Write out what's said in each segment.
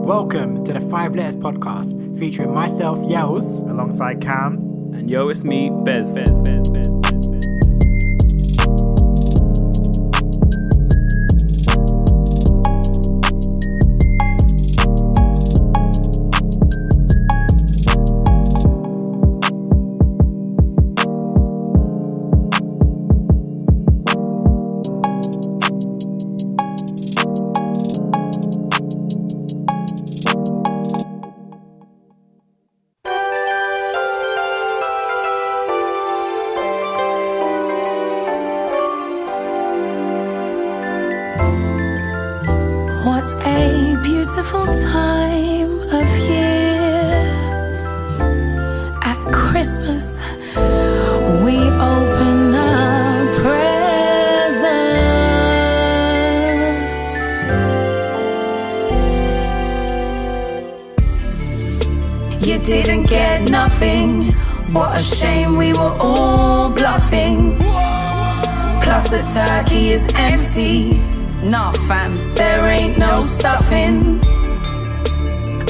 Welcome to the 5 Letters Podcast, featuring myself, Yels, alongside Cam. And yo, it's me, Bez. What a beautiful time of year. At Christmas, we open up presents. You didn't get nothing. What a shame, we were all bluffing. Plus the turkey is empty. Nah fam, there ain't no stuffing.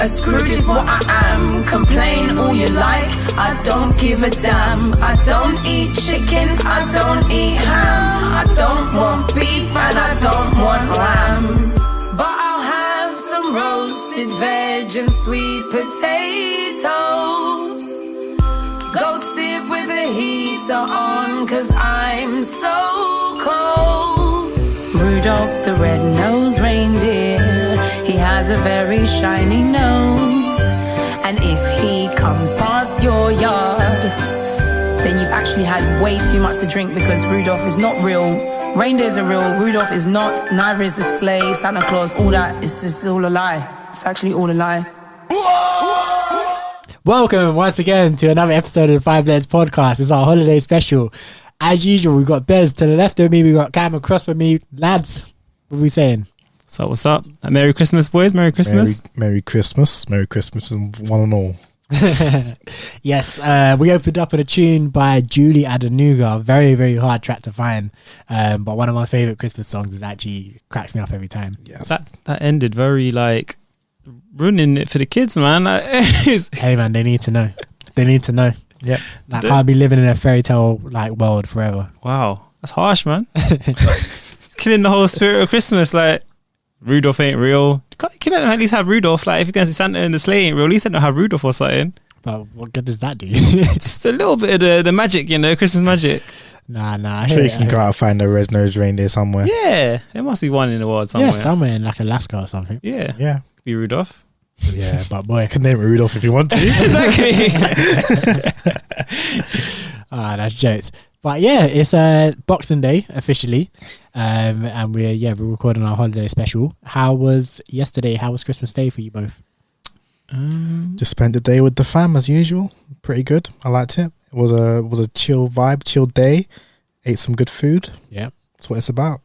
A Scrooge is what I am. Complain all you like, I don't give a damn. I don't eat chicken, I don't eat ham. I don't want beef and I don't want lamb. But I'll have some roasted veg and sweet potatoes. Go sit with the heater on, cause I'm so cold. Rudolph the red-nosed reindeer, he has a very shiny nose. And if he comes past your yard, then you've actually had way too much to drink, because Rudolph is not real. Reindeers are real, Rudolph is not. Neither is the sleigh, Santa Claus, all that is all a lie. It's actually all a lie. Welcome once again to another episode of the 5 Letters Podcast. It's our holiday special. As usual, we've got Bez to the left of me, we've got Cam across from me. Lads, what are we saying? So what's up? Merry Christmas, boys. Merry Christmas. Merry Christmas. Merry Christmas, one and all. Yes, we opened up with a tune by Julie Adenuga. Very, very hard track to find. But one of my favourite Christmas songs. Is actually cracks me up every time. Yes. That ended very like ruining it for the kids, man. Hey man, they need to know. They need to know. Yep. Like, can't be living in a fairy tale like world forever. Wow, that's harsh, man. It's killing the whole spirit of Christmas. Like, Rudolph ain't real. Can you at least have Rudolph? Like, if you're going to see Santa and the sleigh ain't real, at least they don't have Rudolph or something. But what good does that do? Just a little bit of the magic, you know, Christmas magic. Nah. I'm sure you can go out and find a red-nosed reindeer somewhere. Yeah, there must be one in the world somewhere. Yeah, somewhere in like Alaska or something. Yeah. Be Rudolph. Yeah, but boy, You can name it Rudolph if you want to. Exactly. That's jokes. But yeah, it's Boxing Day officially, and we're recording our holiday special. How was yesterday? How was Christmas Day for you both? Just spent the day with the fam as usual. Pretty good. I liked it. It was a chill vibe, chill day. Ate some good food. Yeah, that's what it's about.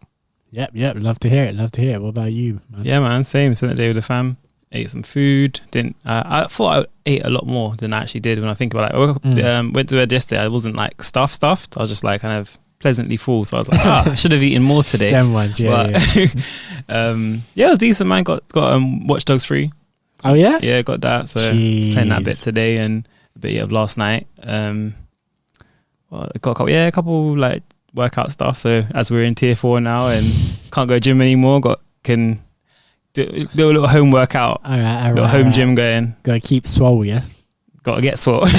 Yep. Love to hear it. What about you, man? Yeah, man. Same. Spent the day with the fam. Ate some food. I thought I ate a lot more than I actually did when I think about it. I woke up, went to bed yesterday. I wasn't like stuffed. I was just like kind of pleasantly full. So I was like, I should have eaten more today. Them ones, yeah. It was decent, man. Got Watch Dogs 3. Oh yeah? Yeah, got that. So playing that bit today and a bit of last night. I got a couple like workout stuff. So as we're in tier 4 now and can't go gym anymore, can do a little home workout. All right, little home gym going. Gotta keep swole, yeah? Gotta get swole. I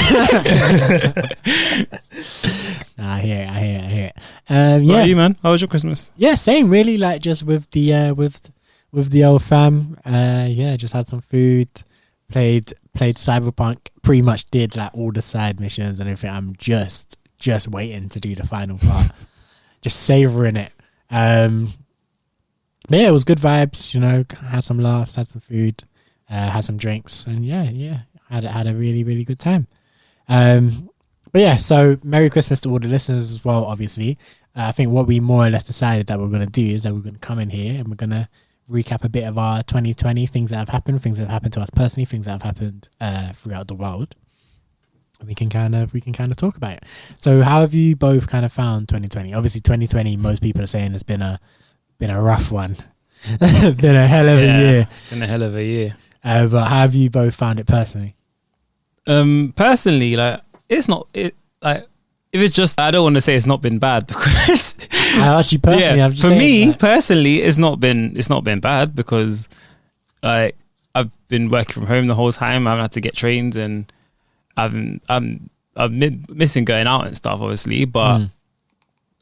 hear it. What about you, man? How was your Christmas? Yeah, same really, like just with the with the old fam. Just had some food, played Cyberpunk, pretty much did like all the side missions and everything. I'm just waiting to do the final part. Just savouring it. But yeah, it was good vibes, you know, had some laughs, had some food, had some drinks, and had a really, really good time. But yeah, so Merry Christmas to all the listeners as well, obviously. I think what we more or less decided that we're going to do is that we're going to come in here and we're going to recap a bit of our 2020, things that have happened to us personally, things that have happened throughout the world. We can kind of talk about it. So how have you both kind of found 2020? Obviously 2020, most people are saying it's been a rough one. Been a hell of a year. It's been a hell of a year. But how have you both found it personally? Personally, like it's not it like if it's just I don't want to say it's not been bad because I asked you personally. yeah, I'm just for saying, me like, personally, it's not been bad because like I've been working from home the whole time. I haven't had to get trains, and I've been missing going out and stuff, obviously, but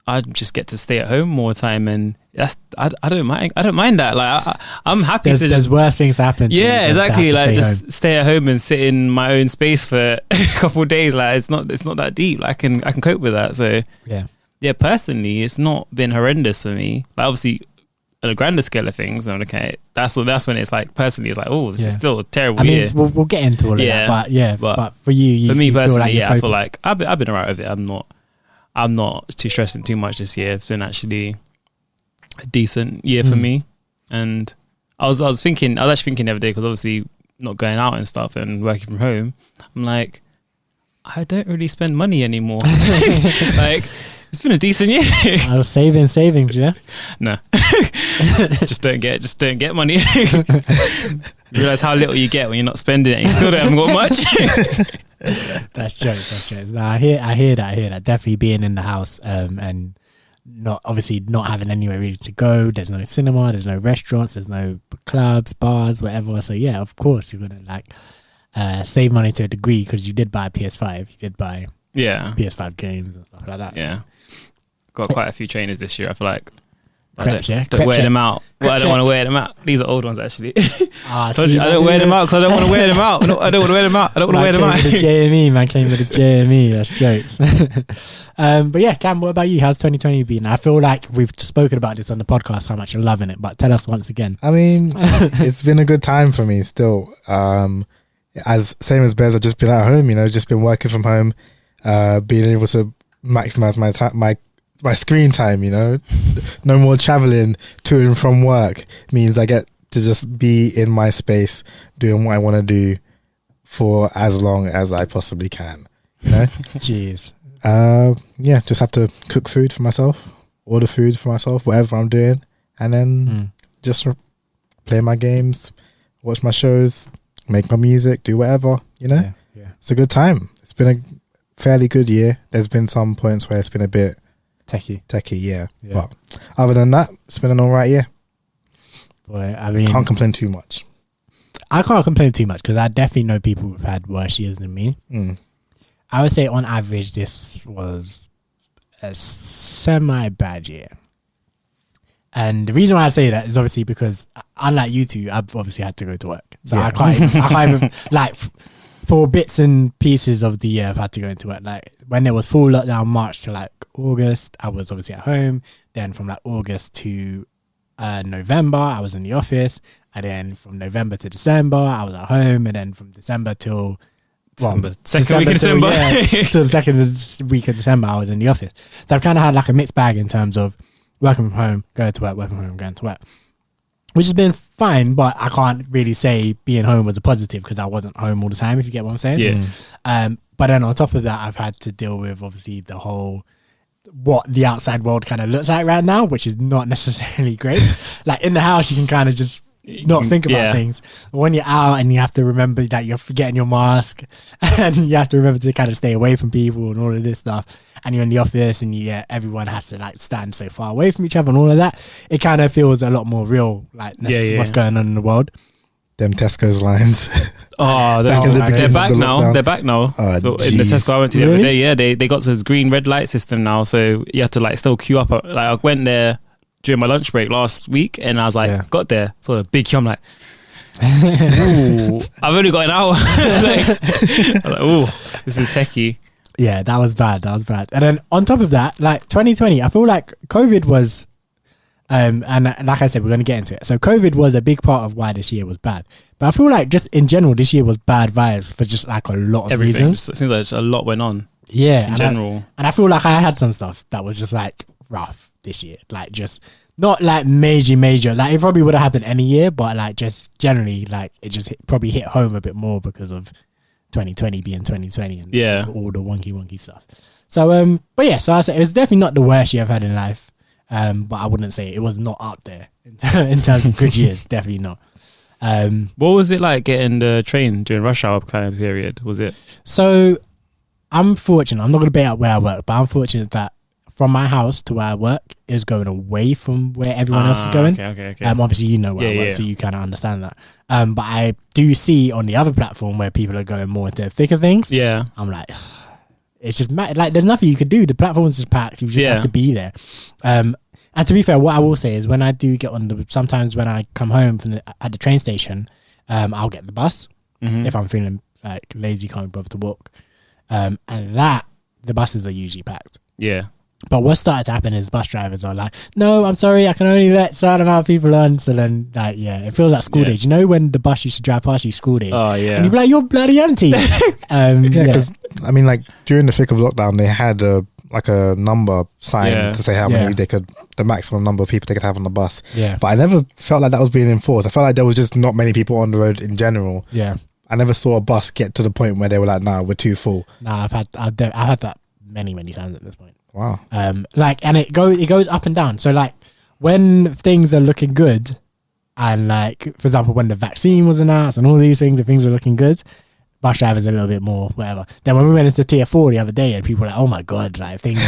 I just get to stay at home more time, and that's I don't mind that. Like I'm happy to there's just worse things happen. yeah, exactly. Like just home. stay at home and sit in my own space for a couple of days. Like it's not that deep. Like, I can cope with that. So yeah. Personally, it's not been horrendous for me. Like obviously, on a grander scale of things, I'm okay. That's when it's like personally, it's like this is still a terrible year. We'll get into all of that, but for you, for me personally, feel like I feel like I've been alright with it. I'm not too stressing too much this year. It's been actually a decent year for me, and I was actually thinking the other day because obviously not going out and stuff and working from home, I'm like, I don't really spend money anymore. Like it's been a decent year. I was savings, yeah. No, just don't get money. You realize how little you get when you're not spending it. And you still haven't got much. That's jokes. No, I hear that. Definitely being in the house, and not having anywhere really to go. There's no cinema, there's no restaurants, there's no clubs, bars, whatever. So yeah, of course you're gonna like save money to a degree because you did buy a PS5, you did buy PS5 games and stuff like that. Yeah, got quite a few trainers this year. I feel like. Don't wear them out. Well, I don't want to wear them out. These are old ones, actually. I don't wear them out because I don't want to wear them out. No, I don't want to wear them out. I don't want to wear them out. Man came with the JME. That's jokes. But yeah, Cam, what about you? How's 2020 been? I feel like we've spoken about this on the podcast, how much you're loving it, but tell us once again. I mean, it's been a good time for me still. As same as Bez, I've just been at home, just been working from home, being able to maximize my screen time, no more traveling to and from work means I get to just be in my space doing what I want to do for as long as I possibly can, Jeez. Just have to cook food for myself, order food for myself, whatever I'm doing, and then just play my games, watch my shows, make my music, do whatever, Yeah. It's a good time. It's been a fairly good year. There's been some points where it's been a bit techie, yeah. But other than that, it's been an alright year. Boy, I mean, can't complain too much. I can't complain too much because I definitely know people who've had worse years than me. I would say on average this was a semi-bad year. And the reason why I say that is obviously because unlike you two, I've obviously had to go to work. So I can't even like for bits and pieces of the year I've had to go into work. Like when there was full lockdown March to like August, I was obviously at home. Then from like August to November, I was in the office. And then from November to December, I was at home. And then from December till second week of December. Till the second week of December, I was in the office. So I've kind of had like a mixed bag in terms of working from home, going to work, working from home, going to work. Which has been fine, but I can't really say being home was a positive because I wasn't home all the time, if you get what I'm saying. Yeah. But then on top of that, I've had to deal with obviously the whole what the outside world kind of looks like right now, which is not necessarily great. Like in the house, you can kind of just not think about things. When you're out and you have to remember that you're forgetting your mask and you have to remember to kind of stay away from people and all of this stuff. And you're in the office and everyone has to like stand so far away from each other and all of that. It kind of feels a lot more real, like what's going on in the world. Them Tesco's lines. Oh, they're back now. They're back now. In the Tesco I went to the other day, they got this green red light system now, so you have to like still queue up. Like I went there during my lunch break last week, and I was like, got there, saw a big queue. I'm like, ooh, I've only got an hour. I'm like, ooh, this is techie. Yeah, that was bad. And then on top of that, like 2020, I feel like COVID was, and like I said, we're going to get into it. So COVID was a big part of why this year was bad. But I feel like just in general, this year was bad vibes for just like a lot of reasons. It seems like a lot went on. Yeah. In general. And I feel like I had some stuff that was just like rough this year. Like just not like major. Like it probably would have happened any year, but like just generally like it just probably hit home a bit more because of 2020 being 2020 and all the wonky stuff. So but yeah, so I say it was definitely not the worst year I've had in life, but I wouldn't say it was not up there in terms of good years. Definitely not. What was it like getting the train during rush hour kind of period? Was it? So I'm fortunate. I'm not going to bait out where I work, but I'm fortunate that from my house to where I work is going away from where everyone else is going. Okay. Obviously, you know where I work, so you kind of understand that. But I do see on the other platform where people are going more into thicker things. Yeah. I'm like, it's just like there's nothing you could do. The platform's just packed. You just have to be there. And to be fair, what I will say is when I do get on sometimes when I come home from at the train station, I'll get the bus if I'm feeling like lazy, can't be bothered to walk. And the buses are usually packed. Yeah. But what started to happen is bus drivers are like, no, I'm sorry, I can only let certain amount of people on. So then, like, it feels like school days. You know when the bus used to drive past you school days? Oh, yeah. And you'd be like, you're bloody empty. Because, I mean, like, during the thick of lockdown, they had a number sign to say how many the maximum number of people they could have on the bus. Yeah. But I never felt like that was being enforced. I felt like there was just not many people on the road in general. Yeah. I never saw a bus get to the point where they were like, nah, we're too full. Nah, I've had that many times at this point. Wow. And it goes up and down. So like when things are looking good, and like for example when the vaccine was announced and all these things, and things are looking good, bus drivers a little bit more whatever. Then when we went into tier 4 the other day, and people were like, oh my god, like things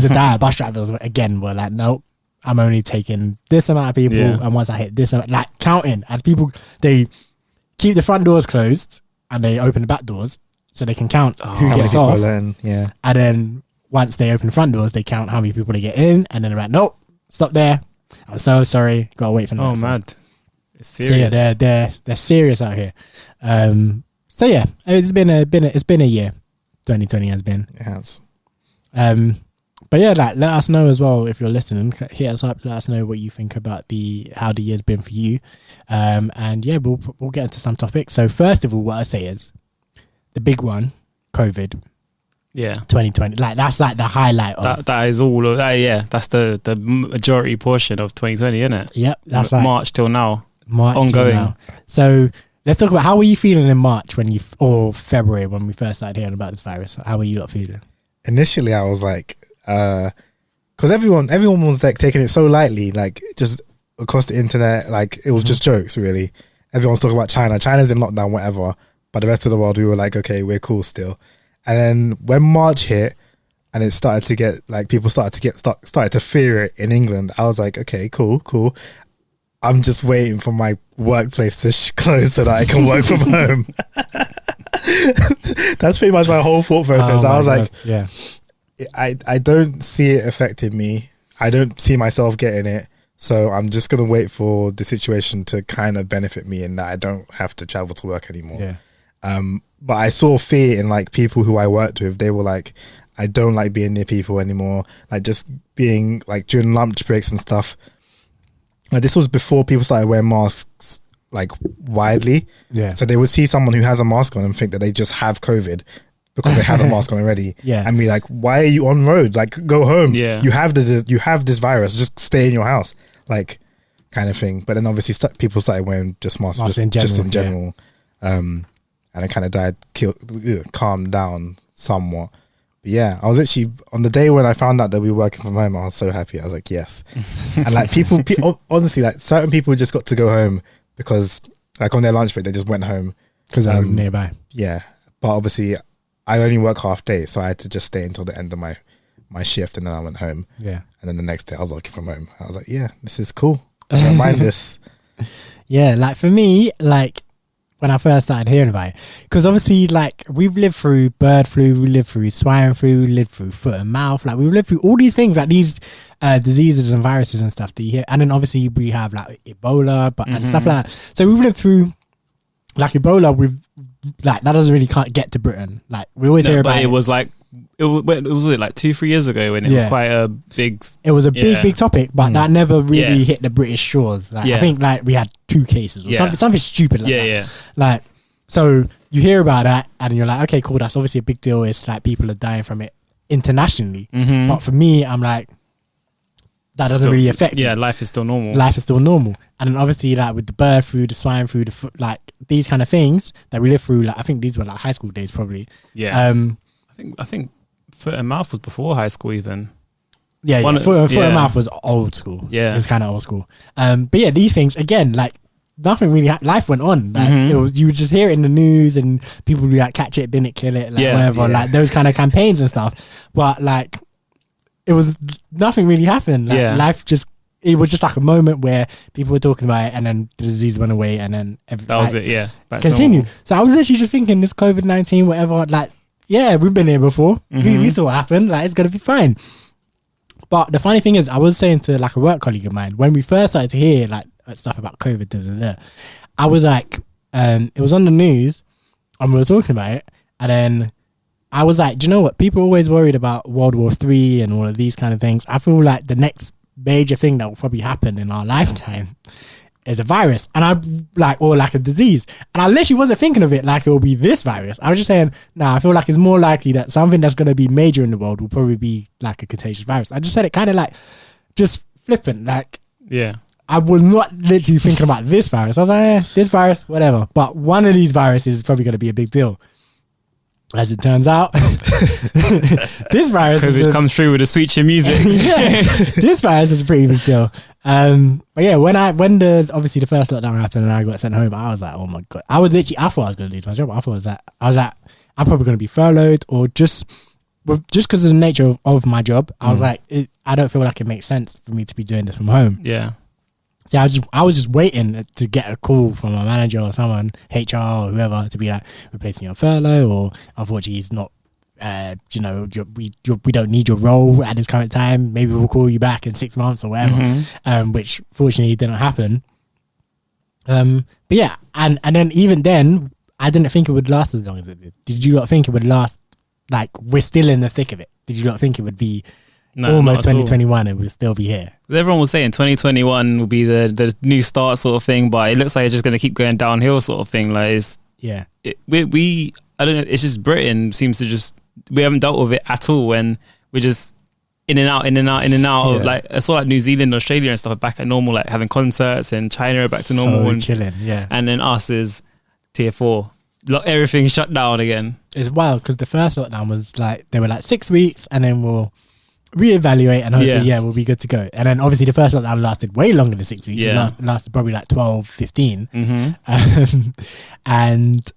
are dire. Bus drivers again were like, nope, I'm only taking this amount of people, and once I hit this amount, like counting as people, they keep the front doors closed and they open the back doors so they can count who gets off. And then once they open the front doors, they count how many people they get in, and then they're like, nope, stop there. I'm so sorry. Gotta wait for the next mad. one. It's serious. So yeah, they're serious out here. So yeah, it's been a year. 2020 has been. It has. But yeah, like let us know as well if you're listening. Hit us up. Let us know what you think about how the year's been for you. And yeah, we'll get into some topics. So first of all, what I say is the big one, COVID. Yeah, 2020. Like that's like the highlight of that is all of that. Yeah, that's the majority portion of 2020, isn't it? Yep, that's like March till now. March ongoing. Till now. So let's talk about how were you feeling in March or February when we first started hearing about this virus? How were you lot feeling? Initially, I was like, because everyone was like taking it so lightly, like just across the internet, like it was just jokes. Really, everyone's talking about China's in lockdown, whatever. But the rest of the world, we were like, okay, we're cool still. And then when March hit and it started to get like people started to fear it in England, I was like, okay, cool. I'm just waiting for my workplace to close so that I can work from home. That's pretty much my whole thought process. I was like, yeah, I don't see it affecting me. I don't see myself getting it. So I'm just going to wait for the situation to kind of benefit me in that I don't have to travel to work anymore. Yeah. But I saw fear in like people who I worked with. They were like, I don't like being near people anymore. Like just being like during lunch breaks and stuff. Like this was before people started wearing masks like widely. Yeah. So they would see someone who has a mask on and think that they just have COVID because they have a mask on already. Yeah. And be like, why are you on road? Like go home. Yeah. You have this virus. Just stay in your house. Like kind of thing. But then obviously people started wearing just masks just in general. And it kind of calmed down somewhat. But yeah, I was actually, on the day when I found out that we were working from home, I was so happy. I was like, yes. And like people, honestly, like certain people just got to go home because like on their lunch break, they just went home. Because they were nearby. Yeah. But obviously, I only work half day, so I had to just stay until the end of my shift and then I went home. Yeah. And then the next day I was working from home. I was like, yeah, this is cool. I don't mind this. Yeah, like for me, like when I first started hearing about it, because obviously like we've lived through bird flu, we lived through swine flu, we lived through foot and mouth, like we've lived through all these things, like these diseases and viruses and stuff that you hear. And then obviously we have like Ebola and stuff like that. So we've lived through like Ebola, we've like that doesn't really can't get to Britain. Like we always hear about it. Was like it was like 2-3 years ago when it was quite a big. It was a big topic, but that never really hit the British shores. Like I think like we had 2 cases or something stupid like that. Like so you hear about that and you're like, okay, cool, that's obviously a big deal. It's like people are dying from it internationally, but for me, I'm like that doesn't really affect me. Life is still normal. And then obviously like with the bird flu, the swine flu, like these kind of things that we live through, like I think these were like high school days probably. I think foot and mouth was before high school even. Foot and mouth was old school. Yeah, it's kind of old school. But yeah, these things again, like nothing really. Life went on. Like it was, you would just hear it in the news, and people would be like, "Catch it, bin it, kill it," like whatever, like those kind of campaigns and stuff. But like, it was nothing really happened. Like, life just. It was just like a moment where people were talking about it, and then the disease went away, and then that was it. Yeah, continue. So I was literally just thinking, this COVID-19, whatever. Like, yeah, we've been here before. We saw what happened. Like, it's gonna be fine. But the funny thing is, I was saying to like a work colleague of mine when we first started to hear like stuff about COVID, I was like, it was on the news, and we were talking about it, and then I was like, do you know what? People are always worried about World War III and all of these kind of things. I feel like the next major thing that will probably happen in our lifetime is a virus, and I like, or like a disease, and I literally wasn't thinking of it like it will be this virus. I was just saying, I feel like it's more likely that something that's going to be major in the world will probably be like a contagious virus. I just said it kind of like just flippant, like I was not literally thinking about this virus. I was like, this virus, whatever, but one of these viruses is probably going to be a big deal. As it turns out, this virus, because it comes through with a sweet chin music. This virus is a pretty big deal. But yeah, when the obviously the first lockdown happened and I got sent home, I was like, oh my god, I thought I was going to lose my job. I was like, I'm probably going to be furloughed, or just because of the nature of my job. I was like, I don't feel like it makes sense for me to be doing this from home. Yeah. Yeah, I was just waiting to get a call from a manager or someone, HR or whoever, to be like, replacing you on furlough, or unfortunately he's not, we don't need your role at this current time. Maybe we'll call you back in 6 months or whatever. Which fortunately didn't happen. But yeah, and then even then, I didn't think it would last as long as it did. Did you not think it would last? Like, we're still in the thick of it. Did you not think it would be? No, almost 2021 and we'll still be here. Everyone was saying 2021 will be the new start sort of thing, but it looks like it's just going to keep going downhill sort of thing. Like, I don't know, it's just Britain seems to just, we haven't dealt with it at all, when we're just in and out of, like, I saw like New Zealand, Australia and stuff are back at normal, like having concerts, and China are back to normal, and chilling, and then us is tier 4. Everything shut down again. It's wild because the first lockdown was like, they were like 6 weeks, and then we'll reevaluate and hopefully we'll be good to go. And then obviously the first lockdown lasted way longer than 6 weeks. It lasted probably like 12, 15. And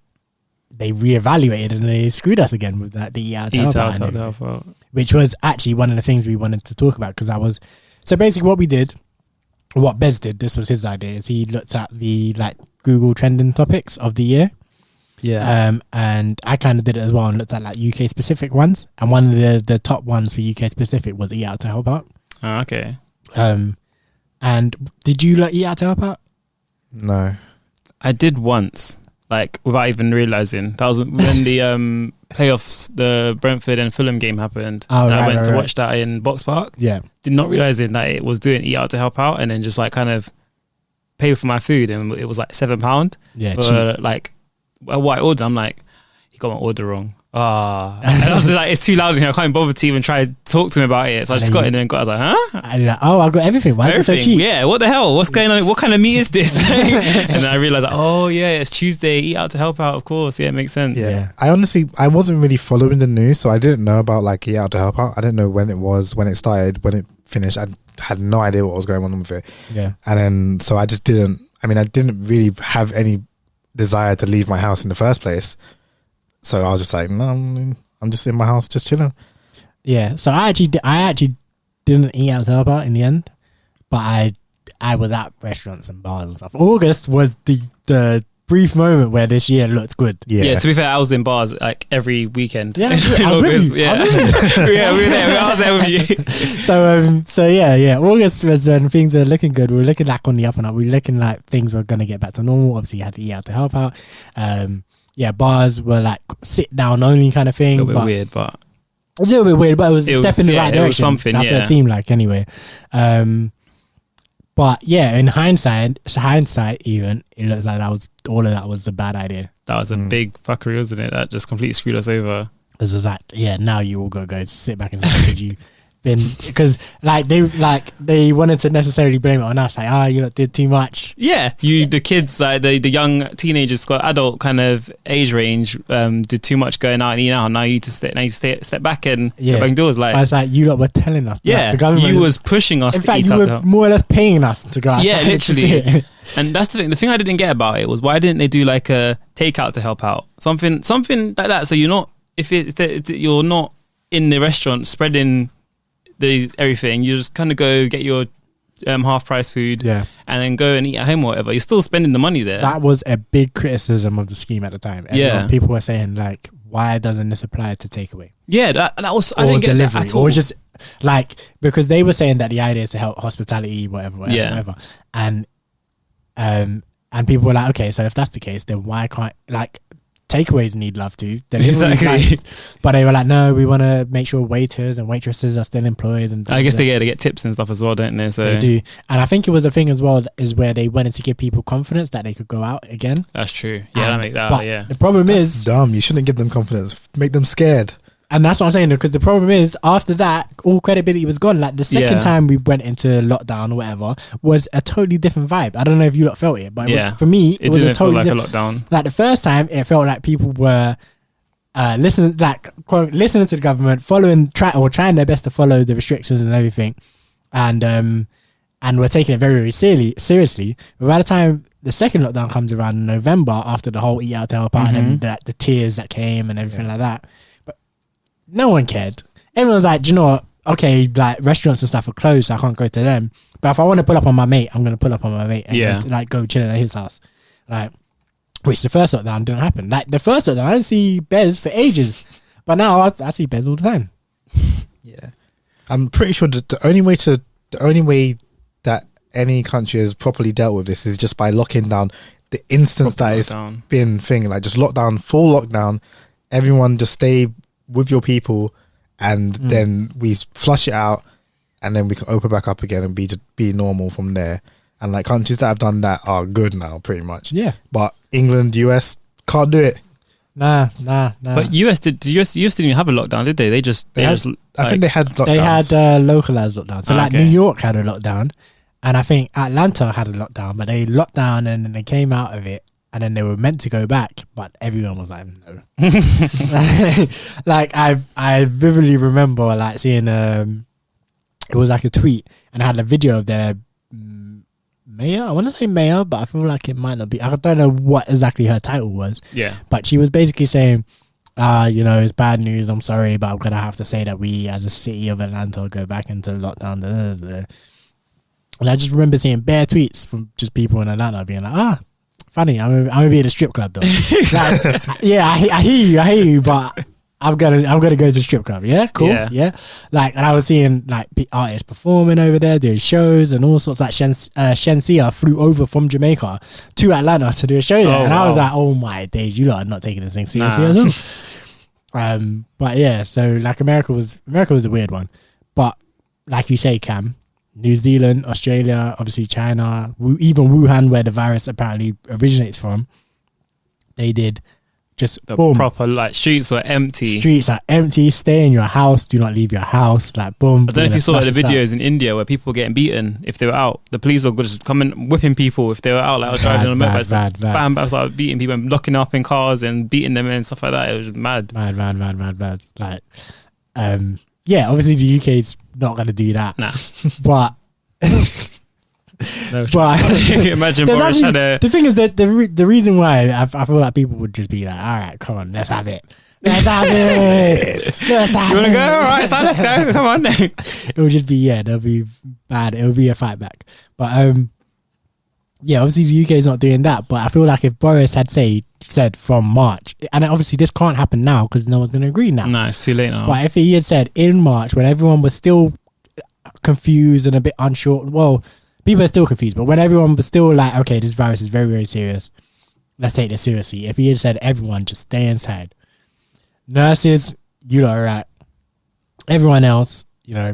they reevaluated and they screwed us again with that, the which was actually one of the things we wanted to talk about, because so basically what Bez did, this was his idea, is he looked at the like Google trending topics of the year. And I kind of did it as well and looked at like UK specific ones, and one of the top ones for UK specific was Eat Out to Help Out. Oh, okay. And did you like Eat Out to Help Out? No, I did once, like without even realizing. That was when the playoffs, the Brentford and Fulham game happened. Oh, and I went to watch that in Box Park. Yeah, did not realizing that it was doing Eat Out to Help Out, and then just like kind of pay for my food, and it was like £7. Yeah, for cheap. like what I ordered. I'm like, you got my order wrong. And I was like, it's too loud in here. I can't bother to even try to talk to him about it. So I just got in and I was like, huh? And like, I got everything. Why is it so cheap? Yeah, what the hell? What's going on? What kind of meat is this? And then I realized, it's Tuesday. Eat Out to Help Out, of course. Yeah, it makes sense. Yeah. I wasn't really following the news, so I didn't know about like Eat Out to Help Out. I didn't know when it was, when it started, when it finished. I had no idea what was going on with it. Yeah. And then, so I didn't really have any desire to leave my house in the first place. So I was just like, no, I'm just in my house, just chilling. Yeah. So I actually didn't eat out to Help Out in the end, but I was at restaurants and bars and stuff. August was the brief moment where this year looked good. Yeah. To be fair, I was in bars like every weekend. Yeah, I was with you. Yeah, we were there. I was there with you. So yeah. August was when things were looking good. We were looking like on the up and up. We were looking like things were gonna get back to normal. Obviously, you had to Eat Out to Help Out. Bars were like sit down only kind of thing. A little bit weird, but it was a step in the right direction. It was something. That's what it seemed like anyway. But yeah, in hindsight, even it looks like all of that was a bad idea. That was a big fuckery, wasn't it? That just completely screwed us over. This was like, now you all go sit back inside because been, because like they wanted to necessarily blame it on us, like, you lot did too much. Yeah, the kids, like the young teenagers, got adult kind of age range, did too much going out and eating out. Now you need to step back and go back indoors. Like, it's like you lot were telling us. Yeah, the government was pushing us. In to fact, eat you out were more or less paying us to go outside. Yeah, literally. And that's the thing. The thing I didn't get about it was, why didn't they do like a takeout to help out, something like that? So you're not, you're not in the restaurant spreading everything. You just kind of go get your half price food, and then go and eat at home or whatever. You're still spending the money there. That was a big criticism of the scheme at the time. People were saying like, why doesn't this apply to takeaway? Yeah, that was, I didn't get delivery, that at all. Or just like, because they were saying that the idea is to help hospitality, whatever. And people were like, okay, so if that's the case, then why can't, like, takeaways need love too. Exactly. But they were like, no, we want to make sure waiters and waitresses are still employed. And I guess they get tips and stuff as well, don't they? So they do. And I think it was a thing as well, is where they wanted to give people confidence that they could go out again. That's true. Yeah, the problem is dumb. You shouldn't give them confidence. Make them scared. And that's what I'm saying, because the problem is, after that, all credibility was gone. Like, the second time we went into lockdown or whatever was a totally different vibe. I don't know if you lot felt it, but for me, it was a totally different. Like a lockdown. Like, the first time, it felt like people were listening to the government, trying their best to follow the restrictions and everything, and we're taking it very, very seriously. But by the time the second lockdown comes around in November, after the whole eat out to help out and then the tears that came and everything like that, no one cared. Everyone was like, do you know what? Okay, like, restaurants and stuff are closed, so I can't go to them. But if I want to pull up on my mate, I'm going to pull up on my mate and go chilling at his house. Like, which the first lockdown didn't happen. Like, the first lockdown, I didn't see Bez for ages. But now I see Bez all the time. Yeah. I'm pretty sure that the only way that any country has properly dealt with this is just by locking down the instance that it's been thing. Like, just full lockdown. Everyone just stay with your people, and then we flush it out, and then we can open back up again and be normal from there. And like, countries that have done that are good now, pretty much. Yeah. But England, US can't do it. Nah. But US didn't even have a lockdown, did they? I think they had lockdowns. They had localized lockdown. So New York had a lockdown, and I think Atlanta had a lockdown, but they locked down and then they came out of it. And then they were meant to go back, but everyone was like, no. Like, I vividly remember like seeing it was like a tweet, and it had a video of their mayor. I want to say mayor, but I feel like it might not be. I don't know what exactly her title was. Yeah. But she was basically saying, it's bad news. I'm sorry, but I'm gonna have to say that we, as a city of Atlanta, go back into lockdown. And I just remember seeing bare tweets from just people in Atlanta being like, funny, I'm gonna be at a strip club though. Like, I hear you, but I'm gonna go to the strip club. Yeah, cool. Yeah. Like, and I was seeing like artists performing over there, doing shows and all sorts. Like Shensia flew over from Jamaica to Atlanta to do a show there, and I was like, oh my days, you lot are not taking this thing seriously at all. But yeah, so like America was a weird one, but like you say, Cam, New Zealand, Australia, obviously China, even Wuhan, where the virus apparently originates from, they did just boom. Proper, like, streets were empty. Streets are empty. Stay in your house. Do not leave your house. Like, boom. I don't know if you saw like the videos in India where people were getting beaten if they were out. The police were just coming whipping people if they were out, like, driving on a motorbike. Bam, bam, like beating people and locking up in cars and beating them and stuff like that. It was mad. Mad. Like, yeah, obviously the UK's not going to do that. Nah. But imagine Boris had a... The thing is that the reason why I feel like people would just be like, all right, come on, let's have it. You want to go? All right, so let's go. Come on. It would just be, it'll be bad. It would be a fight back. But obviously the UK is not doing that. But I feel like if Boris had said from March, and obviously this can't happen now because no one's going to agree now. No, it's too late now. But if he had said in March, when everyone was still confused and a bit unsure, well, people are still confused, but when everyone was still like, okay, this virus is very, very serious, let's take this seriously. If he had said, everyone just stay inside, nurses, you lot are right, everyone else,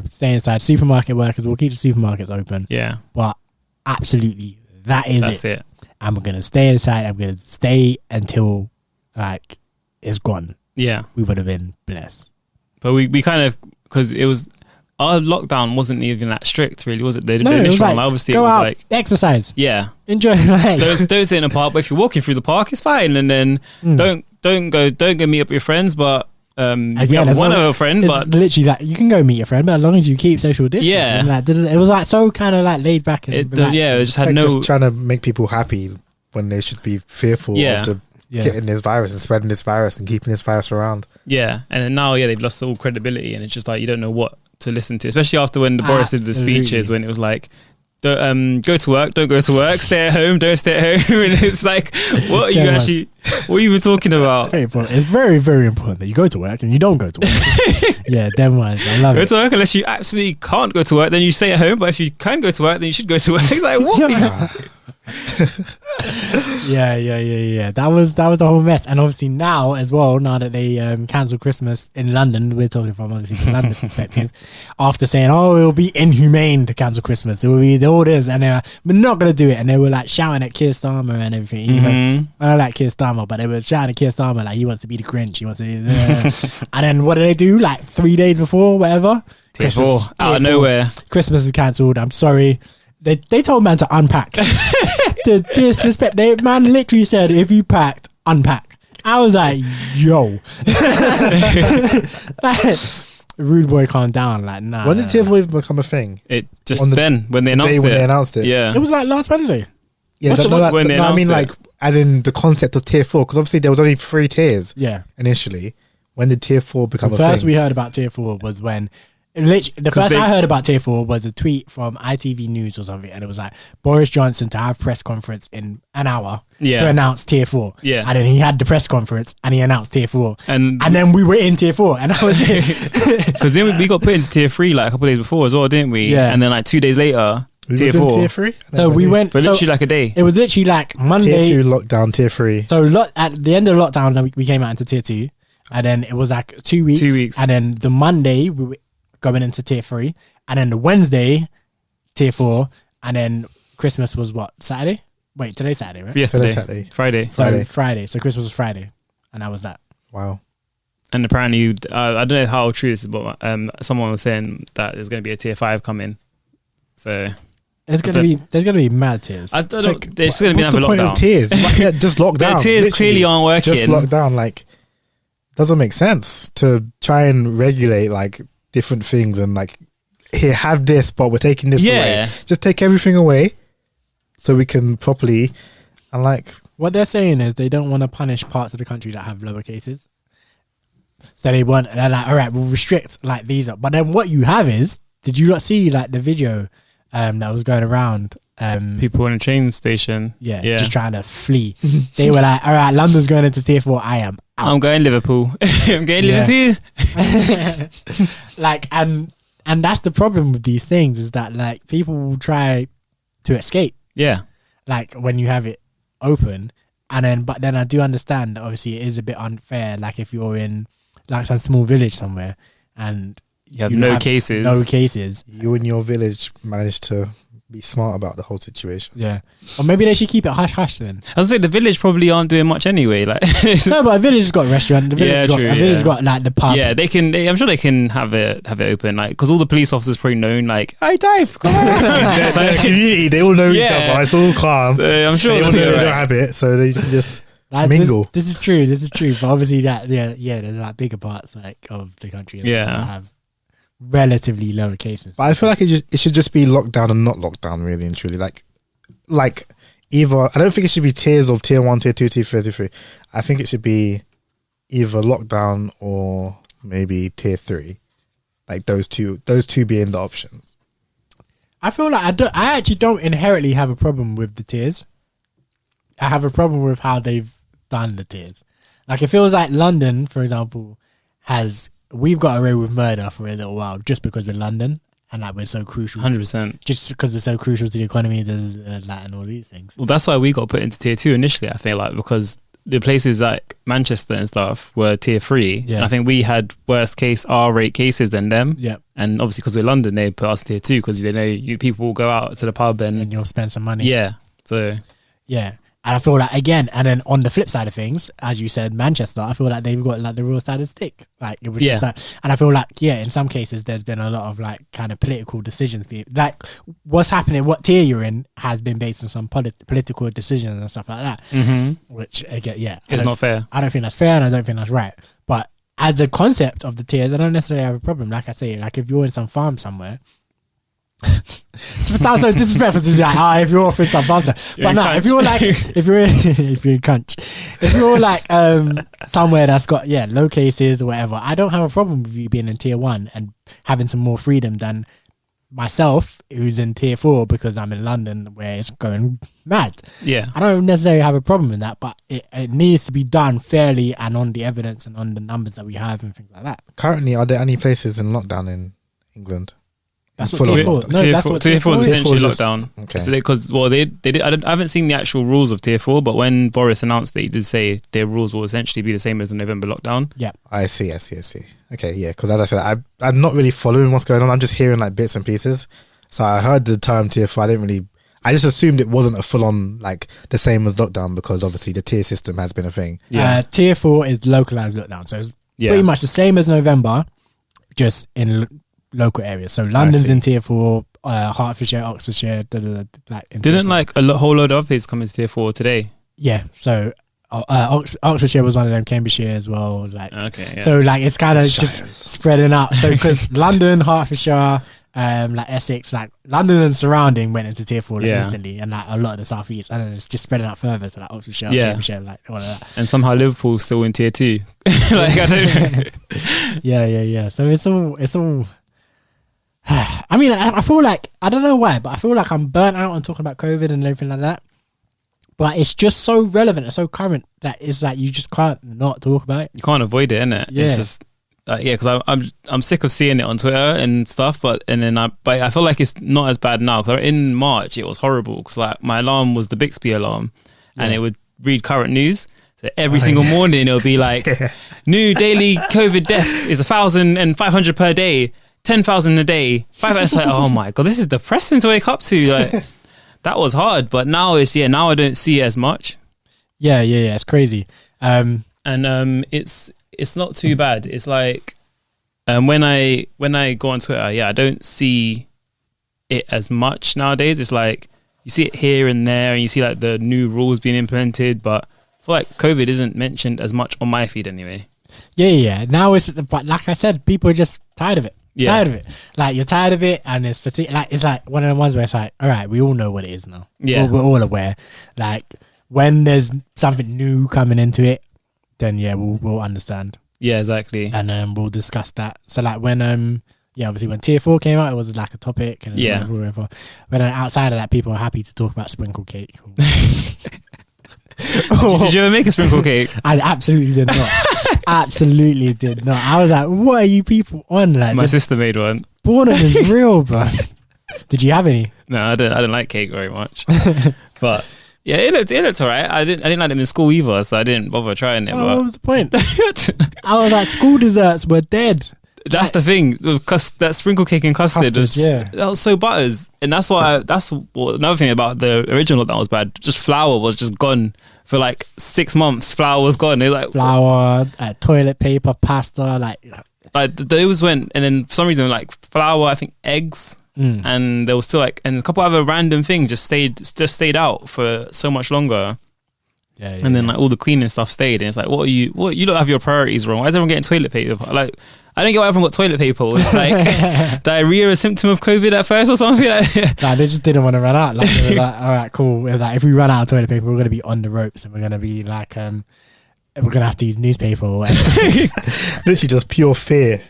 stay inside, supermarket workers, we'll keep the supermarkets open. Yeah. But absolutely, that's it. I'm going to stay inside. I'm going to stay until like it's gone. Yeah. We would have been blessed. But we kind of, because it was our lockdown wasn't even that strict, really, was it? The No, it was initial like, one, obviously, go it was out, like, exercise, yeah, enjoy life. don't sit in a park. But if you're walking through the park, it's fine. And then don't go meet up with your friends. But you have one other friend. But literally, like, you can go meet your friend, but as long as you keep social distance. Yeah. And, like, it was like so kind of like laid back and it relaxed. just had like no. just trying to make people happy when they should be fearful of getting this virus and spreading this virus and keeping this virus around. Yeah, and then now, they've lost all credibility, and it's just like you don't know what to listen to, especially after when Boris did the speeches, when it was like, don't go to work, don't go to work, stay at home, don't stay at home. And it's like, what are you even talking about? It's very important. It's very, very important that you go to work and you don't go to work. Yeah, them ones. I love it. Go to work unless you absolutely can't go to work, then you stay at home. But if you can go to work, then you should go to work. It's like, what? Yeah. That was a whole mess. And obviously now as well, now that they cancelled Christmas in London, we're talking from obviously the London perspective, after saying, oh, it'll be inhumane to cancel Christmas, it will be all this, and they're not gonna do it, and they were like shouting at Keir Starmer and everything. You know, I don't like Keir Starmer, but they were shouting at Keir Starmer like he wants to be the Grinch, he wants to be and then what do they do? Like 3 days before, whatever, Tier 4 out of nowhere, Christmas is cancelled. I'm sorry. They told man to unpack. The disrespect. Man literally said, if you packed, unpack. I was like, yo. Rude boy, calm down. Like, nah. When did Tier 4 even become a thing? it just when they announced it. Yeah, It was like last Wednesday. Yeah, I mean, like, as in the concept of Tier 4, because obviously there was only 3 tiers initially. When did Tier 4 become a thing? First we heard about Tier 4 was when... the first I heard about Tier 4 was a tweet from ITV News or something, and it was like Boris Johnson to have press conference in an hour to announce Tier 4. Yeah. And then he had the press conference and he announced Tier 4. And then we were in Tier 4, and that was it. Because then we got put into Tier 3 like a couple of days before as well, didn't we? Yeah. And then like 2 days later, Tier 4. Tier 3? So we went for literally like a day. It was literally like Monday. Tier 2 lockdown, Tier 3. So at the end of the lockdown, we came out into Tier 2, and then it was like 2 weeks. 2 weeks. And then the Monday, we were going into Tier 3, and then the Wednesday, Tier 4, and then Christmas was what, Saturday? Wait, today's Saturday, right? Yesterday. Saturday. Friday. So Friday. So Christmas was Friday, and that was that. Wow. And apparently, I don't know how true this is, but someone was saying that there's going to be a Tier 5 coming. So there's gonna be mad tiers. I don't know. There's going to be another lockdown. What's the point of tiers? Just lock down. The tiers clearly aren't working. Just lock down. Like, doesn't make sense to try and regulate like different things and like, here, have this, but we're taking this away. Just take everything away so we can properly, and like, what they're saying is they don't want to punish parts of the country that have lower cases. So they're like, all right, we'll restrict like these up. But then what you have is, did you not see like the video that was going around? People in a train station. Yeah, just trying to flee. They were like, all right, London's going into Tier 4. I am out. I'm going Liverpool. I'm going Liverpool. Like, and that's the problem with these things, is that like people will try to escape. Yeah. Like when you have it open, but then I do understand that obviously it is a bit unfair. Like if you're in like some small village somewhere and you have no cases. You and your village managed to be smart about the whole situation. Yeah. Or maybe they should keep it hush-hush then. I was saying the village probably aren't doing much anyway. Like no, but a village has got a restaurant. A village has got like the pub. Yeah, they can. I'm sure they can have it open. Like, because all the police officers probably known. Like, hey Dave, come on. Their community, they all know each other. It's all calm. So I'm sure they all know they don't have it, so they can just mingle. This is true. But obviously that there's like bigger parts like of the country that have relatively lower cases. But I feel like it should just be lockdown and not lockdown, really and truly. Like either, I don't think it should be tiers of Tier 1, Tier 2, Tier 33. I think it should be either lockdown or maybe Tier 3. Like those two being the options. I feel like I actually don't inherently have a problem with the tiers. I have a problem with how they've done the tiers. Like it feels like London, for example, we've got away with murder for a little while just because we're London and like we're so crucial. 100%. Just because we're so crucial to the economy and all these things. Well, that's why we got put into Tier 2 initially, I feel like, because the places like Manchester and stuff were Tier 3. Yeah. And I think we had worst case R rate cases than them. Yeah. And obviously because we're London, they put us in Tier 2 because they know people will go out to the pub and you'll spend some money. Yeah. So... Yeah. And I feel like, again, and then on the flip side of things, as you said, Manchester, I feel like they've got like the real side of the stick. Like, it was just like, and I feel like, in some cases, there's been a lot of like kind of political decisions. Like, what's happening, what tier you're in has been based on some political decisions and stuff like that. Mm-hmm. Which, again, it's not fair. I don't think that's fair and I don't think that's right. But as a concept of the tiers, I don't necessarily have a problem. Like I say, like if you're in some farm somewhere, it sounds so disrespectful to be like, if you're offering some farm somewhere. But no, if you're like, if you're in Cunch, if you're like somewhere that's got low cases or whatever, I don't have a problem with you being in tier 1 and having some more freedom than myself, who's in tier 4 because I'm in London where it's going mad. Yeah, I don't necessarily have a problem with that, but it needs to be done fairly and on the evidence and on the numbers that we have and things like that. Currently, are there any places in lockdown in England? That's what tier 4. No, that's what tier 4 is essentially lockdown. Okay. Because they did. I haven't seen the actual rules of tier 4, but when Boris announced it, he did say their rules will essentially be the same as the November lockdown. Yeah, I see. Okay, yeah, because as I said, I'm not really following what's going on. I'm just hearing like bits and pieces. So I heard the term tier 4. I just assumed it wasn't a full on like the same as lockdown because obviously the tier system has been a thing. Yeah, tier 4 is localized lockdown, so it's pretty much the same as November, just in local areas. So London's in tier 4, Hertfordshire, Oxfordshire, didn't like a whole load of places come into tier 4 today. Yeah, so Oxfordshire was one of them, Cambridgeshire as well. Like, okay, yeah. So like it's kind of just spreading out. So because London, Hertfordshire, like Essex, like London and surrounding went into tier 4 instantly, and like a lot of the southeast, and then it's just spreading out further. So like Oxfordshire, Cambridgeshire, like all of that. And somehow Liverpool's still in tier 2. Like I don't. Yeah. So it's all. I mean, I feel like, I don't know why, but I feel like I'm burnt out on talking about COVID and everything like that. But it's just so relevant and so current that it's like you just can't not talk about it. You can't avoid it, innit? Yeah. It's just because I'm sick of seeing it on Twitter and stuff. But I feel like it's not as bad now. Because in March it was horrible because like my alarm was the Bixby alarm, and it would read current news. So every single morning it would be like new daily COVID deaths is 1,500 per day. 10,000 a day. It's like, oh my god, this is depressing to wake up to. Like, that was hard, but now now I don't see it as much. Yeah, it's crazy. And it's not too bad. It's like when I go on Twitter, I don't see it as much nowadays. It's like you see it here and there, and you see like the new rules being implemented, but I feel like COVID isn't mentioned as much on my feed anyway. Yeah. Now but like I said, people are just tired of it. Yeah. Tired of it. Like you're tired of it, and it's fatigue. Like it's like one of the ones where it's like, all right, we all know what it is now. Yeah, we're all aware. Like when there's something new coming into it, then we'll understand. Yeah, exactly. And we'll discuss that. So like when obviously when tier 4 came out, it was like a topic. And whatever. But outside of that, people are happy to talk about sprinkle cake. Did you ever make a sprinkle cake? I absolutely did not. Absolutely did not. I was like, what are you people on? Like, my sister made one. Boredom is real, bro. Did you have any? No, I didn't like cake very much. But yeah, it looked alright. I didn't like them in school either, so I didn't bother trying it. What was the point? I was like, school desserts were dead. That's the thing, that sprinkle cake and custard that was so butters, and that's another thing about the original that was bad. Just flour was just gone for like 6 months. Flour was gone. They like flour, toilet paper, pasta, like those went, and then for some reason like flour, I think eggs, and there was still like, and a couple other random things just stayed out for so much longer. Yeah, and then like all the cleaning stuff stayed, and it's like, what you don't have your priorities wrong. Why is everyone getting toilet paper? Like, I don't get why everyone got toilet paper. It's like diarrhea, a symptom of COVID at first or something. Nah, they just didn't want to run out. Like, they were like, all right, cool. Like, if we run out of toilet paper, we're going to be on the ropes, and we're going to be like, we're going to have to use newspaper or whatever. Literally just pure fear.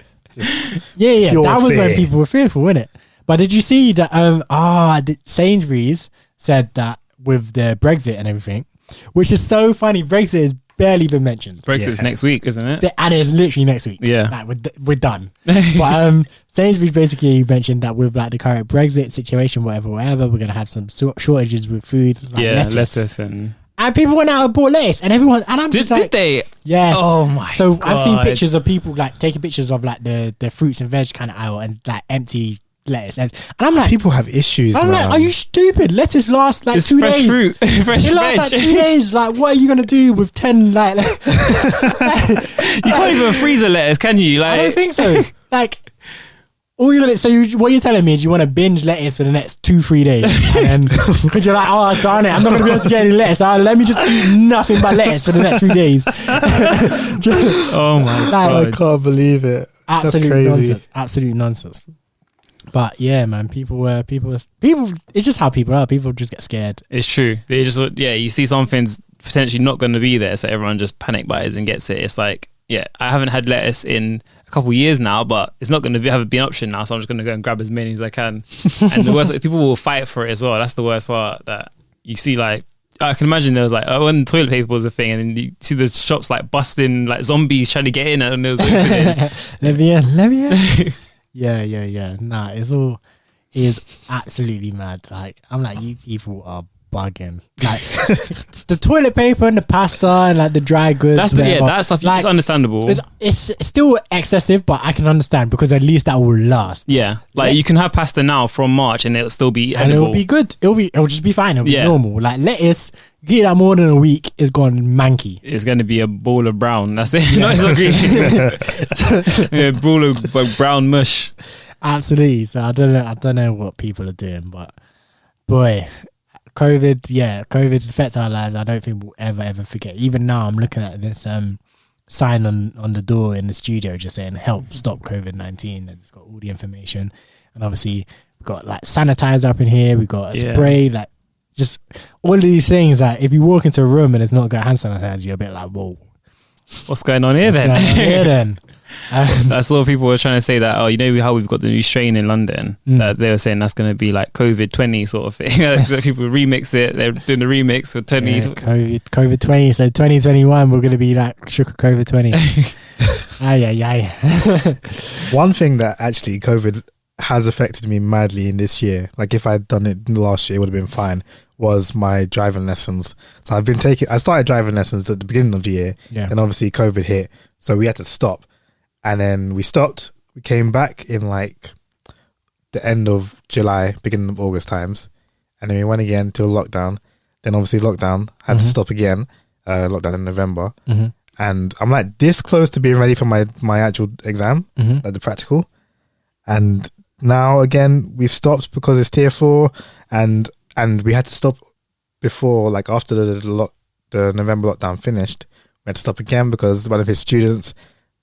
Yeah. That was when people were fearful, wasn't it? But did you see that Sainsbury's said that with the Brexit and everything, which is so funny. Brexit has barely been mentioned. Brexit's next week, isn't it? And it's literally next week. Yeah. Like, we're done. But Sainsbury's basically mentioned that with like the current Brexit situation, whatever, we're going to have some shortages with food. Like lettuce and people went out and bought lettuce, and everyone, and I'm just like, did they? Yes. Oh my God. I've seen pictures of people like taking pictures of like the fruits and veg kind of aisle and like empty lettuce. And I'm like, people have issues. I'm like, man. are you stupid? Lettuce lasts like It's 2 fresh days. fruit, fresh It lasts veg. like 2 days. Like, what are you gonna do with 10? Like, You can't even freeze a lettuce, can you? I don't Like, think so. Like, all you're gonna. So what you're telling me is you want to binge lettuce for the next 2-3 days, and because you're like, oh darn it, I'm not gonna be able to get any lettuce. Let me just eat nothing but lettuce for the next 3 days. oh my I god. can't believe it. Absolute That's crazy. nonsense. Absolute nonsense. But yeah, man, people. It's just how people are. People just get scared. It's true. They just, you see something's potentially not going to be there, so everyone just panic buys and gets it. It's like, yeah, I haven't had lettuce in a couple of years now, but it's not going to have an option now, so I'm just going to go and grab as many as I can. And the worst, people will fight for it as well. That's the worst part, that you see, like, I can imagine there was like, when toilet paper was a thing, and then you see the shops like busting, like zombies trying to get in, and there was Let me in. Yeah. Nah, it is absolutely mad. Like, I'm like, you people are bugging. Like, the toilet paper and the pasta and like the dry goods. that stuff, like, it's understandable. It's still excessive, but I can understand because at least that will last. Yeah, like you can have pasta now from March and it'll still be edible. And it'll be good. It'll just be fine. It'll be Yeah. normal. Like lettuce, you get that more than a week, it's gone manky. It's going to be a ball of brown. That's it. No, it's not green. Yeah, ball of like, brown mush. Absolutely. So I don't know what people are doing, but boy, COVID's affected our lives. I don't think we'll ever forget. Even now, I'm looking at this sign on the door in the studio just saying "Help Stop COVID-19," and it's got all the information. And obviously, we've got like sanitizer up in here. We've got a spray, like just all of these things. Like if you walk into a room and it's not got hand sanitizer, you're a bit like, "Whoa, what's going on here what's then?" going on here then? That's a lot of people were trying to say that, oh, you know how we've got the new strain in London, that they were saying that's going to be like COVID-20 sort of thing. So people remix it. They're doing the remix for 20. Yeah, COVID-20. So 2021, we're going to be like sugar COVID-20. One thing that actually COVID has affected me madly in this year, like if I'd done it last year, it would have been fine, was my driving lessons. So I started driving lessons at the beginning of the year, and obviously COVID hit, so we had to stop. And then we stopped. We came back in like the end of July, beginning of August times. And then we went again till lockdown. Then obviously lockdown, had to stop again. Lockdown in November. And I'm like this close to being ready for my actual exam, like the practical. And now again, we've stopped because it's tier 4. And we had to stop before, like after the November lockdown finished. We had to stop again because one of his students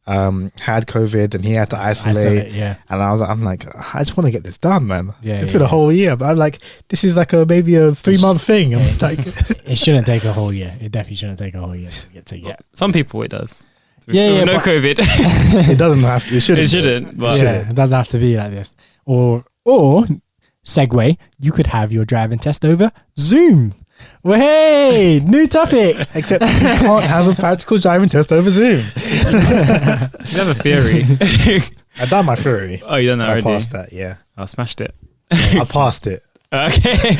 had COVID and he had to isolate. And I'm like, I just want to get this done, man. It's been a whole year, but I'm like, this is like maybe a 3-month thing. I'm like, it shouldn't take a whole year. It definitely shouldn't take a whole year to get to get. Some people it does. No COVID. it doesn't have to. It shouldn't. It shouldn't. But it doesn't have to be like this. Or segue, you could have your driving test over Zoom. Well, hey, new topic. Except you can't have a practical driving test over Zoom. You have a theory. I done my theory. Oh, you done that already? I passed that, yeah. I smashed it. I passed it. Okay.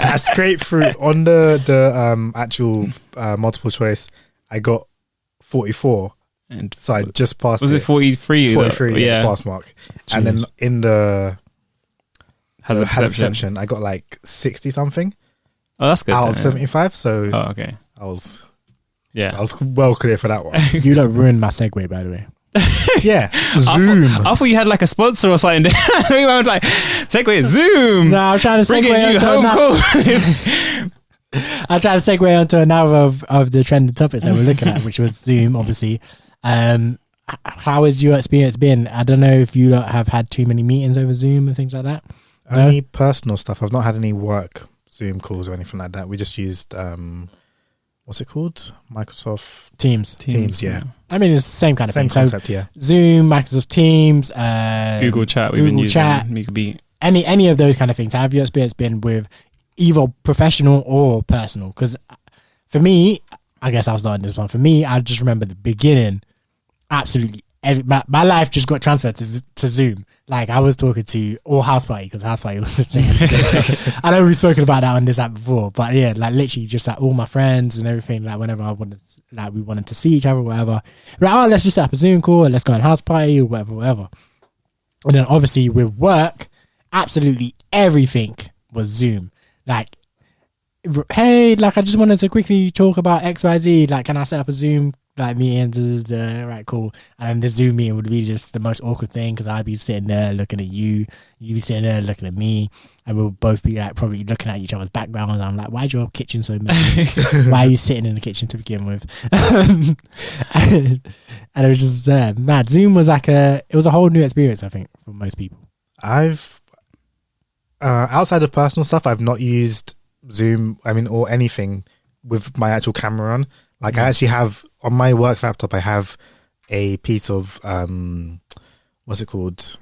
I scraped through on the actual multiple choice. I got 44. And so I just passed. Was it 43? 43, yeah, pass mark. Jeez. And then in the hazard perception, I got like 60 something. Oh, that's good. Out of 75. So okay. I was well clear for that one. You don't ruin my segue, by the way. Yeah, Zoom. I thought you had like a sponsor or something. I was like, segue Zoom. No, I'm trying to segue I'm trying to segue onto another of the trending topics that we're looking at, which was Zoom, obviously. How has your experience been? I don't know if you lot have had too many meetings over Zoom and things like that. Only personal stuff. I've not had any work Zoom calls or anything like that. We just used what's it called? Microsoft Teams, yeah. I mean, it's the same kind of thing. Concept, yeah. Zoom, Microsoft Teams, Google Chat. We've been using. Any of those kind of things. How have your experience been with either professional or personal? Because for me, I guess I was not in this one. For me, I just remember the beginning. Absolutely, my life just got transferred to Zoom. Like I was talking to House Party because House Party was the thing. I know we've spoken about that on this app before, but yeah, like literally just like all my friends and everything. Like whenever we wanted to see each other, whatever. Like, oh, let's just set up a Zoom call and let's go on House Party or whatever. And then obviously with work, absolutely everything was Zoom. Like, hey, like I just wanted to quickly talk about XYZ. Like, can I set up a Zoom like meeting? Right, cool. And then the Zoom meeting would be just the most awkward thing because I'd be sitting there looking at you, you'd be sitting there looking at me, and we'll both be like probably looking at each other's backgrounds. I'm like, why's your kitchen so messy? Why are you sitting in the kitchen to begin with? and it was just mad. Zoom was like it was a whole new experience, I think, for most people. I've outside of personal stuff, I've not used Zoom, or anything with my actual camera on. Like I actually have on my work laptop, I have a piece of what's it called?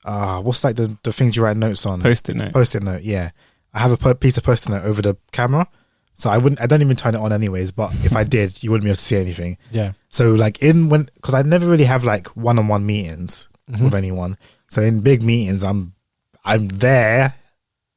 What's like the things you write notes on? Post-it note. Post-it note, yeah. I have a piece of post-it note over the camera, so I don't even turn it on anyways. But if I did, you wouldn't be able to see anything. Yeah. So like because I never really have like one-on-one meetings with anyone. So in big meetings, I'm there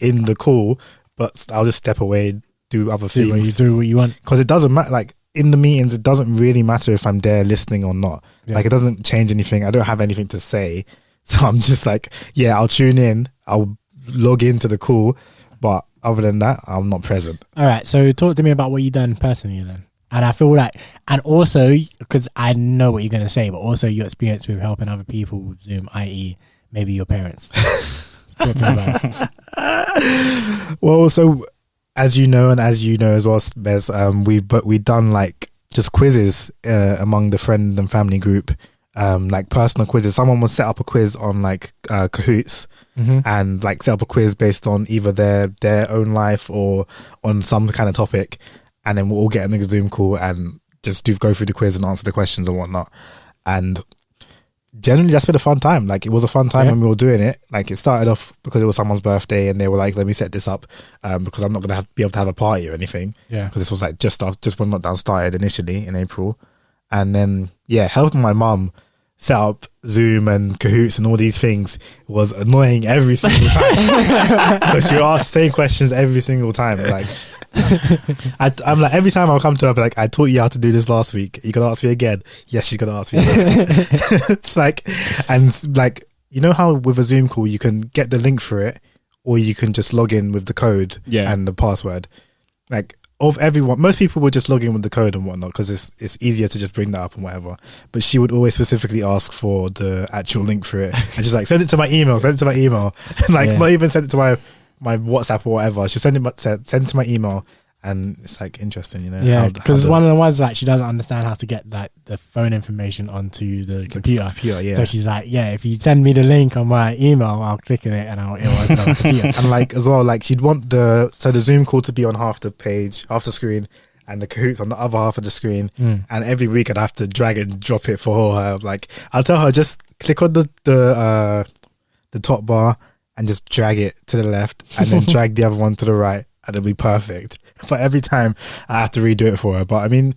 in the call, but I'll just step away, do other things. Do what you want. Because it doesn't matter. Like in the meetings, it doesn't really matter if I'm there listening or not. Yeah. Like it doesn't change anything. I don't have anything to say. So I'm just like, yeah, I'll tune in. I'll log into the call. But other than that, I'm not present. All right. So talk to me about what you've done personally then. And I feel like, and also, because I know what you're going to say, but also your experience with helping other people with Zoom, i.e. maybe your parents. Talk to me about it. Well, so as you know, and as you know as well, Bez, we've done like just quizzes among the friend and family group, like personal quizzes. Someone will set up a quiz on like Kahoots, and like set up a quiz based on either their own life or on some kind of topic, and then we'll all get in a Zoom call and just go through the quiz and answer the questions and whatnot. And generally that's been a fun time. Like it was a fun time when we were doing it. Like it started off because it was someone's birthday and they were like, let me set this up because I'm not going to be able to have a party or anything. Yeah. Because this was like just when lockdown started initially in April. And then, helping my mum set up Zoom and Kahoots and all these things was annoying every single time. Because she asked the same questions every single time. Like, I'm like, every time I'll come to her, I'll be like, I taught you how to do this last week. You gonna ask me again? Yes, you're gonna ask me again. It's like, and like, you know how with a Zoom call, you can get the link for it, or you can just log in with the code and the password. Like, of everyone, most people would just log in with the code and whatnot because it's easier to just bring that up and whatever. But she would always specifically ask for the actual link for it, and she's like, send it to my email, and like not even send it to my WhatsApp or whatever. She'll send it to my email, and it's like interesting, you know. Yeah, because it's one of the ones that she doesn't understand how to get like the phone information onto the computer. So she's like, if you send me the link on my email, I'll click on it and it'll open on the computer. And like as well, like she'd want the Zoom call to be on half the page, half the screen, and the Kahoots on the other half of the screen. And every week I'd have to drag and drop it for her. Like I'll tell her, just click on the top bar and just drag it to the left, and then drag the other one to the right, and it'll be perfect. But every time I have to redo it for her. But I mean,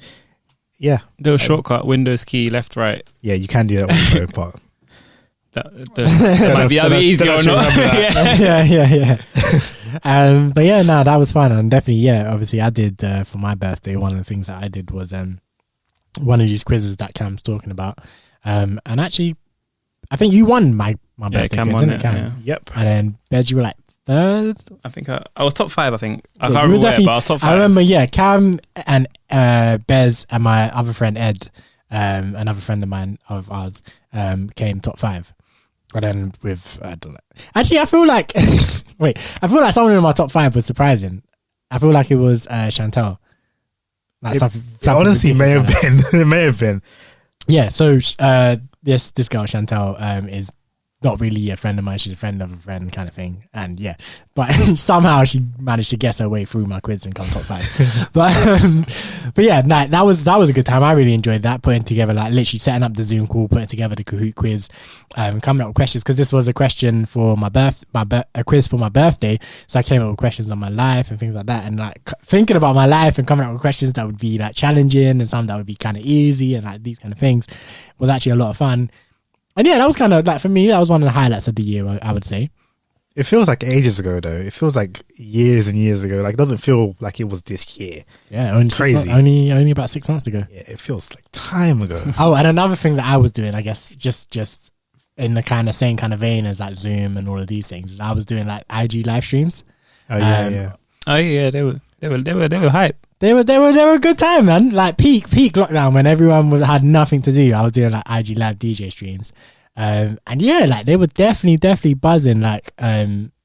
little shortcut, Windows key, left, right. Yeah, you can do that also, but that might be either easy or not. But that was fun. And definitely, obviously I did for my birthday, one of the things that I did was one of these quizzes that Cam's talking about. And actually, I think you won my birthday Cam quiz, won didn't it, Cam? Yeah. Yep. And then Bez, you were like third. I think I was top 5. I think I can't remember where, but I was top 5. I remember, Cam and Bez and my other friend Ed, another friend of ours, came top 5. And then with I don't know. Actually, I feel like I feel like someone in my top 5 was surprising. I feel like it was Chantel. Like something honestly may have been. It may have been. Yeah. So this girl Chantel is not really a friend of mine. She's a friend of a friend kind of thing. And but somehow she managed to guess her way through my quiz and come top 5. but that was a good time. I really enjoyed that, putting together, like literally setting up the Zoom call, putting together the Kahoot quiz, coming up with questions, because this was a question for a quiz for my birthday. So I came up with questions on my life and things like that, and like thinking about my life and coming up with questions that would be like challenging and some that would be kind of easy, and like these kind of things was actually a lot of fun. And that was kind of like, for me, that was one of the highlights of the year, I would say. It feels like ages ago, though. It feels like years and years ago. Like, it doesn't feel like it was this year. Yeah, only crazy. Only about 6 months ago. Yeah, it feels like time ago. Oh, and another thing that I was doing, I guess, just in the kind of same kind of vein as like Zoom and all of these things. I was doing like IG live streams. Oh yeah. Oh yeah, they were hype. They were a good time, man. Like peak lockdown when everyone had nothing to do. I was doing like IG live DJ streams, and yeah, like they were definitely buzzing. Like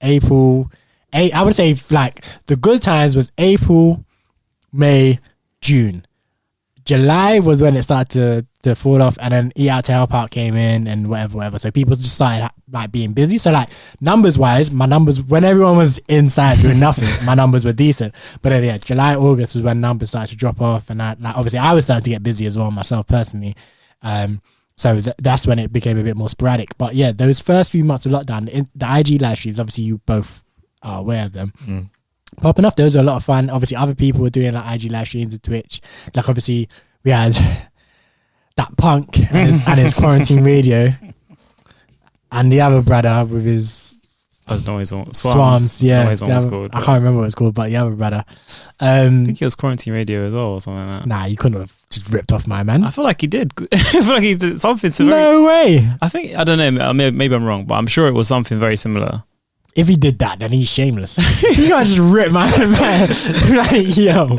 April, I would say like the good times was April, May, June. July was when it started to fall off, and then Eat Out to Help Out came in and whatever. So people just started like being busy. So like numbers wise, my numbers when everyone was inside doing nothing, my numbers were decent. But then yeah, July, August was when numbers started to drop off, and obviously I was starting to get busy as well myself personally. So that's when it became a bit more sporadic. But yeah, those first few months of lockdown, the IG live streams, obviously you both are aware of them. Popping off, those are a lot of fun. Obviously other people were doing like IG live streams and Twitch. Like obviously we had that Punk and his quarantine radio, and the other brother with his Swams. Yeah, I can't remember what it's called, but the other brother. I think it was quarantine radio as well or something like that. Nah, you couldn't have just ripped off my man. I feel like he did. I feel like he did something similar. No way. I think, I don't know, maybe I'm wrong, but I'm sure it was something very similar. If he did that, then he's shameless. You can't just rip my man. Like, yo.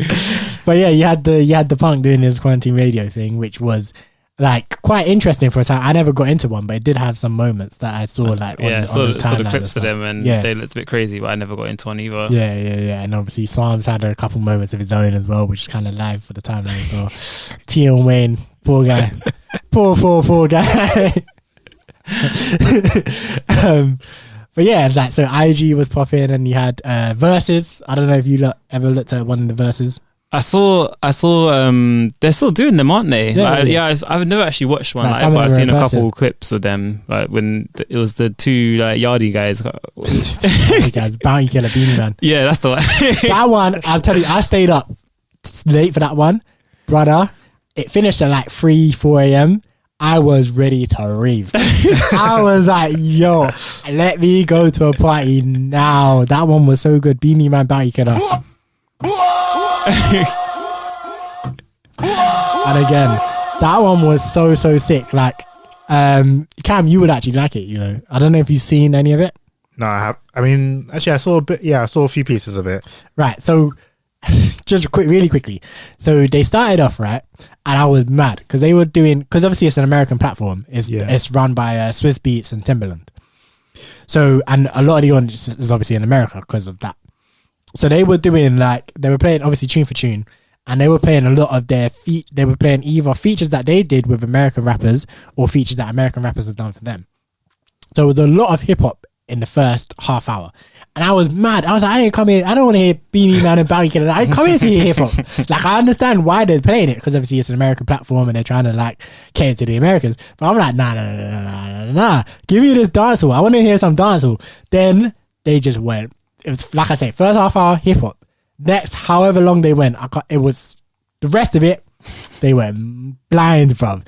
But yeah, you had the Punk doing his quarantine radio thing, which was like quite interesting for a time. I never got into one, but it did have some moments that I saw like saw the clips of them, and they looked a bit crazy, but I never got into one either. Yeah. And obviously Swams had a couple moments of his own as well, which is kind of live for the timeline as well. Tion Wayne, poor guy. poor guy. But yeah, like so IG was popping, and you had verses. I don't know if you ever looked at one of the verses. I saw. They're still doing them, aren't they? I've never actually watched one, but I've seen a couple clips of them. Like when it was the two Yardie guys. Bounty Killer, Beanie Man. Yeah, that's the one. That one, I'll tell you, I stayed up late for that one, brother. It finished at like 3-4 a.m. I was ready to rave. I was like, yo, let me go to a party now. That one was so good. Beanie Man, Bounty Killer. And again, that one was so sick. Like, Cam, you would actually like it, you know. I don't know if you've seen any of it. No, I have. I mean, actually, I saw a bit. Yeah, I saw a few pieces of it. Right. So, just really quickly. So they started off right, and I was mad because they were doing, because obviously it's an American platform. It's run by Swizz Beatz and Timbaland. So, and a lot of the audience is obviously in America because of that. So they were doing they were playing obviously tune for tune, and they were playing a lot of their they were playing either features that they did with American rappers or features that American rappers have done for them. So it was a lot of hip hop in the first half hour. And I was mad. I was like, I ain't come here. I don't want to hear Beanie Man and Bounty Killer. I ain't come here to hear hip hop. Like, I understand why they're playing it, because obviously it's an American platform and they're trying to cater to the Americans. But I'm like, nah. Give me this dancehall. I want to hear some dancehall. Then they just went. It was, like I say, first half hour hip hop. Next, however long they went, it was the rest of it. They went blind, bruv.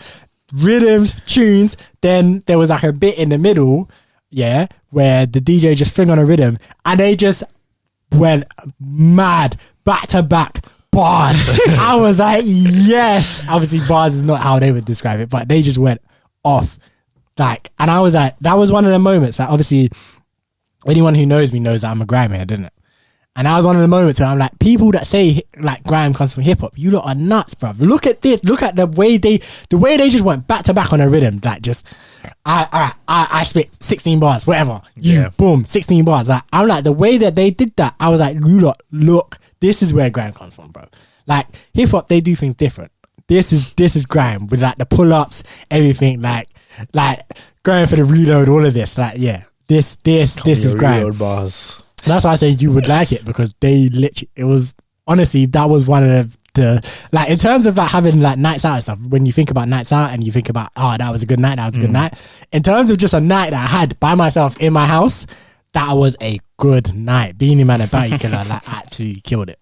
Rhythms, tunes. Then there was a bit in the middle. Yeah, where the DJ just threw on a rhythm and they just went mad, back to back bars. I was like, yes. Obviously, bars is not how they would describe it, but they just went off. And I was like, that was one of the moments that obviously anyone who knows me knows that I'm a grime head, isn't it? And that was one of the moments where I'm like, people that say grime comes from hip hop, you lot are nuts, bruv. Look at this. Look at the way they just went back to back on a rhythm. I spit 16 bars, whatever. Boom, 16 bars. I'm like, the way that they did that, I was like, you lot, look, this is where grime comes from, bro. Hip hop, they do things different. This is grime with the pull ups, everything, like going for the reload, all of this. This is grime. Reload bars. That's why I say you would like it, because they literally, it was, honestly, that was one of the in terms of having nights out and stuff, when you think about nights out and you think about, oh, that was a good night, in terms of just a night that I had by myself in my house, that was a good night. Beanie Man and Bounty Killer absolutely killed it.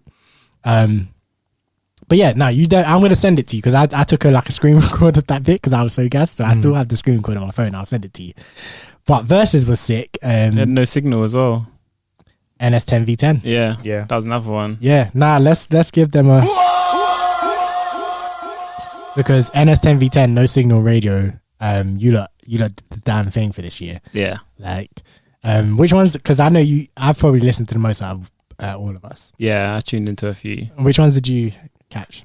But yeah, no, you don't. I'm gonna send it to you because I took a screen record of that bit because I was so gassed, so I still have the screen record on my phone. I'll send it to you. But Versus was sick. They had no signal as well. NS10 V10. Yeah. That was another one. Yeah. Nah, let's give them a, because NS10 V10 no signal radio you lot did the damn thing for this year. Yeah. Like, which ones? Because I know I've probably listened to the most out of all of us. Yeah, I tuned into a few. Which ones did you catch?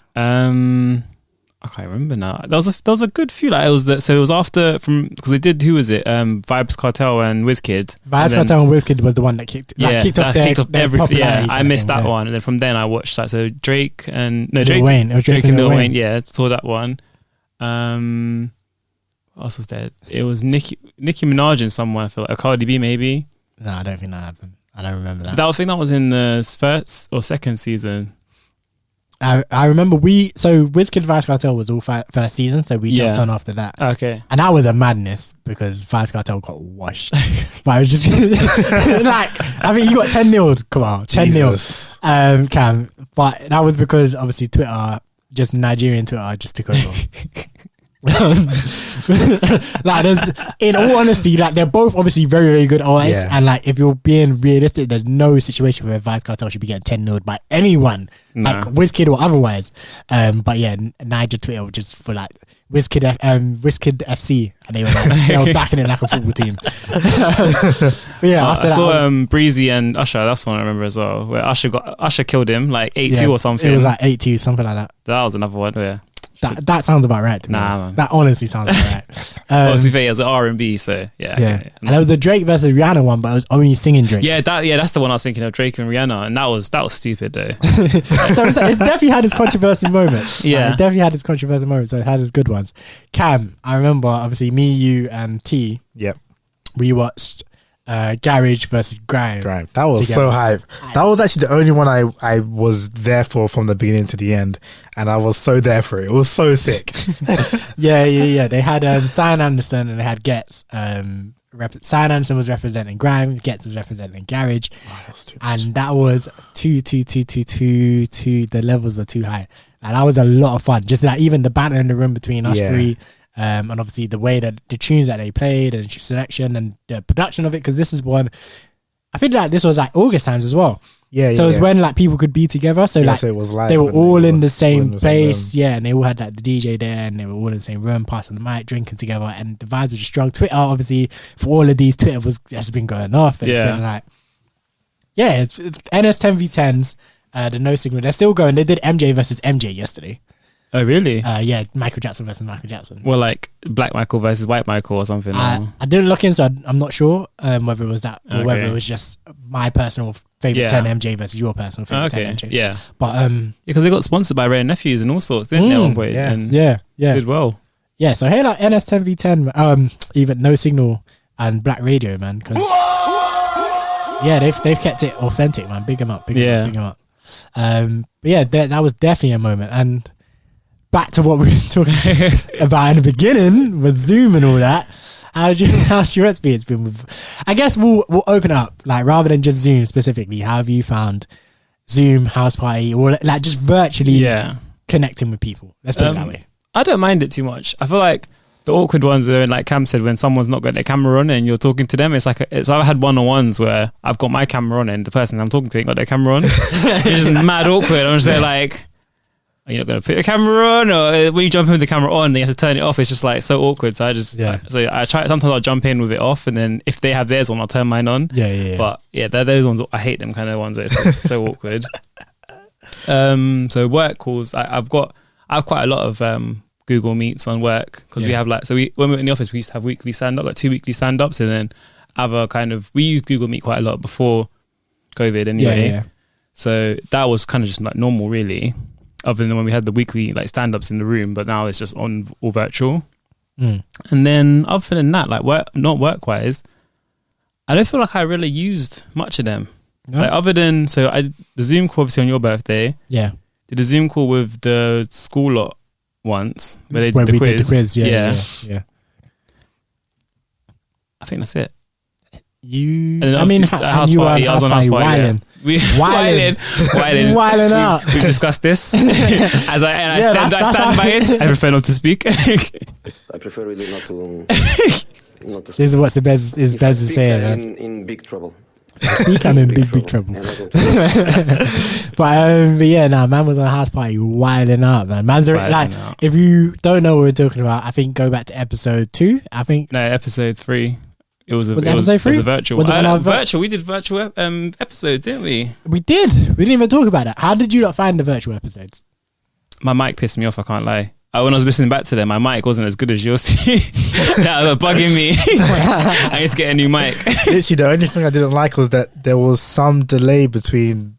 I can't remember now. There was a good few. Like it was after because they did, who was it? Vibes Cartel and WizKid. Vibes Cartel and WizKid was the one that kicked off everything. Yeah, I missed that one, and then from then I watched that. So Drake and Drake and Lil Wayne. Yeah, saw that one. What else was there? It was Nicki Minaj and someone. I feel like a Cardi B maybe. No, I don't think that happened. I don't remember that. I think that was in the first or second season. I remember WizKid Vibes Cartel was all first season, so we jumped on after that. Okay. And that was a madness because Vibes Cartel got washed. But I was just like, I mean, you got 10-0. Come on, 10-0. Cam. But that was because obviously Twitter, just Nigerian Twitter, just took over. Like, in all honesty, like they're both obviously very, very good artists, and like if you're being realistic, there's no situation where Vibes Cartel should be getting 10-0 by anyone, like WizKid or otherwise. But yeah, Niger Twitter was just for like WizKid FC, and they were backing it like a football team. But yeah, after I that, saw Breezy and Usher. That's one I remember as well, where Usher killed him like 8-2 or something. It was like 8-2, something like that. That was another one. Yeah. That sounds about right. To be honest. Man. That honestly sounds about right. Obviously, it was R&B, so yeah. Okay. And there was a Drake versus Rihanna one, but it was only singing Drake. Yeah, that's the one I was thinking of, Drake and Rihanna, and that was stupid though. So it's definitely had its controversial moments. Yeah, it definitely had its controversial moments. So it had its good ones. Cam, I remember obviously me, you, and T. Yep. We watched Garage versus Grime. That was so hype. That was actually the only one I was there for from the beginning to the end, and I was so there for it. It was so sick. Yeah. They had Cyan Anderson and they had Getz. Cyan Anderson was representing Grime, Getz was representing Garage, and that was two. The levels were too high, and that was a lot of fun. Just like even the banter in the room between us three. And obviously the way that the tunes that they played and the selection and the production of it, because this is one, I think like this was like August times as well. So it was when like people could be together. So like so it was live, they were all in the same place. And they all had like the DJ there and they were all in the same room, passing the mic, drinking together, and the vibes were just strong. Twitter, obviously, for all of these, Twitter has been going off. And it's been like, it's NS 10v10s, the No Signal, they're still going. They did MJ versus MJ yesterday. Oh really? Yeah, Michael Jackson versus Michael Jackson. Well, like Black Michael versus White Michael or something. I didn't look in, so I'm not sure whether it was that or whether it was just my personal favorite 10 MJ versus your personal favorite 10 MJ. Yeah, but because they got sponsored by Ray and Nephews and all sorts, didn't they? At one point? And did well. Yeah, so hey, like NS 10v10, even No Signal and Black Radio, man. Yeah, they've kept it authentic, man. Big them up, big them up. But yeah, that was definitely a moment. And back to what we were talking about in the beginning with Zoom and all that. How's your experience been with? I guess we'll open up, like rather than just Zoom specifically. How have you found Zoom, house party, or like just virtually connecting with people? Let's put it that way. I don't mind it too much. I feel like the awkward ones are, like Cam said, when someone's not got their camera on and you're talking to them. It's like I've had one-on-ones where I've got my camera on and the person I'm talking to ain't got their camera on. It's just mad awkward. I'm just there like, are you not going to put the camera on? Or when you jump in with the camera on, then you have to turn it off. It's just like so awkward. So I just, so I try, sometimes I'll jump in with it off, and then if they have theirs on, I'll turn mine on. But yeah, they're those ones, I hate them kind of ones. It's so awkward. So work calls, I have quite a lot of Google Meets on work, because we have like, when we were in the office, we used to have weekly stand-up, like 2 weekly stand-ups, and then other kind of, we used Google Meet quite a lot before COVID anyway. So that was kind of just like normal really, other than when we had the weekly like stand-ups in the room, but now it's just on all virtual. And then other than that, like not work-wise, I don't feel like I really used much of them. Like other than, the Zoom call obviously on your birthday. Did a Zoom call with the school lot once where they did the quiz. Did the quiz. Yeah. I think that's it. You, and I mean, house party. I was on house party. Wiling out. We've discussed this. I stand by it. I prefer not to speak. I prefer really not to. This is what Bez is saying. In big trouble. Speak, I'm in big trouble. But yeah, man was on a house party wilding out, man. If you don't know what we're talking about, I think go back to episode 2. I think episode 3. It was episode 3? It was a virtual. Was it virtual? We did virtual episodes, didn't we? We did. We didn't even talk about that. How did you not find the virtual episodes? My mic pissed me off. I can't lie. When I was listening back to them, my mic wasn't as good as yours. That was bugging me. I need to get a new mic. Literally, the only thing I didn't like was that there was some delay between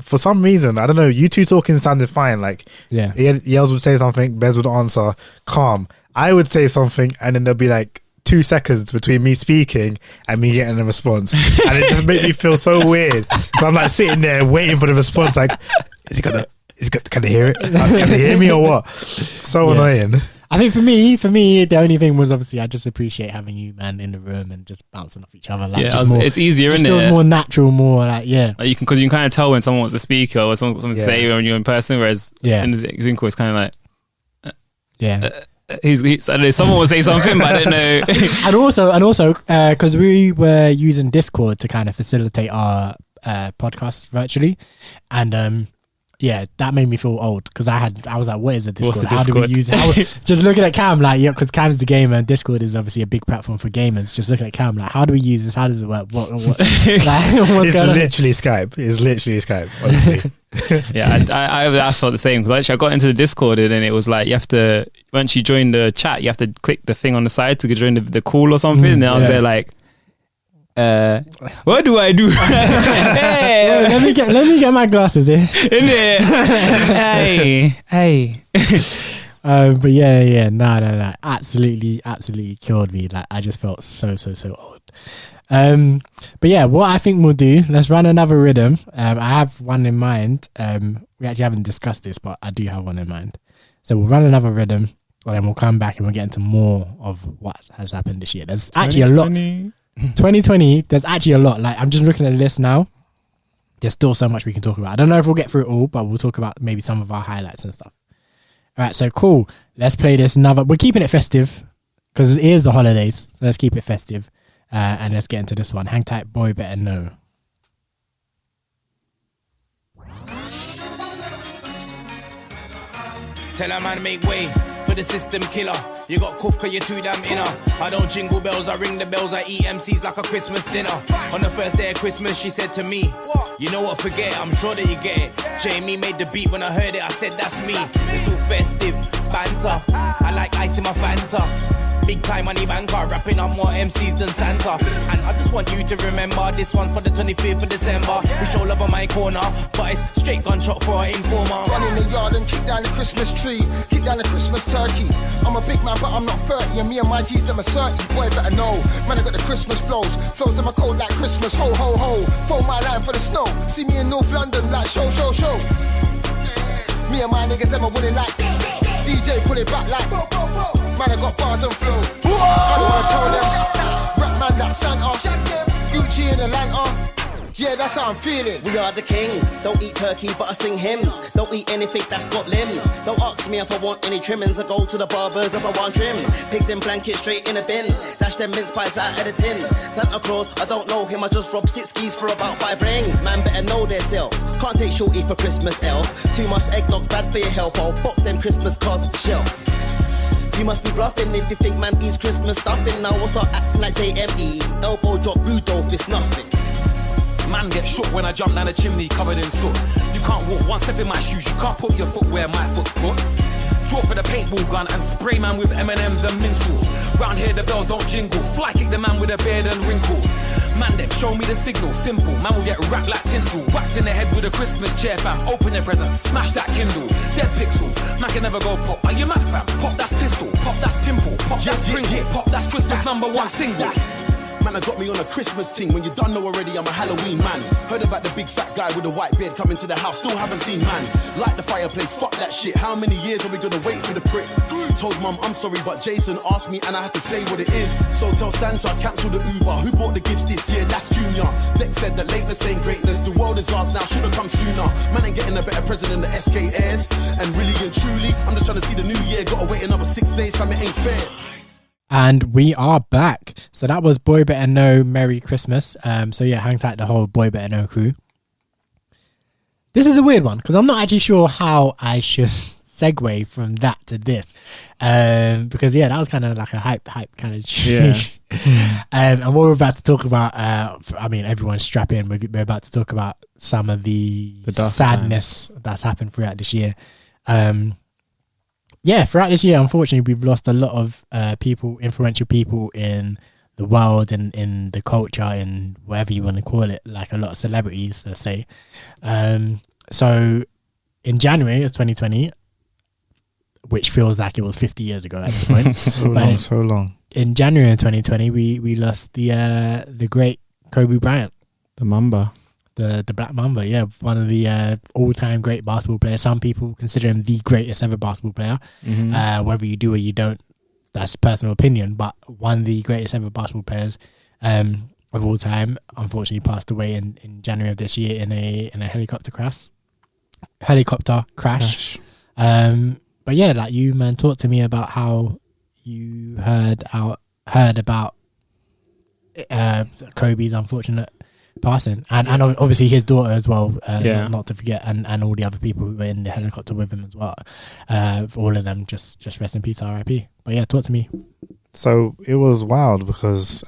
for some reason, I don't know, you two talking sounded fine. Like, yeah, Yels would say something, Bez would answer, calm. I would say something, and then there'll be like 2 seconds between me speaking and me getting a response. And it just made me feel so weird. So I'm like sitting there waiting for the response, like, can they hear it? Can they hear me or what? So annoying. I think for me, the only thing was obviously I just appreciate having you, man, in the room and just bouncing off each other. Like, it's easier, isn't it? It feels more natural, more like, Like because you can kind of tell when someone wants to speak or someone wants something to say when you're in person, whereas in the Zoom call, it's kind of like, someone will say something, but I don't know. and also, because we were using Discord to kind of facilitate our podcast virtually, and that made me feel old because I was like, what is a Discord? How do we use it? Just looking at Cam, like, because Cam's the gamer and Discord is obviously a big platform for gamers. Just looking at Cam, like, how do we use this? How does it work? What like, it's literally Skype. It's literally Skype, honestly. I felt the same because actually I got into the Discord and then it was like you have to, once you join the chat, you have to click the thing on the side to join the call or something. And I was there like, what do I do? Hey, let me get my glasses in hey. But no, absolutely killed me. Like, I just felt so old. But yeah, what I think we'll do, let's run another rhythm. I have one in mind. We actually haven't discussed this, but I do have one in mind. So we'll run another rhythm, and then we'll come back and we'll get into more of what has happened this year. There's actually a lot. 2020, there's actually a lot. Like, I'm just looking at the list now. There's still so much we can talk about. I don't know if we'll get through it all, but we'll talk about maybe some of our highlights and stuff. All right, so cool. Let's play this another. We're keeping it festive because it is the holidays. So let's keep it festive. And let's get into this one. Hang tight, boy, better know. Tell a man make way for the system killer. You got cuff cause you're too damn inner. I don't jingle bells, I ring the bells. I eat MCs like a Christmas dinner. On the first day of Christmas she said to me, you know what, forget it, I'm sure that you get it. Jamie made the beat, when I heard it I said that's me. It's all festive, banter. I like ice in my Fanta. Big time money banker, rapping on more MCs than Santa. And I just want you to remember this one for the 25th of December. We show love on my corner, but it's straight gunshot for an informer. Run in the yard and kick down the Christmas tree, kick down the Christmas turkey. I'm a big man but I'm not 30, and me and my G's them are 30. Boy better know, man I got the Christmas flows. Flows to my cold like Christmas, ho ho ho. Phone my line for the snow, see me in North London like show. Me and my niggas them are winning like DJ pull it back like man I got bars and flow. I don't wanna tell them, rap man that Santa, Gucci in Atlanta. Yeah, that's how I'm feeling. We are the kings. Don't eat turkey, but I sing hymns. Don't eat anything that's got limbs. Don't ask me if I want any trimmings. I go to the barbers if I want trim. Pigs in blankets straight in a bin. Dash them mince pies out of the tin. Santa Claus, I don't know him. I just robbed 6 keys for about 5 rings. Man better know their self. Can't take shorty for Christmas elf. Too much eggnog's bad for your health. I'll box them Christmas cards off the shelf. You must be bluffing if you think man eats Christmas stuffing. Now we'll start acting like JME. Elbow drop, blue dope, it's nothing. Man get shook when I jump down the chimney covered in soot. You can't walk one step in my shoes, you can't put your foot where my foot's put. Draw for the paintball gun and spray man with M&M's and minstrels. Round here the bells don't jingle, fly kick the man with a beard and wrinkles. Man them show me the signal, simple, man will get wrapped like tinsel. Whacked in the head with a Christmas chair fam, open their present, smash that Kindle. Dead pixels, man can never go pop, are you mad fam? Pop that's pistol, pop that's pimple, pop that's Pringle, pop that's Christmas #1 single. Man, I got me on a Christmas ting. When you done know already, I'm a Halloween man. Heard about the big fat guy with the white beard coming to the house, still haven't seen man. Light the fireplace, fuck that shit. How many years are we gonna wait for the prick? Told mum I'm sorry, but Jason asked me and I had to say what it is. So tell Santa, cancel the Uber. Who bought the gifts this year? That's Junior. Dex said that lateness ain't greatness. The world is ours now, should've come sooner. Man ain't getting a better present than the SK Airs. And really and truly, I'm just trying to see the new year. Gotta wait another 6 days, fam, it ain't fair. And we are back. So that was Boy Better Know, Merry Christmas. So yeah, hang tight, the whole Boy Better Know crew. This is a weird one because I'm not actually sure how I should segue from that to this. Because yeah, that was kind of like a hype kind of and what we're about to talk about, I mean, everyone strap in. We're about to talk about some of the sadness that's happened throughout this year. Throughout this year, unfortunately, we've lost a lot of people, influential people in the world and in the culture and whatever you want to call it, like a lot of celebrities, let's say. So in January of 2020, which feels like it was 50 years ago at this point. so long. In January of 2020, we lost the great Kobe Bryant. The Mamba. The Black Mamba, yeah. One of the all-time great basketball players. Some people consider him the greatest ever basketball player. Whether you do or you don't, that's personal opinion. But one of the greatest ever basketball players of all time, unfortunately passed away in January of this year in a helicopter crash. But yeah, like you, man, talk to me about how you heard about Kobe's unfortunate passing, and obviously his daughter as well. Not to forget, and all the other people who were in the helicopter with him as well. For all of them, just rest in peace, R.I.P. But yeah, talk to me. So it was wild because,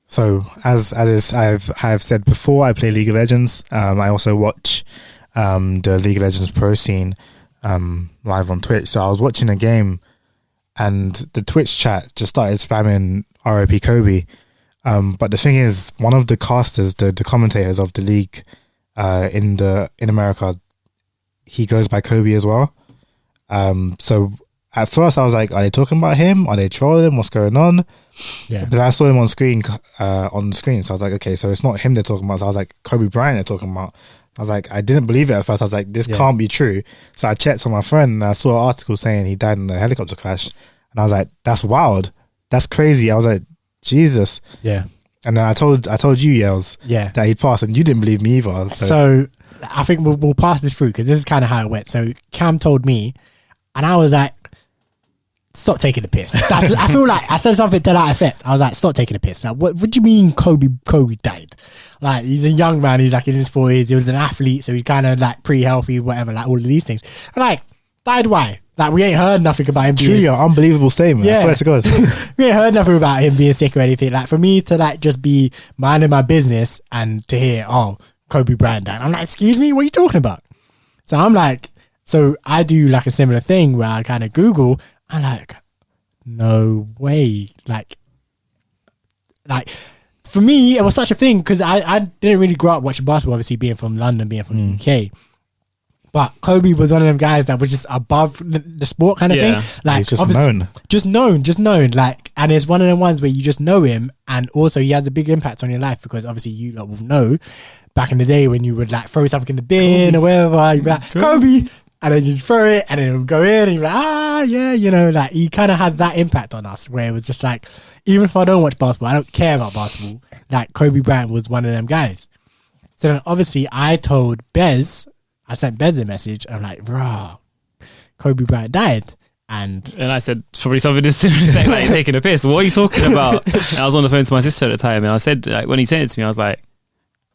so as I've said before, I play League of Legends. I also watch the League of Legends pro scene live on Twitch. So I was watching a game, and the Twitch chat just started spamming R.I.P. Kobe. But the thing is, one of the casters, the commentators of the league in America, he goes by Kobe as well. So at first I was like, are they talking about him? Are they trolling? What's going on? Yeah. Then I saw him on screen. So I was like, okay, so it's not him they're talking about. So I was like, Kobe Bryant they're talking about. I was like, I didn't believe it at first. I was like, this can't be true. So I checked on my phone and I saw an article saying he died in a helicopter crash. And I was like, that's wild. That's crazy. I was like, Jesus. Yeah. And then I told you, Yells, that he'd passed, and you didn't believe me either. So I think we'll pass this through because this is kind of how it went. So Cam told me, and I was like, stop taking the piss. I feel like I said something to that effect. I was like, stop taking the piss. Like, what do you mean Kobe died? Like, he's a young man. He's like in his 40s. He was an athlete, so he's kind of like pre-healthy, whatever, like all of these things. And like, died why? Like, we ain't heard nothing about him being... True, unbelievable statement. I swear to God. We ain't heard nothing about him being sick or anything. Like, for me to like just be minding my business and to hear, oh, Kobe Bryant died. I'm like, excuse me? What are you talking about? So I'm like... So I do like a similar thing where I kind of Google and like, no way. Like, for me, it was such a thing because I didn't really grow up watching basketball, obviously being from London, being from the UK. But Kobe was one of them guys that was just above the sport kind of thing. Like, he's just known. Just known. Like, and it's one of them ones where you just know him, and also he has a big impact on your life because obviously you lot will know back in the day when you would like throw something in the bin or wherever, you'd be like, Kobe, and then you'd throw it and then it would go in and you'd be like, you know, like he kind of had that impact on us where it was just like, even if I don't watch basketball, I don't care about basketball, like Kobe Bryant was one of them guys. So then obviously I sent Bez a message. I'm like, bro, Kobe Bryant died. And I said, probably something to the effect like taking a piss. What are you talking about? And I was on the phone to my sister at the time, and I said, like, when he sent it to me, I was like,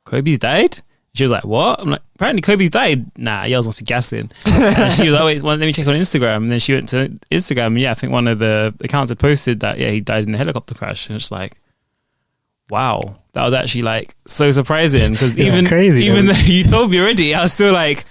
Kobe's died? She was like, what? I'm like, apparently Kobe's died. Nah, y'all must be gassing. And she was like, wait, let me check on Instagram. And then she went to Instagram, and I think one of the accounts had posted that, he died in a helicopter crash. And it's like, wow, that was actually like so surprising because even though you told me already, I was still like,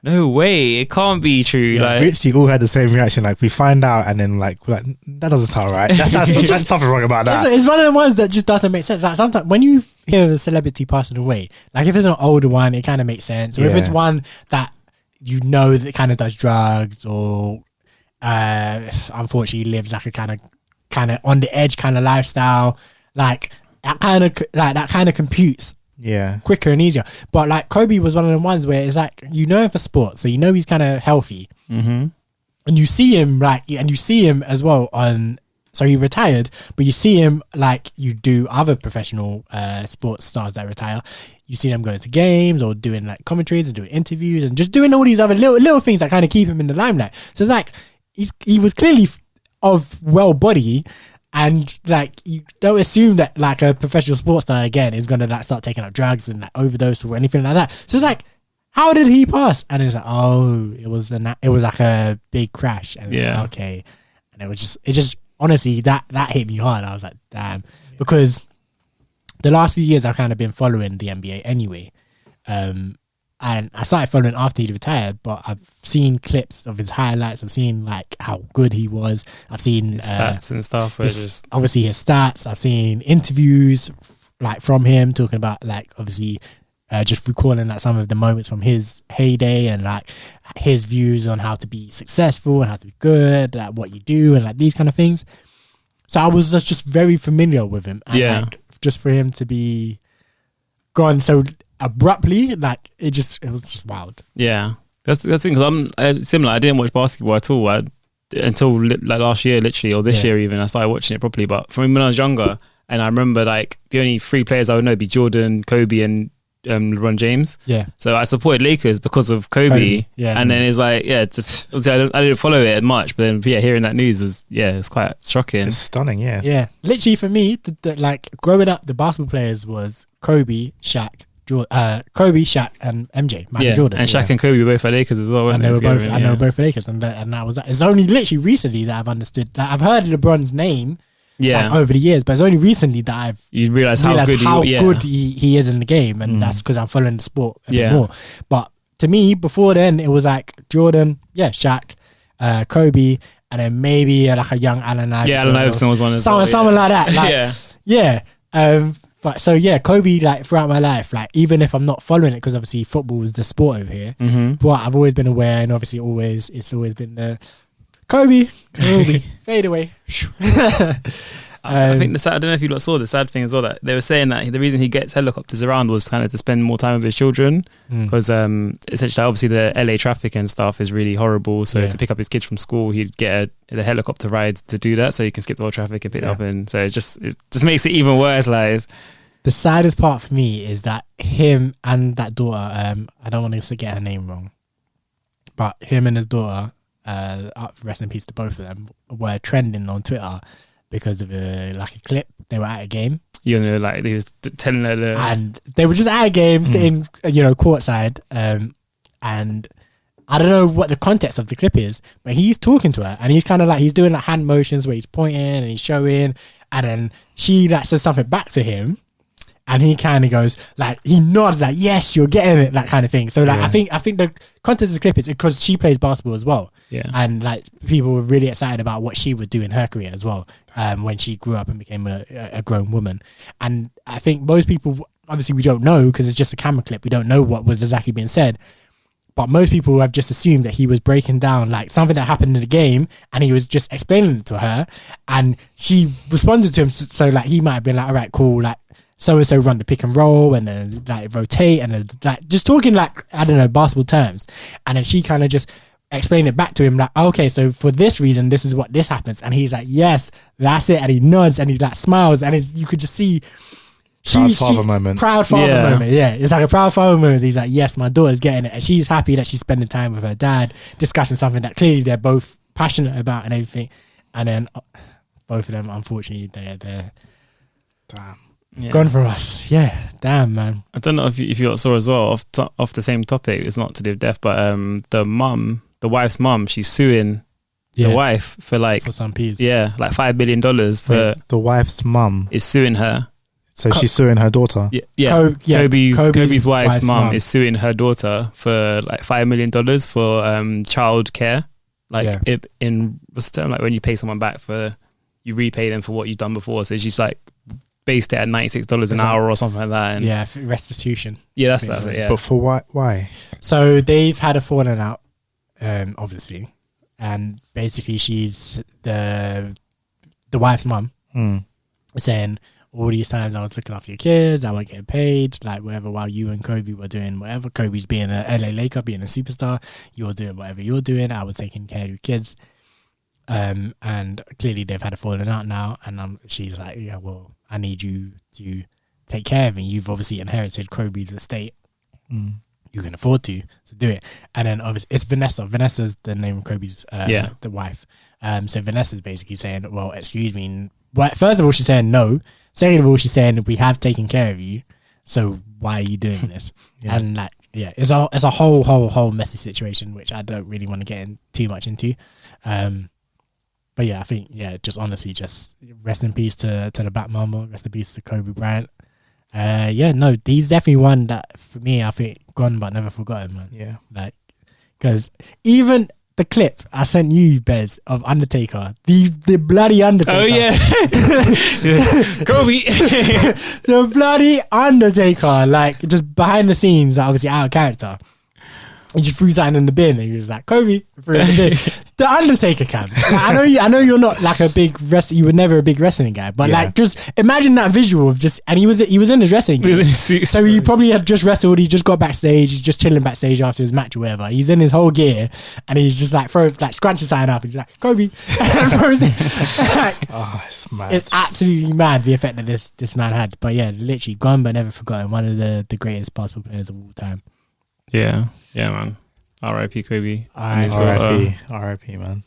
no way, it can't be true. Like, we actually all had the same reaction. Like, we find out and then like, we're like, that doesn't sound right. That's something wrong about that. It's one of the ones that just doesn't make sense. Like, sometimes when you hear of a celebrity passing away, like if it's an older one, it kind of makes sense. Or if it's one that you know that kind of does drugs or unfortunately lives like a kind of on the edge kind of lifestyle, like that kind of computes quicker and easier. But like Kobe was one of the ones where it's like, you know him for sports, so you know he's kind of healthy, and you see him as well on. So he retired, but you see him like you do other professional sports stars that retire. You see them going to games or doing like commentaries and doing interviews and just doing all these other little things that kind of keep him in the limelight. So it's like he was clearly of well body. And like, you don't assume that like a professional sports star again is gonna like start taking up drugs and like overdose or anything like that. So it's like, how did he pass? And it's like, oh, it was like a big crash. And yeah, like, okay. And it just honestly that hit me hard. I was like, damn, because the last few years I've kind of been following the NBA anyway. And I started following after he retired, but I've seen clips of his highlights. I've seen like how good he was. I've seen stats and stuff. Obviously his stats. I've seen interviews like from him talking about like obviously just recalling like some of the moments from his heyday and like his views on how to be successful and how to be good, like what you do and like these kind of things. So I was just very familiar with him. And like, just for him to be gone so abruptly, like it was just wild. Yeah, that's the thing, because I'm similar. I didn't watch basketball at all until like last year, literally, or this year even. I started watching it properly. But from when I was younger, and I remember like the only 3 players I would know would be Jordan, Kobe, and LeBron James. Yeah. So I supported Lakers because of Kobe. Yeah. And then it's like, just obviously I didn't follow it much, but then hearing that news was it's quite shocking. It's stunning. Yeah. Yeah. Literally for me, like growing up, the basketball players was Kobe, Shaq, and MJ, Michael Jordan, and Shaq and Kobe were both at Lakers as well. And they were both. They were both Lakers, and that was. It's only literally recently that I've understood. Like, I've heard LeBron's name, like, over the years, but it's only recently that you realize how good he is in the game, and that's because I'm following the sport a bit more. But to me, before then, it was like Jordan, Shaq, Kobe, and then maybe like a young Allen Iverson. Yeah, Allen Iverson was one of someone like that. Like, but so Kobe, like throughout my life, like even if I'm not following it, because obviously football is the sport over here, but I've always been aware, and obviously it's always been the Kobe fade away. I think I don't know if you saw the sad thing as well, that they were saying that the reason he gets helicopters around was kind of to spend more time with his children, because essentially obviously the LA traffic and stuff is really horrible, so to pick up his kids from school he'd get the helicopter ride to do that, so he can skip the whole traffic and pick it up, and so it just makes it even worse. Like, the saddest part for me is that him and that daughter, I don't want to get her name wrong, but him and his daughter, rest in peace to both of them, were trending on Twitter because of a clip. They were at a game. Like he was telling her and they were just at a game sitting, courtside. And I don't know what the context of the clip is, but he's talking to her and he's kind of like, he's doing like hand motions where he's pointing and he's showing, and then she like says something back to him. And he kind of goes, like, he nods, like, yes, you're getting it, that kind of thing. So, like, I think the context of the clip is because she plays basketball as well. Yeah. And, like, people were really excited about what she would do in her career as well, when she grew up and became a grown woman. And I think most people, obviously, we don't know because it's just a camera clip. We don't know what was exactly being said. But most people have just assumed that he was breaking down, like, something that happened in the game, and he was just explaining it to her. And she responded to him, so like, he might have been like, all right, cool, like, so-and-so run the pick and roll and then like rotate and then like just talking like, I don't know, basketball terms. And then she kind of just explained it back to him like, okay, so for this reason, this is what this happens. And he's like, yes, that's it. And he nods and he like smiles, and you could just see proud father moment. Yeah, it's like a proud father moment. He's like, yes, my daughter's getting it, and she's happy that she's spending time with her dad, discussing something that clearly they're both passionate about and everything. And then both of them, unfortunately, they're gone from us. Yeah, damn, man. I don't know if you saw as well off the same topic. It's not to do with death, but the wife's mum, she's suing the wife for some peas. Yeah, like $5 billion for the wife's mum is suing her. So she's suing her daughter. Kobe's wife's mum is suing her daughter for like $5 million for child care. In what's the term, like when you pay someone back you repay them for what you've done before. So she's like based it at $96 an hour or something like that. And restitution. Yeah, that's that. Yeah. But for why? So they've had a falling out, obviously, and basically she's the wife's mum saying, all these times I was looking after your kids, I wasn't getting paid, like whatever, while you and Kobe were doing whatever. Kobe's being a LA Laker, being a superstar, you're doing whatever you're doing, I was taking care of your kids. And clearly they've had a falling out now, and she's like, yeah, well, I need you to take care of me. You've obviously inherited Kobe's estate. you can afford to do it. And then obviously it's Vanessa. Vanessa's the name of Kobe's the wife. So Vanessa's basically saying, well, excuse me. Well, first of all, she's saying no. Second of all, she's saying we have taken care of you. So why are you doing this? And like, yeah, it's a whole messy situation, which I don't really want to get in too much into. But yeah, I think, just honestly, just rest in peace to the Black Mamba, rest in peace to Kobe Bryant. He's definitely one that for me, I think gone but never forgotten, man. Yeah. Like, because even the clip I sent you, Bez, of Undertaker, the bloody Undertaker. Oh yeah, Kobe, the bloody Undertaker, like just behind the scenes, like, obviously out of character. He just threw something in the bin, and he was like, "Kobe," threw it in the bin. The Undertaker cam. Like, I know you're not like a big you were never a big wrestling guy, but like just imagine that visual of just, and he was in his wrestling gear. So he probably had just wrestled. He just got backstage. He's just chilling backstage after his match or whatever. He's in his whole gear, and he's just like scrunches sign up, and he's like, "Kobe," and throws it. Like, it's mad. It's absolutely mad the effect that this man had. But yeah, literally gone but never forgotten. One of the greatest basketball players of all time. Yeah, man. R.I.P. Kobe. R.I.P. man.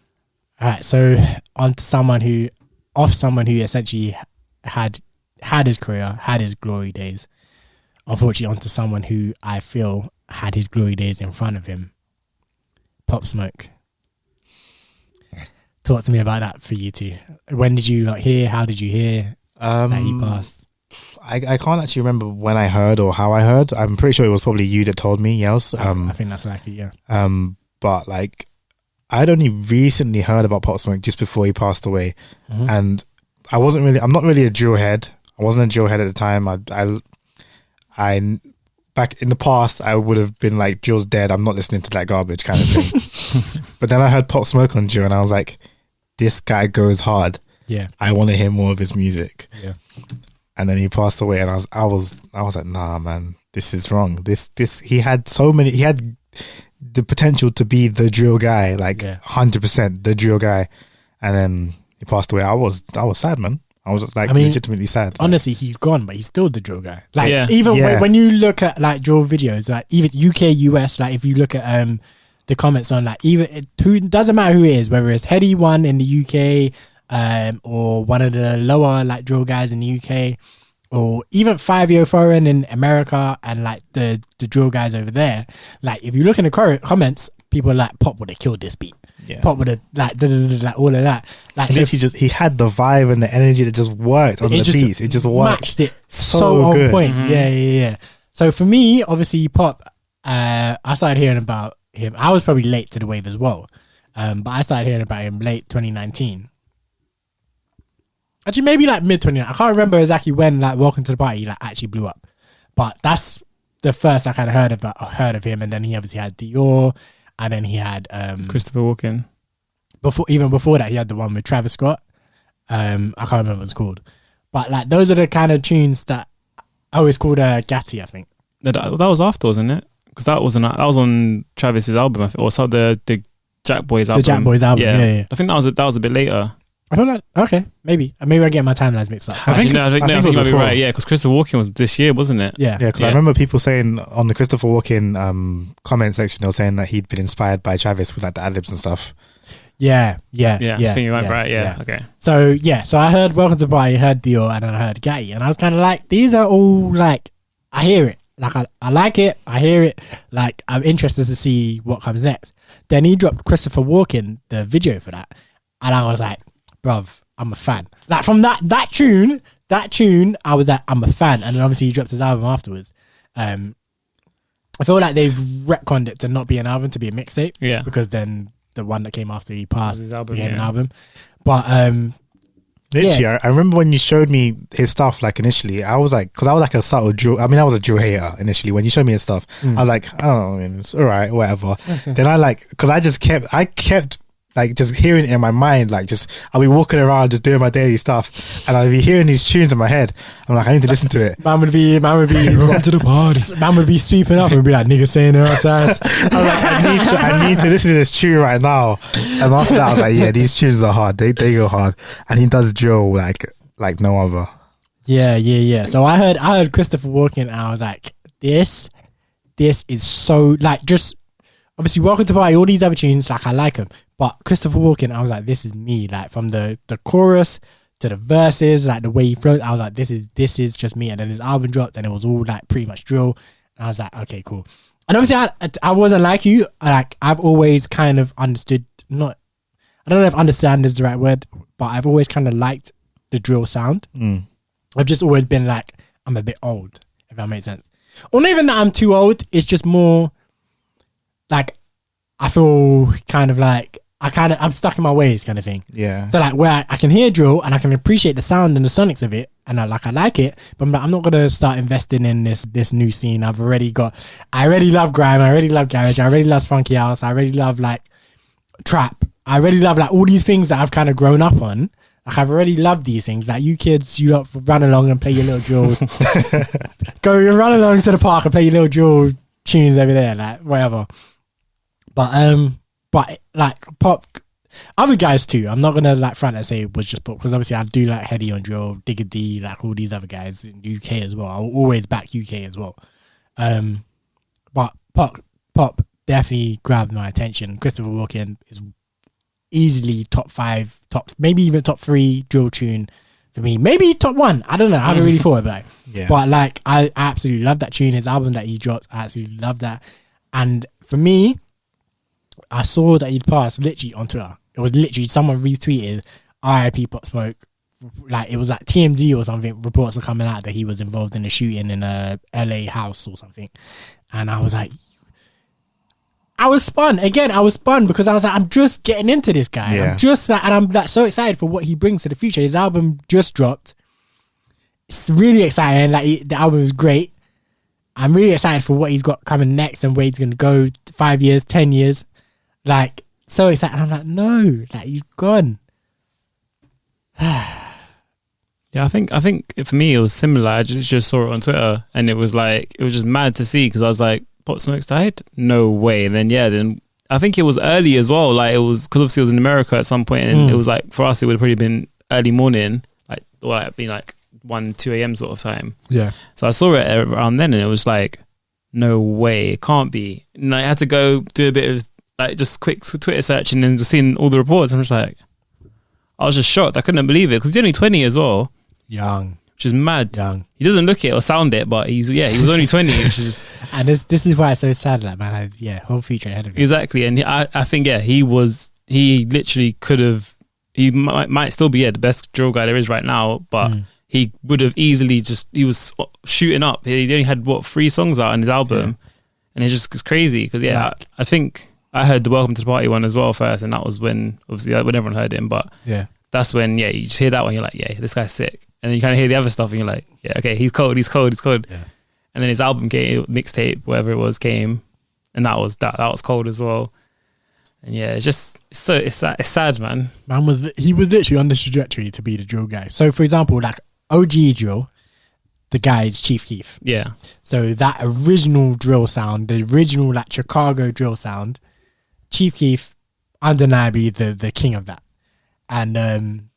All right, so on to someone who essentially had his career, had his glory days. Unfortunately, on to someone who I feel had his glory days in front of him. Pop Smoke. Talk to me about that for you two. When did you hear? How did you hear that he passed? I can't actually remember when I heard or how I heard. I'm pretty sure it was probably you that told me, Yels. I think that's likely, yeah. But like, I'd only recently heard about Pop Smoke just before he passed away. Mm-hmm. And I'm not really a drill head. I wasn't a drill head at the time. I back in the past, I would have been like, drill's dead. I'm not listening to that garbage kind of thing. But then I heard Pop Smoke on drill and I was like, this guy goes hard. Yeah. I want to hear more of his music. Yeah. And then he passed away, and I was like, nah, man, this is wrong. He had the potential to be the drill guy, like 100% the drill guy, and then he passed away. I was sad, man. I was like, legitimately sad. Honestly, he's gone, but he's still the drill guy. Like, even when you look at like drill videos, like even UK, US, like if you look at the comments on like it doesn't matter who it is, whether it's Heady One in the UK. Or one of the lower like drill guys in the UK, or even 5-Year Foreign in America, and like the drill guys over there. Like if you look in the comments, people are like, Pop would have killed this beat. Yeah. Pop would have like all of that. Like he had the vibe and the energy that just worked on the beats. It just worked. Matched it so on point. Mm-hmm. Yeah. So for me, obviously Pop, I started hearing about him. I was probably late to the wave as well. But I started hearing about him late 2019. Actually, maybe like mid 2019. I can't remember exactly when like Welcome to the Party like actually blew up, but that's the first I kind of heard of him. And then he obviously had Dior, and then he had Christopher Walken. Before that, he had the one with Travis Scott. I can't remember what it's called, but like those are the kind of tunes that it's called Gatti, I think. That was after, wasn't it? Because that was on Travis's album, or so the Jack Boys album. The Jack Boys album, yeah. I think that was a bit later. I feel like, okay, maybe I get my timelines mixed up. I think you might be right. Yeah, because Christopher Walken was this year, wasn't it? Yeah. Because I remember people saying on the Christopher Walken comment section, they were saying that he'd been inspired by Travis with like the ad-libs and stuff. Yeah. I think you might be right. Yeah. Okay. So I heard Welcome to the Party, I heard Dior, and then I heard Gatti, and I was kind of like, these are all like, I hear it, like I like it, I hear it, like I'm interested to see what comes next. Then he dropped Christopher Walken, the video for that, and I was like, bruv, I'm a fan. Like from that tune, I was like, I'm a fan. And then obviously he dropped his album afterwards. I feel like they've retconned it to not be an album, to be a mixtape. Yeah. Because then the one that came after he passed his album, became an album. But literally, I remember when you showed me his stuff, like initially, I was like, because I was like a subtle drill. I mean, I was a drill hater initially. When you showed me his stuff, I was like, I don't know, I mean, it's all right, whatever. Then I kept like just hearing it in my mind, like just I'll be walking around just doing my daily stuff, and I'll be hearing these tunes in my head. I'm like, I need to listen to it. Man would be welcome to the party. Man would be sweeping up and be like, nigga saying they're outside. I was like, I need to listen to this tune right now. And after that, I was like, yeah, these tunes are hard. They go hard, and he does drill like no other. Yeah. So I heard Christopher Walken, and I was like, this this is so like just obviously Welcome to the Party, all these other tunes, like I like them, but Christopher Walken, I was like, this is me, like from the chorus to the verses, like the way he flows, I was like, this is just me. And then his album dropped and it was all like pretty much drill, and I was like, okay, cool. And obviously I wasn't like you, like I've always kind of understood, not, I don't know if understand is the right word, but I've always kind of liked the drill sound. I've just always been like, I'm a bit old, if that makes sense. Or not even that I'm too old, it's just more like I feel kind of like I'm stuck in my ways kind of thing. Yeah. So like where I can hear drill and I can appreciate the sound and the sonics of it, and I like it, but I'm not gonna start investing in this new scene. I already love grime, I already love garage, I already love funky house, I already love like trap, I already love like all these things that I've kind of grown up on. Like I've already loved these things. Like you kids, you lot run along and play your little drill. Go run along to the park and play your little drill tunes over there, like whatever. But like pop, other guys too. I'm not gonna like front and say it was just pop, because obviously I do like Heady on drill, Digger D, like all these other guys in UK as well. I'll always back UK as well. But pop definitely grabbed my attention. Christopher Walken is easily top 5, maybe even top 3 drill tune for me. Maybe top 1. I don't know. I haven't really thought about it. Yeah. But like I absolutely love that tune. His album that he dropped, I absolutely love that. And for me, I saw that he'd passed literally on Twitter. It was literally someone retweeted RIP Pop Smoke. Like it was like TMZ or something. Reports are coming out that he was involved in a shooting in a LA house or something. And I was like, I was spun because I was like, I'm just getting into this guy. Yeah. I'm just like, and I'm like so excited for what he brings to the future. His album just dropped. It's really exciting. Like the album is great. I'm really excited for what he's got coming next and where he's gonna go 5 years, 10 years. Like so excited. I'm like, no, like you've gone. Yeah, I think for me it was similar. I just saw it on Twitter and it was just mad to see, because I was like, Pop Smoke's died? No way. And then I think it was early as well. Like it was, because obviously it was in America at some point, and it was like, for us it would have probably been early morning, like, or like been like 1-2 a.m. sort of time. Yeah. So I saw it around then and it was like, no way, it can't be. And I had to go do a bit of like just quick Twitter searching and just seeing all the reports. I'm just like, I was just shocked. I couldn't believe it, because he's only 20 as well. Young. Which is mad. Young. He doesn't look it or sound it, but he was only 20, which is and this is why it's so sad. Like man, whole future ahead of him. Exactly. And I think he literally could have, he might still be the best drill guy there is right now, but he would have easily he was shooting up. He only had 3 songs out on his album, and it's crazy because I think I heard the Welcome to the Party one as well first, and that was when obviously when everyone heard him, but that's when you just hear that one, you're like, yeah, this guy's sick. And then you kind of hear the other stuff and you're like, yeah, okay, he's cold. Yeah. And then his album came, mixtape, whatever it was, came, and that was cold as well. And yeah, it's sad, man. He was literally on this trajectory to be the drill guy. So for example, like OG drill, the guy is Chief Keef. Yeah. So that original drill sound, the original like Chicago drill sound, Chief Keef, undeniably the king of that. And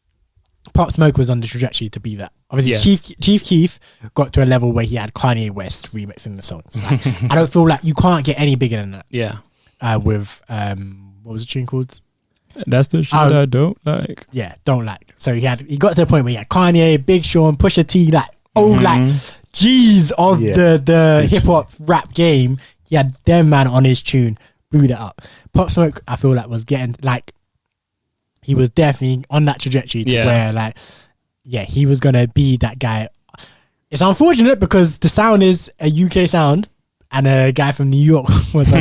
Pop Smoke was on the trajectory to be that. Obviously, Chief Keef got to a level where he had Kanye West remixing the songs. Like, I don't feel like you can't get any bigger than that. Yeah. With what was the tune called? That's the shit I don't like. Yeah, don't like. So he got to the point where he had Kanye, Big Sean, Pusha T, like like G's of the hip hop rap game. He had them man on his tune, blew it up. Pop Smoke, I feel like was getting like, he was definitely on that trajectory to where like, he was gonna be that guy. It's unfortunate because the sound is a UK sound and a guy from New York was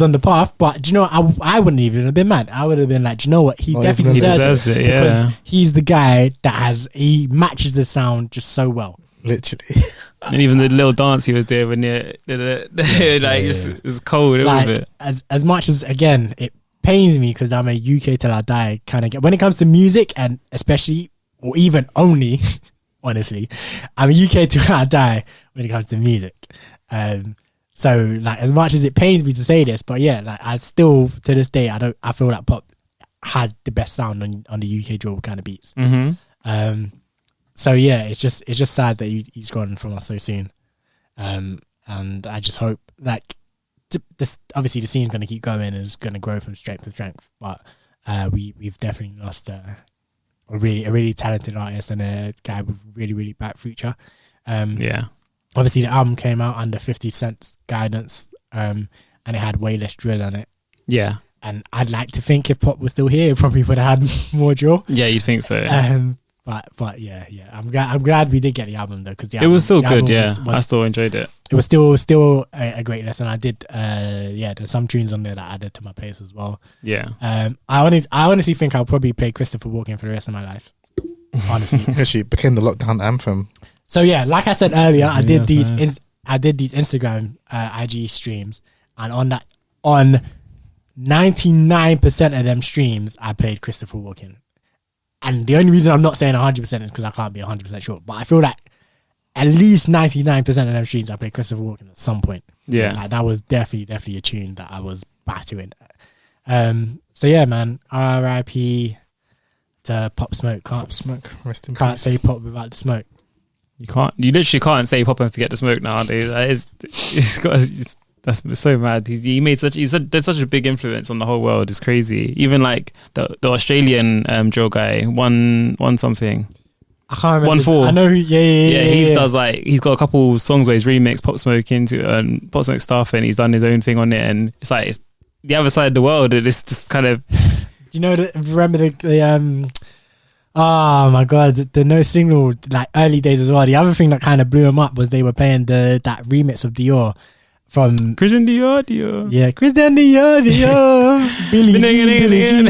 on the path. But do you know what? I wouldn't even have been mad. I would have been like, do you know what? He definitely deserves it. Because he's the guy that he matches the sound just so well. Literally. And even the little dance he was doing when it was cold. Like, as much as, again, it pains me because I'm a UK till I die kind of. When it comes to music, and especially or even only, honestly, I'm a UK till I die when it comes to music. So like, as much as it pains me to say this, but yeah, like I still to this day I feel like Pop had the best sound on the UK drill kind of beats. So yeah, it's just sad that he's gone from us so soon. And and I just hope like this. Obviously, the scene's going to keep going and it's going to grow from strength to strength. But we've definitely lost a really talented artist and a guy with really bright future. Obviously, the album came out under 50 Cent's guidance, and it had way less drill on it. Yeah. And I'd like to think if Pop was still here, it probably would have had more drill. Yeah, you'd think so. But yeah. I'm glad we did get the album though, because it was still good. Yeah, I still enjoyed it. It was still a great listen. I did. There's some tunes on there that I added to my playlist as well. Yeah. I honestly think I'll probably play Christopher Walken for the rest of my life. Honestly, actually became the lockdown anthem. So yeah, like I said earlier, I did these Instagram IG streams, and on 99% of them streams, I played Christopher Walken. And the only reason I'm not saying 100% is because I can't be 100% sure. But I feel like at least 99% of them streams, I played Christopher Walken at some point. Yeah. Like, that was definitely a tune that I was battering. So yeah, man, R.I.P. to Pop Smoke. Pop Smoke, rest in can't peace. say Pop without the smoke. You literally can't say Pop and forget the smoke nowadays. That's so mad. He's such a big influence on the whole world. It's crazy. Even like the Australian drill guy, one something. I can't remember. 1-4. I know who. Yeah. He does like he's got a couple songs where he's remixed Pop Smoke into Pop Smoke stuff, and he's done his own thing on it. And it's like it's the other side of the world. And it's just kind of. Do you know remember the oh my god, the No Signal like early days as well. The other thing that kind of blew him up was they were playing that remix of Dior. From Christian Dior. Yeah, Christian Dior. Billy Jean.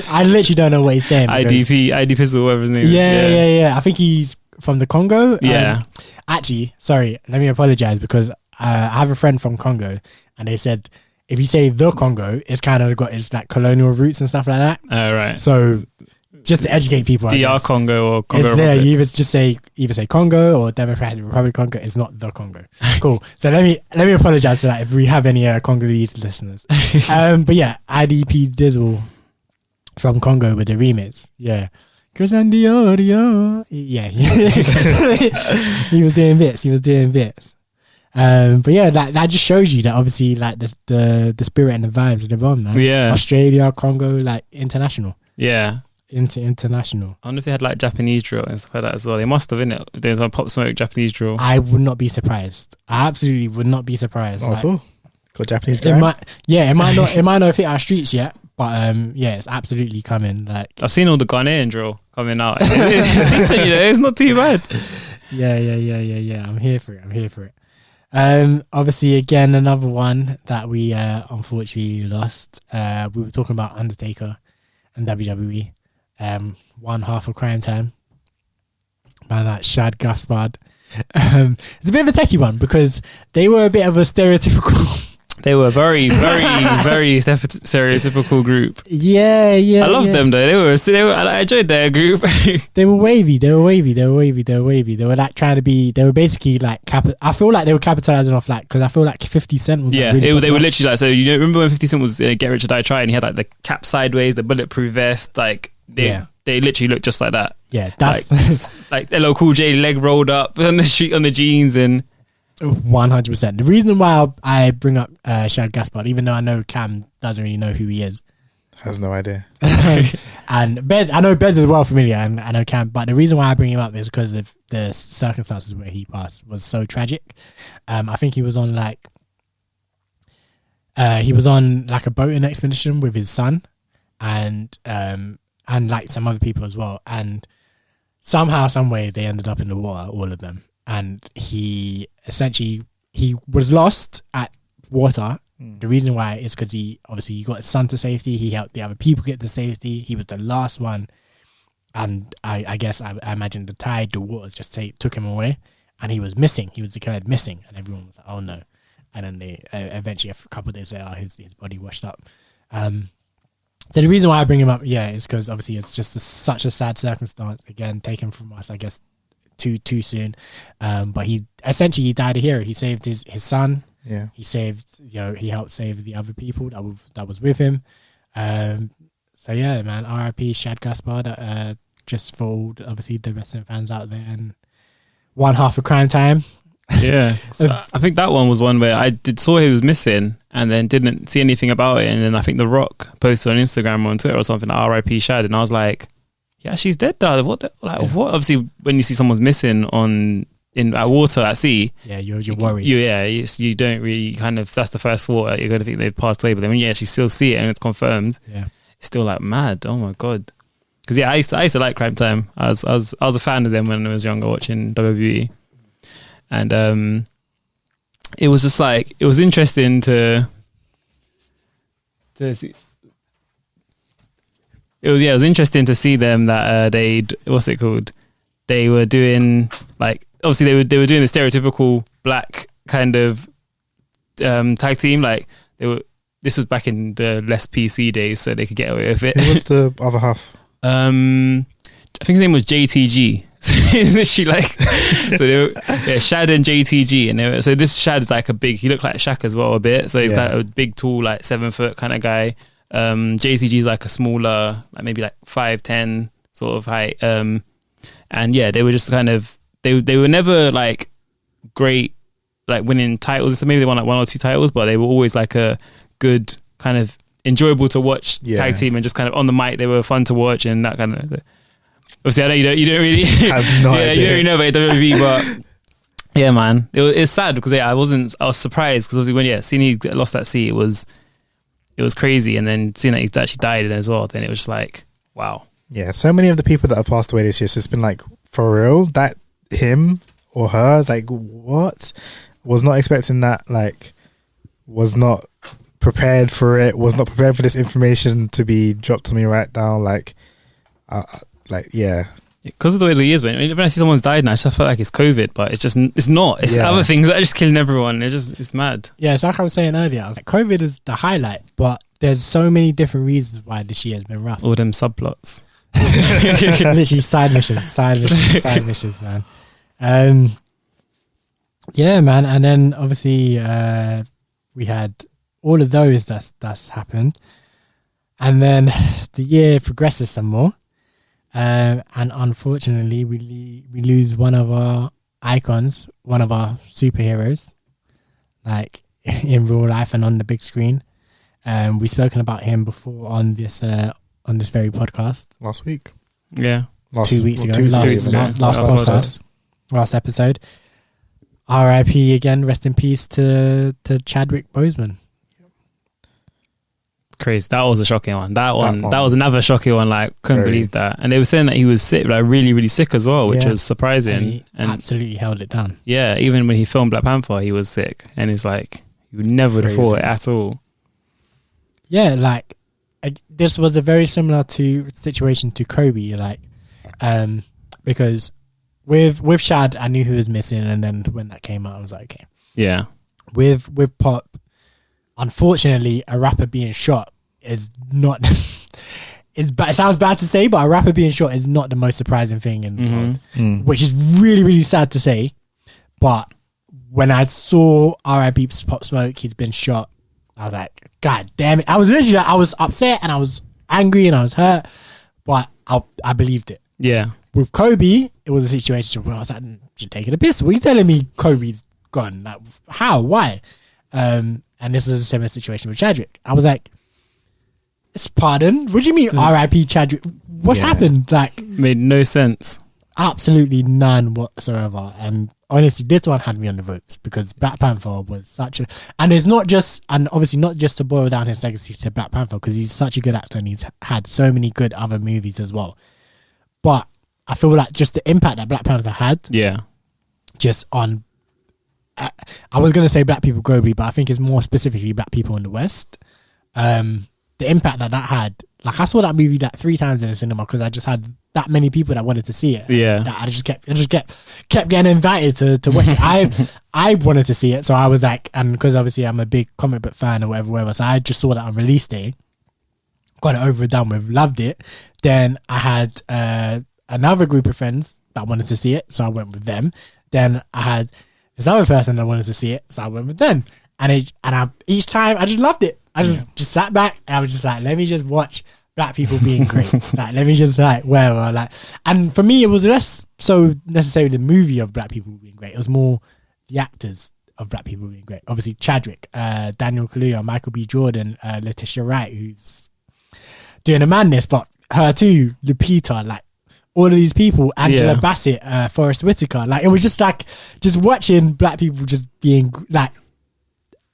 I literally don't know what he's saying. ID Pistol, whatever his name is. Yeah. I think he's from the Congo. Yeah. Actually, sorry, let me apologize because I have a friend from Congo and they said if you say the Congo, it's kind of got its like colonial roots and stuff like that. Right. So just to educate people, DR Congo or Congo Republic. Republic. You either say Congo or Democratic Republic Congo. It's not the Congo. Cool. So let me apologize for that if we have any Congolese listeners. But yeah, IDP Dizzle from Congo with the remix. Yeah. Christian Dior. Yeah. He was doing bits. But yeah, that just shows you that obviously like the spirit and the vibes live on, man. Yeah. Australia, Congo, like international. Yeah. International. I wonder if they had like Japanese drill and stuff like that as well. They must have, innit? There's some Pop Smoke Japanese drill. I would not be surprised. I absolutely would not be surprised. Not at all. Got Japanese guy. It might not hit our streets yet, but it's absolutely coming. Like I've seen all the Ghanaian drill coming out. It's not too bad. Yeah. I'm here for it. Obviously, again, another one that we unfortunately lost. We were talking about Undertaker and WWE. One half of Crime Time. Man, that Shad Gaspard. It's a bit of a techie one because they were a bit of a stereotypical. They were very, very, very stereotypical group. Yeah. I loved them though. They were. I enjoyed their group. They were wavy. They were like trying to be. They were basically like I feel like they were capitalizing off like because I feel like 50 Cent was. Yeah, like really they were literally like so. Remember when 50 Cent was Get Rich or Die Trying? He had like the cap sideways, the bulletproof vest. Like they literally looked just like that. Yeah, that's like LL Cool J leg rolled up on the street on the jeans and. 100%. The reason why I bring up Shad Gaspard, even though I know Cam doesn't really know who he is, has no idea. And Bez, I know Bez is well familiar, and I know Cam, but the reason why I bring him up is because of the circumstances where he passed was so tragic. I think he was on like a boating expedition with his son, and like some other people as well, and somehow, some way, they ended up in the water, all of them. And he was lost at water. The reason why is because he got his son to safety. He helped the other people get to safety. He was the last one. And I guess I imagine the tide, the waters just took him away. And he was missing. He was declared missing. And everyone was like, oh no. And then they eventually, a couple of days later, his body washed up. So the reason why I bring him up, is because obviously it's just such a sad circumstance. Again, taken from us, I guess, too soon, but he essentially died a hero. He saved his son. Yeah, he saved he helped save the other people that was with him. So yeah, man, R.I.P. Shad Gaspard. Just for all, obviously the wrestling fans out there, and one half of Crime Time. Yeah, so I think that one was one where I saw he was missing and then didn't see anything about it, and then I think The Rock posted on Instagram or on Twitter or something, R.I.P. Shad, and I was like, yeah, she's dead, dad. What? What? Obviously, when you see someone's missing at water at sea, yeah, you're worried. You don't really kind of. That's the first thought. You're going to think they've passed away, but then when you actually still see it and it's confirmed, it's still like mad. Oh my god. Because I used to like Crime Time. I was a fan of them when I was younger, watching WWE. And it was just like, it was interesting to see. It was interesting to see them that what's it called? They were doing like, obviously they were doing the stereotypical black kind of tag team. Like this was back in the less PC days, so they could get away with it. Who was the other half? I think his name was JTG. So it's literally like, so they were, Shad and JTG, and so this Shad is like he looked like Shaq as well a bit. So he's like a big, tall, like 7 foot kind of guy. JTG is like a smaller, like maybe like 5'10" sort of height. And yeah, they were just kind of they were never like great, like winning titles. So maybe they won like 1 or 2 titles, but they were always like a good kind of enjoyable to watch tag team, and just kind of on the mic they were fun to watch and that kind of. Obviously, I know you don't really. I have no idea. You don't really know about WWE, but yeah, man, it's sad because I was surprised because obviously when seeing he lost that seat, it was crazy, and then seeing that he's actually died as well, then it was just like, wow. Yeah, so many of the people that have passed away this year, it's just been like, for real, that him or her, like, what? Was not expecting that, like, was not prepared for it, was not prepared for this information to be dropped on me right now, like, yeah. Because of the way the years went, when I see someone's died now, I just feel like it's COVID, but it's not. It's other things that are just killing everyone. It's mad. Yeah, it's like I was saying earlier. I was like, COVID is the highlight, but there's so many different reasons why this year has been rough. All them subplots. Literally side missions, man. Yeah, man. And then obviously we had all of those that's happened, and then the year progresses some more. And unfortunately, we lose one of our icons, one of our superheroes, like in real life and on the big screen. We've spoken about him before on this very podcast last week. Yeah, 2 weeks ago. 2 weeks ago. Last podcast, last episode. R.I.P. again. Rest in peace to Chadwick Boseman. Crazy. That was a shocking one. That was another shocking one. Like, couldn't believe that. And they were saying that he was sick, like really, really sick as well, which was surprising. And absolutely held it down. Yeah, even when he filmed Black Panther, he was sick, and it's like you never would have thought it at all. Yeah, like this was a very similar situation to Kobe, like, because with Shad, I knew he was missing, and then when that came out, I was like, okay. Yeah. With Pop, unfortunately, a rapper being shot is not. It sounds bad to say, but a rapper being shot is not the most surprising thing in the world, which is really, really sad to say. But when I saw R.I.P. Pop Smoke, he'd been shot, I was like, God damn it! I was literally, I was upset and I was angry and I was hurt, but I believed it. Yeah. With Kobe, it was a situation where I was like, "You're taking a piss. What are you telling me? Kobe's gone? Like, how? Why?" And this is a similar situation with Chadwick. I was like, pardon? What do you mean R.I.P. Chadwick? What's happened? Like, made no sense. Absolutely none whatsoever. And honestly, this one had me on the ropes because Black Panther was such a... And it's not just... And obviously not just to boil down his legacy to Black Panther, because he's such a good actor and he's had so many good other movies as well. But I feel like just the impact that Black Panther had... Yeah. Just on... I was going to say black people globally, but I think it's more specifically black people in the West. The impact that had, like, I saw that movie like 3 times in the cinema because I just had that many people that wanted to see it. Yeah, that I just kept getting invited to watch it. I wanted to see it, so I was like, and because obviously I'm a big comic book fan or whatever, so I just saw that on release day, got it over and done with, loved it. Then I had another group of friends that wanted to see it, so I went with them. Then I had this other person that wanted to see it, so I went with them. And each time I just loved it. I just sat back and I was just like, let me just watch black people being great. Like, let me just like, wherever. Like, and for me, it was less so necessarily the movie of black people being great. It was more the actors of black people being great. Obviously, Chadwick, Daniel Kaluuya, Michael B. Jordan, Letitia Wright, who's doing a madness, but her too, Lupita, like all of these people, Angela Bassett, Forrest Whitaker. Like it was just like just watching black people just being like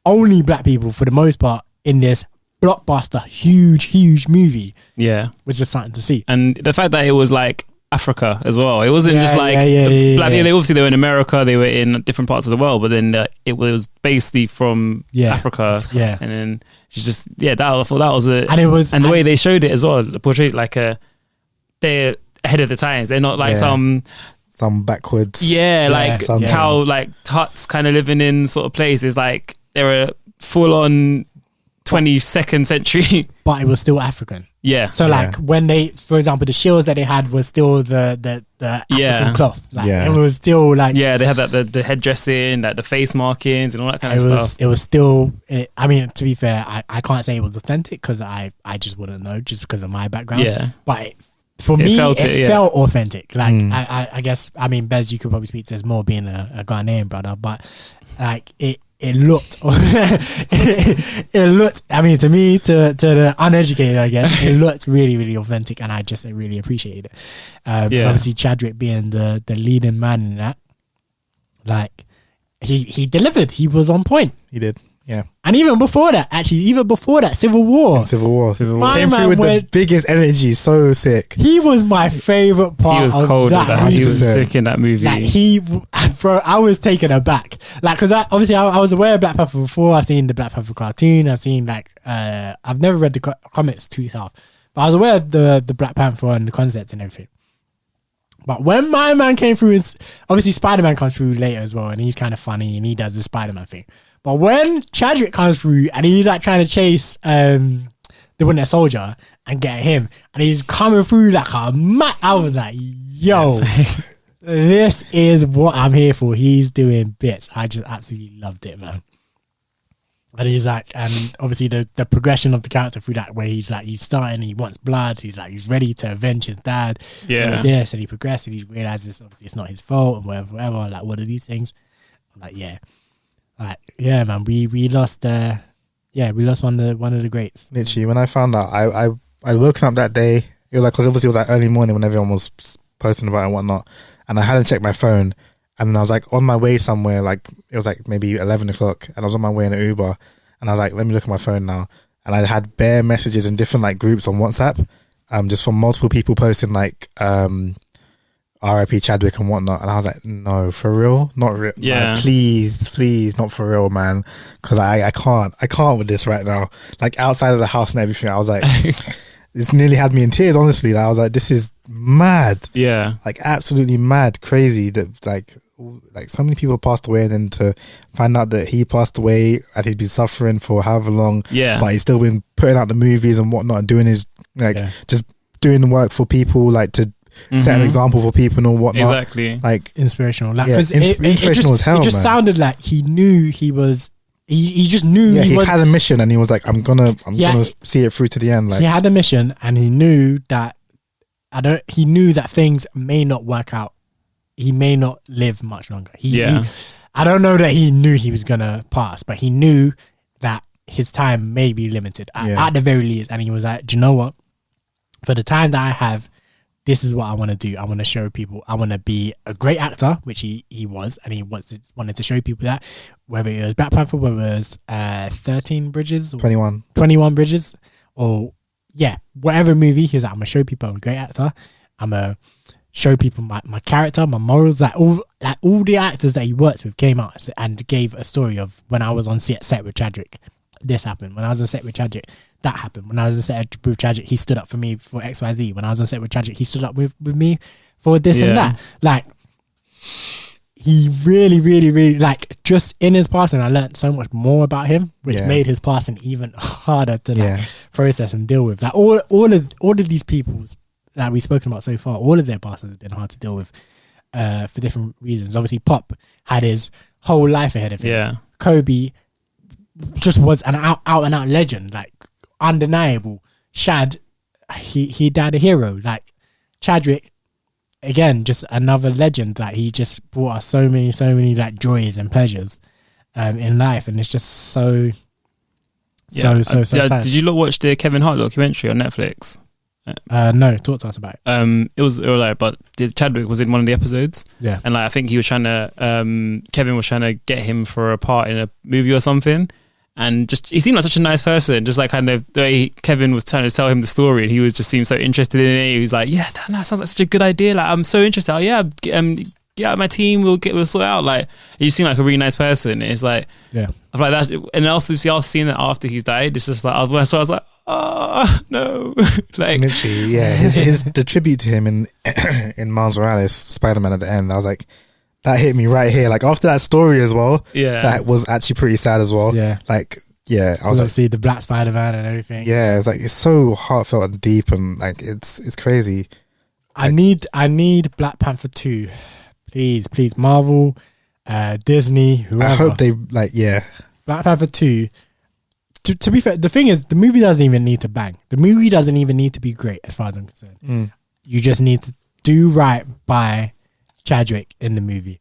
only black people for the most part in this blockbuster, huge movie. Yeah, which is something to see. And the fact that it was like Africa as well. It wasn't just like black yeah. They obviously they were in America, they were in different parts of the world, but then it was basically from Africa. Yeah, and then she's just I thought that was it. And it was, and the way they showed it as well, portrayed like they're ahead of the times. They're not like some backwards. Like cow like huts kind of living in sort of places. Like they're a full on 22nd century, but it was still African. Yeah. So like when they, for example, the shields that they had was still the African cloth. Like it was still like they had that the headdressing, like the face markings and all that kind of stuff. It was still. I mean, to be fair, I can't say it was authentic because I just wouldn't know just because of my background. Yeah. But for me, it felt authentic. Like I guess, I mean, Bez, you could probably speak to this more being a Ghanaian brother, but like it looked it looked, I mean, to me, to the uneducated, I guess, it looked really, really authentic, and I just really appreciated it. Obviously Chadwick being the leading man in that, like he delivered. He was on point. He did. Yeah. And even before that, Civil War. Came through with the biggest energy. So sick. He was my favorite part. He was cold of that. He was sick in that movie. Like bro, I was taken aback. Like, because I was aware of Black Panther before. I've seen the Black Panther cartoon. I've seen I've never read the comics too tough, but I was aware of the Black Panther and the concepts and everything. But when my man came through, obviously Spider-Man comes through later as well, and he's kind of funny and he does the Spider-Man thing. But when Chadwick comes through and he's like trying to chase the Winter Soldier and get him, and he's coming through like a mat, I was like, yo, this is what I'm here for. He's doing bits. I just absolutely loved it, man. And he's like, and obviously the progression of the character through that, where he's like, he's starting, he wants blood, he's ready to avenge his dad. Yeah. And this, and he progresses, and he realizes obviously it's not his fault and whatever, like what are these things? I'm like, yeah, man, we lost we lost one of the greats. Literally, when I found out, I woken up that day. It was like, because obviously it was like early morning when everyone was posting about it and whatnot, and I hadn't checked my phone, and then I was like on my way somewhere, like it was like maybe 11 o'clock, and I was on my way in an Uber, and I was like, let me look at my phone now, and I had bare messages in different like groups on WhatsApp, just from multiple people posting like R.I.P. Chadwick and whatnot, and I was like, no, for real, not real. Yeah, like, please, not for real, man, because I can't with this right now. Like outside of the house and everything, I was like, it's nearly had me in tears. Honestly, like, I was like, this is mad. Yeah, like absolutely mad, crazy that like so many people passed away, and then to find out that he passed away and he'd been suffering for however long. Yeah, but he's still been putting out the movies and whatnot and doing his just doing the work for people, like to set an example for people and whatnot. Exactly. Like inspirational. Like, inspirational as hell, it just man. Sounded like he knew he was. He just knew he had a mission, and he was like, I'm gonna see it through to the end. Like, he had a mission, and he knew that he knew that things may not work out. He may not live much longer. I don't know that he knew he was gonna pass, but he knew that his time may be limited at the very least. And he was like, do you know what? For the time that I have, this is what I want to do. I want to show people. I want to be a great actor, which he was, and he wanted to show people that, whether it was Black Panther, whether it was 13 Bridges, or 21 Bridges, or whatever movie. He was like, I'm gonna show people I'm a great actor. I'm gonna show people my character, my morals. Like all the actors that he worked with came out and gave a story of, when I was on set with Chadwick, this happened. When I was on set with Chadwick, that happened. When I was on set with Chadwick, he stood up for me for XYZ. When I was on set with Chadwick, he stood up with me for this and that. Like, he really, really, really, like, just in his passing, I learned so much more about him, which made his passing even harder to process and deal with. Like, all of these people that we've spoken about so far, all of their passing has been hard to deal with for different reasons. Obviously, Pop had his whole life ahead of him. Yeah. Kobe just was an out and out legend, like undeniable. Shad, he died a hero. Like Chadwick, again, just another legend. Like he just brought us so many like joys and pleasures in life, and it's just so sad. Did you watch the Kevin Hart documentary on Netflix? No, talk to us about it. It was like, but Chadwick was in one of the episodes. Yeah, and like I think he was trying to, Kevin was trying to get him for a part in a movie or something, and just he seemed like such a nice person. Just like kind of the way Kevin was trying to tell him the story, and he was just seemed so interested in it. He was like, "Yeah, that sounds like such a good idea. Like I'm so interested. Oh, yeah, get out my team. We'll sort it out." Like he seemed like a really nice person. It's like, yeah, I feel like that. And after seeing that after he's died, it's just like when I was like, oh no, like literally, yeah. The tribute to him in Miles Morales, Spider-Man at the end, I was like, that hit me right here. Like after that story as well, that was actually pretty sad as well. Yeah, like I was like, see the Black Spider-Man and everything. Yeah, it's like it's so heartfelt and deep, and like it's crazy. I need Black Panther 2, please, Marvel, Disney, whoever. I hope they Black Panther 2. To be fair, the thing is, the movie doesn't even need to bang. The movie doesn't even need to be great, as far as I'm concerned. You just need to do right by Chadwick in the movie.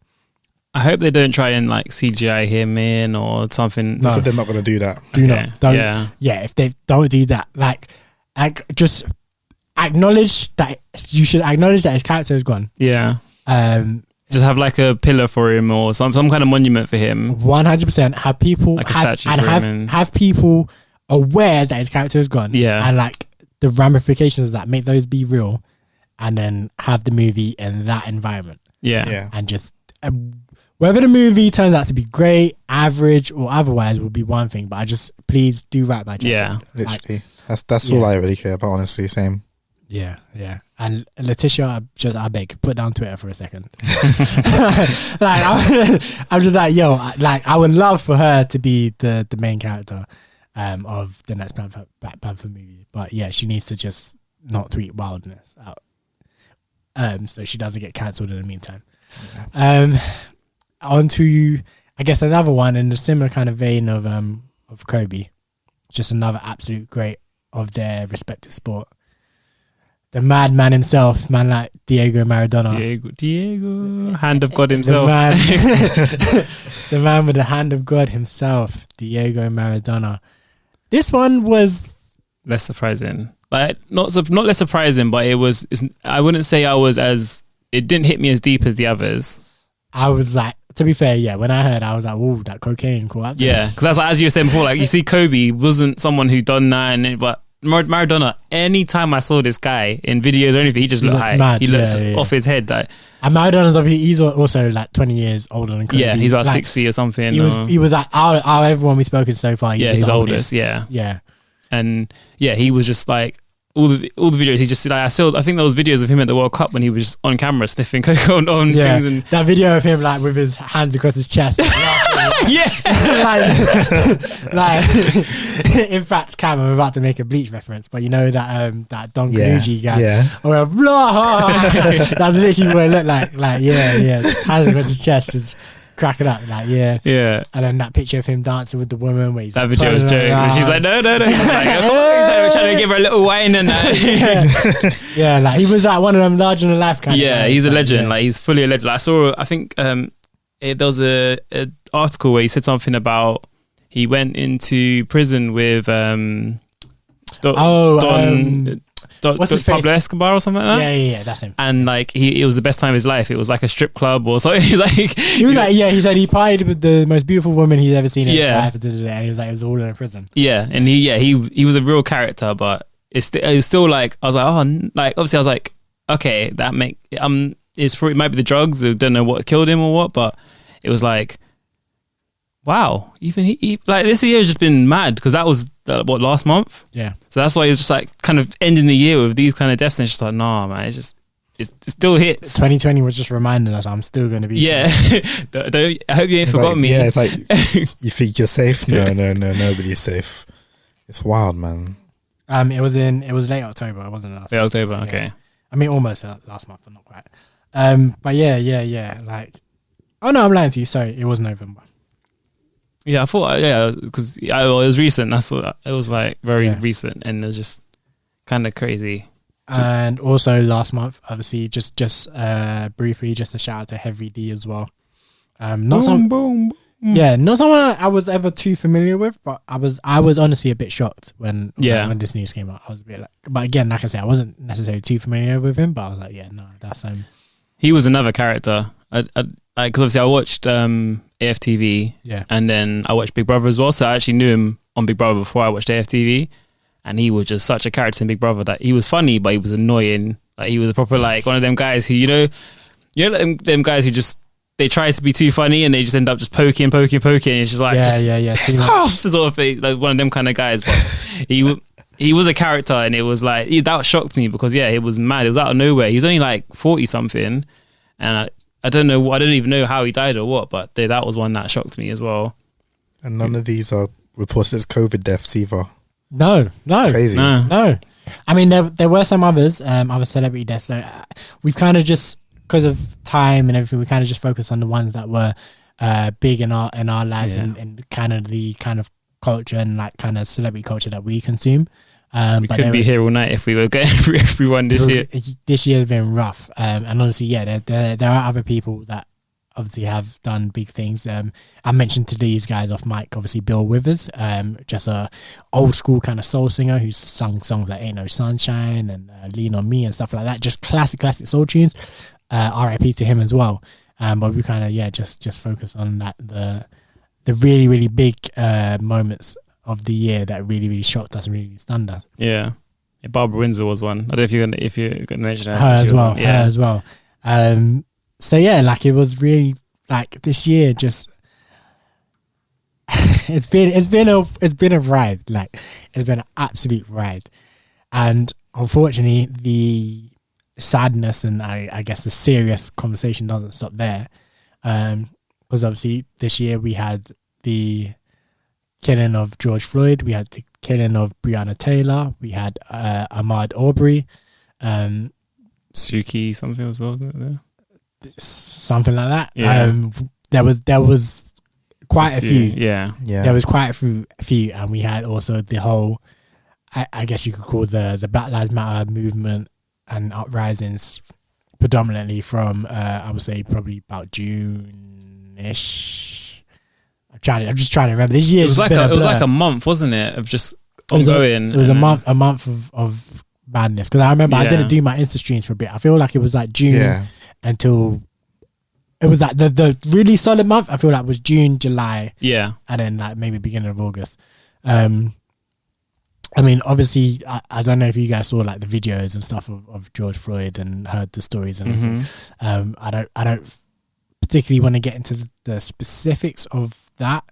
I hope they don't try and like CGI him in or something. No, so they're not going to do that. If they don't do that, like just acknowledge that you should acknowledge that his character is gone. Yeah. Just have like a pillar for him or some kind of monument for him. 100%. Have people like a statue for him have people aware that his character is gone. Yeah. And like the ramifications of that, make those be real, and then have the movie in that environment. Yeah. And just whether the movie turns out to be great, average, or otherwise will be one thing. But I just please do right by Chadwick. Yeah. Literally. That's all I really care about, honestly. Same. Yeah. And Letitia, I beg, put down Twitter for a second. Like, I'm just like, yo, like, I would love for her to be the main character of the next Black Panther movie. But yeah, she needs to just not tweet wildness out. So she doesn't get cancelled in the meantime. On to, I guess, another one in the similar kind of vein of Kobe. Just another absolute great of their respective sport. The madman himself, man like Diego Maradona. Diego, hand of God himself. The man with the hand of God himself, Diego Maradona. This one was less surprising. Like not less surprising, but I wouldn't say it didn't hit me as deep as the others. I was like, to be fair, yeah, when I heard, I was like, "Whoa, that cocaine, cool." Yeah, because that's like, as you were saying before, like you see, Kobe wasn't someone who done that, but Maradona, anytime I saw this guy in videos or anything, he just looked high. Mad. He looks off his head. Like, and Maradona's obviously, he's also like 20 years older than Kobe. Yeah, he's about 60 or something. He was like, out of everyone we've spoken so far, he's the oldest. Yeah. And yeah, he was just like, all the videos, he just like, I think there was videos of him at the World Cup when he was just on camera sniffing coke on things. And that video of him like with his hands across his chest. Yeah. like in fact, Cam, I'm about to make a Bleach reference, but you know that Don Kanuji guy. Yeah. Or blah. That's literally what it looked like. Like, hands across his chest, just cracking up, like, yeah. And then that picture of him dancing with the woman where he's that like, video was joking. And she's like, no. He's like, trying to give her a little wine and that. Yeah, like he was like one of them larger than life kind of guys. He's a legend. Like he's fully a legend. Like, I think there was a article where he said something about he went into prison with what's his face? Pablo Escobar or something like that. Yeah, that's him. And like it was the best time of his life. It was like a strip club or something. He said he partied with the most beautiful woman he's ever seen in his life, and he was like, it was all in a prison. Yeah, and he was a real character, but it was still like, I was like, oh, like obviously I was like, okay, that it might be the drugs. I don't know what killed him or what, but it was like, wow, even he like this year has just been mad because that was last month. Yeah, so that's why he was just like kind of ending the year with these kind of deaths, and it's just like, nah, man, it still hits. 2020 was just reminding us I'm still going to be. Yeah, I hope you ain't forgotten me. Yeah, it's like you think you're safe. No, nobody's safe. It's wild, man. It was late October. It wasn't last. Late October, okay. Yeah. I mean, almost last month, but not quite. But yeah. Like, oh no, I'm lying to you. Sorry, it was November. Yeah, I thought, because it was recent. That's what it was like, very recent, and it was just kind of crazy. And also last month, obviously, just briefly, just a shout out to Heavy D as well. Not someone I was ever too familiar with, but I was honestly a bit shocked when this news came out. I was a bit like, but again, like I said, I wasn't necessarily too familiar with him, but I was like, yeah, no, that's He was another character. Because obviously I watched AFTV, and then I watched Big Brother as well. So I actually knew him on Big Brother before I watched AFTV. And he was just such a character in Big Brother that he was funny, but he was annoying. Like he was a proper like one of them guys who you know them guys who just they try to be too funny and they just end up just poking. It's just like sort of thing, like one of them kind of guys. But he was a character, and it was like that shocked me because it was mad. It was out of nowhere. He's only like 40 something, and I don't know. I don't even know how he died or what. But that was one that shocked me as well. And none of these are reported as COVID deaths either. No, crazy. No. I mean, there were some others, other celebrity deaths. So we've kind of just, because of time and everything, we kind of just focused on the ones that were big in our lives and kind of the kind of culture and like kind of celebrity culture that we consume. We could be here all night if we were getting through everyone this year. This year has been rough, and honestly, there are other people that obviously have done big things. I mentioned to these guys off mic, obviously Bill Withers, just a old school kind of soul singer who's sung songs like Ain't No Sunshine and Lean On Me and stuff like that, just classic soul tunes. RIP to him as well. But we kind of just focus on that the really, really big moments of the year that really, really shocked us and really stunned us. Barbara Windsor was one. I don't know if you're gonna mention her as well. So yeah, like it was really like this year just it's been a ride. Like it's been an absolute ride. And unfortunately the sadness and I guess the serious conversation doesn't stop there. Because obviously this year we had the killing of George Floyd, we had the killing of Breonna Taylor, we had Ahmaud Arbery, Suki something as well, wasn't it there? Something like that. There was quite a few. There was quite a few, and we had also the whole, I guess you could call the Black Lives Matter movement and uprisings, predominantly from I would say probably about June-ish. I'm just trying to remember. This year it was like a month, wasn't it, of just ongoing. It was a month of madness, because I remember I didn't do my Insta streams for a bit. I feel like it was like June until it was like the really solid month. I feel like was June, July, and then like maybe beginning of August. I mean, obviously, I don't know if you guys saw like the videos and stuff of George Floyd and heard the stories and everything. I don't particularly want to get into the specifics of that.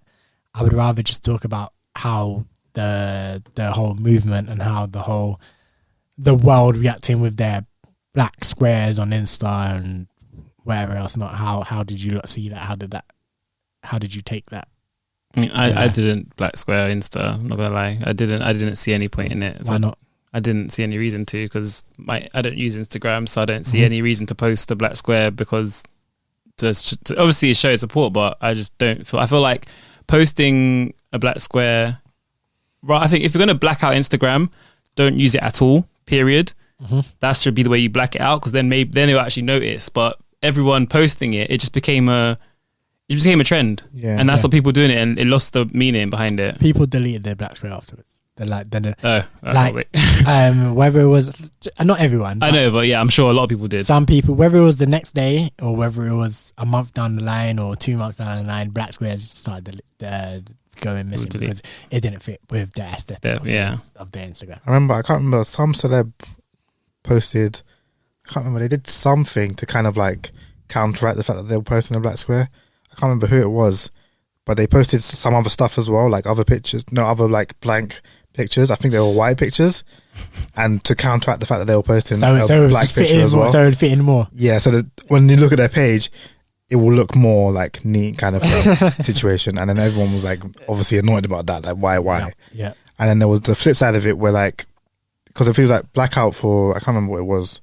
I would rather just talk about how the whole movement and how the world reacting with their black squares on Insta and wherever else. Not how did you see that? How did you take that? I mean, I didn't black square Insta. I'm not gonna lie. I didn't see any point in it. Why not? I didn't see any reason to, because I don't use Instagram, so I don't see any reason to post a black square, because to obviously show support, but I just don't feel. I feel like posting a black square. Right, I think if you're gonna black out Instagram, don't use it at all. Period. That should be the way you black it out, because then they'll actually notice. But everyone posting it just became a trend, and that's what people doing it, and it lost the meaning behind it. People deleted their black square afterwards. They're whether it was not everyone. I know, but I'm sure a lot of people did. Some people, whether it was the next day or whether it was a month down the line or 2 months down the line, black squares started going missing because it didn't fit with the aesthetic of their Instagram. I can't remember, some celeb posted, I can't remember, they did something to kind of like counteract the fact that they were posting a black square. I can't remember who it was, but they posted some other stuff as well, like other pictures, other like blank pictures. I think they were white pictures, and to counteract the fact that they were posting a black picture as well. So it would fit in more. Yeah, so that when you look at their page, it will look more like neat kind of situation. And then everyone was like obviously annoyed about that, like why? Yeah. And then there was the flip side of it where like, because it feels like blackout for, I can't remember what it was,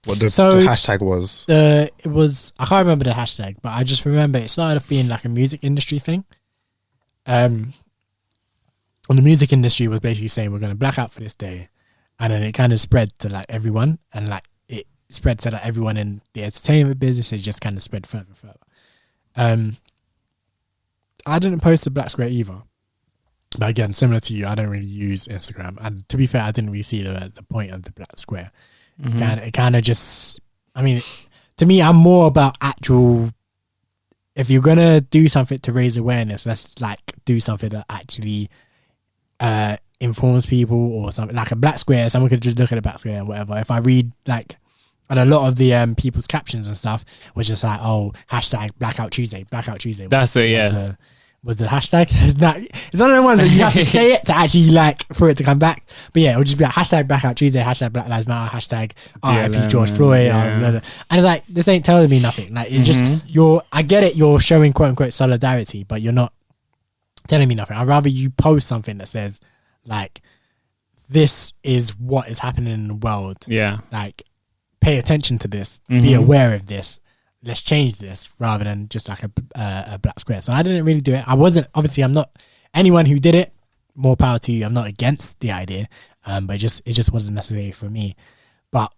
what the hashtag was. It was, I can't remember the hashtag, but I just remember it started off being like a music industry thing. And the music industry was basically saying we're going to black out for this day, and then it kind of spread to like everyone, and like it spread to like everyone in the entertainment business. It just kind of spread further. I didn't post the black square either, but again, similar to you, I don't really use Instagram, and to be fair, I didn't really see the point of the black square. It kind of just, I mean, to me, I'm more about actual. If you're gonna do something to raise awareness, let's like do something that actually informs people, or something like a black square. Someone could just look at a black square and whatever. If I read like, and a lot of the people's captions and stuff was just like, oh, hashtag Blackout Tuesday. That's it, yeah. Was the hashtag? It's one of the ones where you have to say it to actually like for it to come back. But yeah, it would just be like hashtag Blackout Tuesday, hashtag Black Lives Matter, hashtag RIP George Floyd, blah, blah, blah. And it's like, this ain't telling me nothing. Like it's just I get it, you're showing quote unquote solidarity, but you're not telling me nothing. I'd rather you post something that says like, this is what is happening in the world. Yeah. Like, pay attention to this, be aware of this. Let's change this, rather than just like a black square. So I didn't really do it. I'm not anyone who did it, more power to you. I'm not against the idea, but it just wasn't necessary for me. But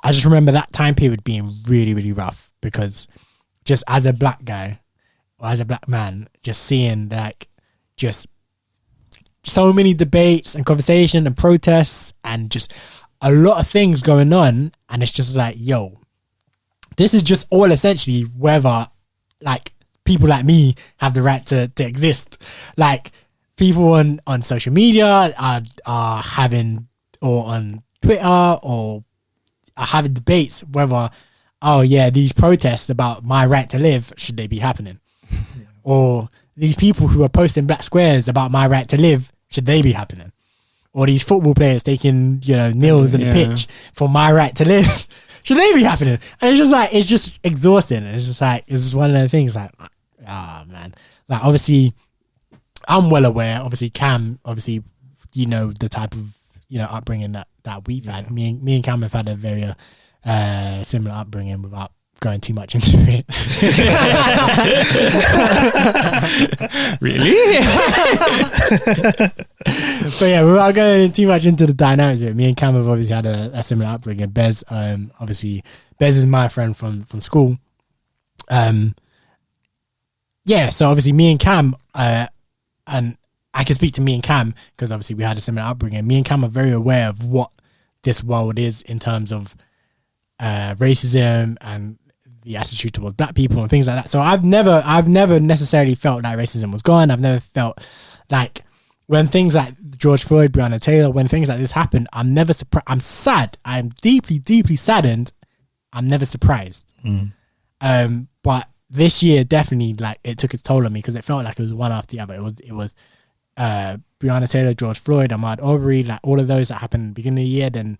I just remember that time period being really, really rough, because just as a black guy or as a black man, just seeing like just so many debates and conversation and protests and just a lot of things going on, and it's just like, yo, this is just all essentially whether like people like me have the right to exist. Like people on social media are having, or on Twitter, or are having debates whether, oh yeah, these protests about my right to live, should they be happening? Or these people who are posting black squares about my right to live, should they be happening? Or these football players taking, kneels on the pitch for my right to live, should they be happening? And it's just like, it's just exhausting. And it's just like, it's just one of the things like, man. Like, obviously, I'm well aware. Obviously, Cam, the type of, upbringing that we've had. Me and Cam have had a very similar upbringing, without going too much into it. Really? But yeah, without going too much into the dynamics of it, me and Cam have obviously had a similar upbringing. Bez, obviously, Bez is my friend from school. Yeah, so obviously me and Cam, and I can speak to me and Cam because obviously we had a similar upbringing. Me and Cam are very aware of what this world is in terms of racism and the attitude towards black people and things like that. So I've never necessarily felt like racism was gone. I've never felt like, when things like George Floyd, Breonna Taylor, when things like this happen, I'm never surprised. I'm sad. I'm deeply, deeply saddened. I'm never surprised. But this year, definitely, like, it took its toll on me, because it felt like it was one after the other. It was Breonna Taylor, George Floyd, Ahmaud Arbery, like all of those that happened at the beginning of the year. Then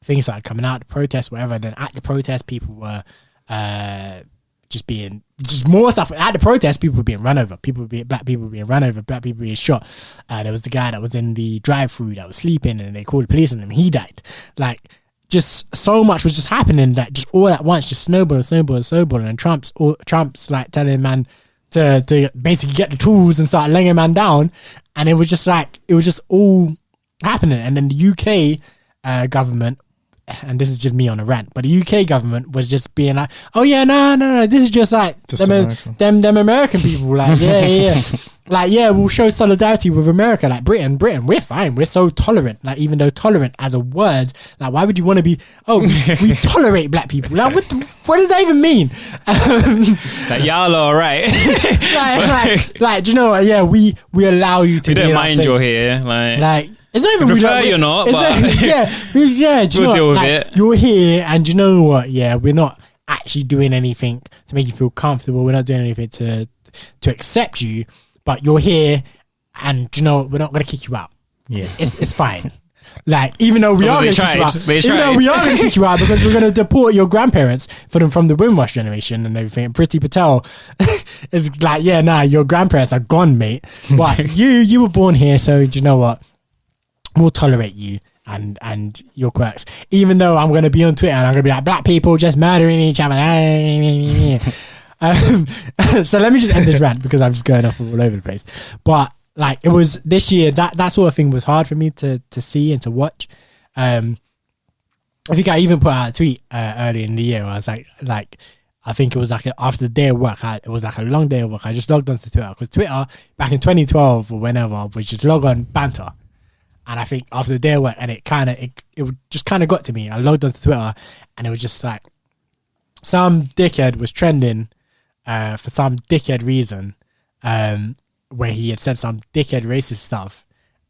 things started coming out, the protests, whatever. Then at the protest, people were just more stuff. At the protest, people were being run over. Black people were being run over. Black people were being shot. There was the guy that was in the drive-thru that was sleeping, and they called the police on him. He died. Like, just so much was just happening that just all at once, just snowballing. And Trump's like telling man to basically get the tools and start laying man down. And it was just like, it was just all happening. And then the UK government, and this is just me on a rant, but the UK government was just being like, oh yeah, no, this is just like them American people, like yeah. Like, yeah, we'll show solidarity with America. Like, Britain, we're fine, we're so tolerant. Like, even though tolerant as a word, like, why would you want to be, we tolerate black people? Like, what does that even mean? Like, y'all are alright. like, do you know what? Yeah, we allow you to. We don't mind you're here. Like, it's not even we prefer you're not, but yeah. We'll deal with it. You're here, and you know what? Yeah, we're not actually doing anything to make you feel comfortable. We're not doing anything to accept you, but you're here, and you know what? We're not going to kick you out. Yeah, it's fine. Like, even though we are going to kick you out, because we're going to deport your grandparents from the Windrush generation and everything. Priti Patel is like, yeah, nah, your grandparents are gone, mate. But you were born here, so do you know what? We'll tolerate you and your quirks. Even though I'm going to be on Twitter and I'm going to be like, black people just murdering each other. So let me just end this rant, because I'm just going off all over the place. But like, it was this year, that sort of thing was hard for me to see and to watch. I think I even put out a tweet earlier in the year where I was like I think it was like after the day of work, it was like a long day of work. I just logged onto Twitter because Twitter back in 2012 or whenever was just log on banter, and I think after the day of work, and it just kind of got to me. I logged onto Twitter, and it was just like some dickhead was trending for some dickhead reason, where he had said some dickhead racist stuff.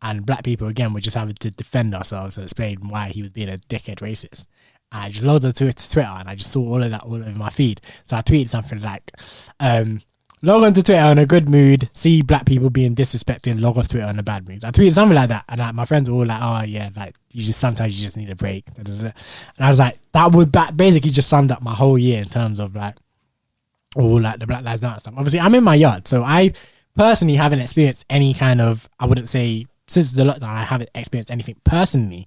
And black people, again, were just having to defend ourselves and explain why he was being a dickhead racist. And I just logged onto Twitter and I just saw all of that all over my feed. So I tweeted something like, log onto Twitter in a good mood, see black people being disrespected, log off Twitter in a bad mood. I tweeted something like that. And like, my friends were all like, oh yeah, like sometimes you just need a break. And I was like, that basically just summed up my whole year in terms of like, all like the Black Lives Matter stuff. Obviously, I'm in my yard. So I personally haven't experienced any kind of, I wouldn't say, since the lockdown, I haven't experienced anything personally.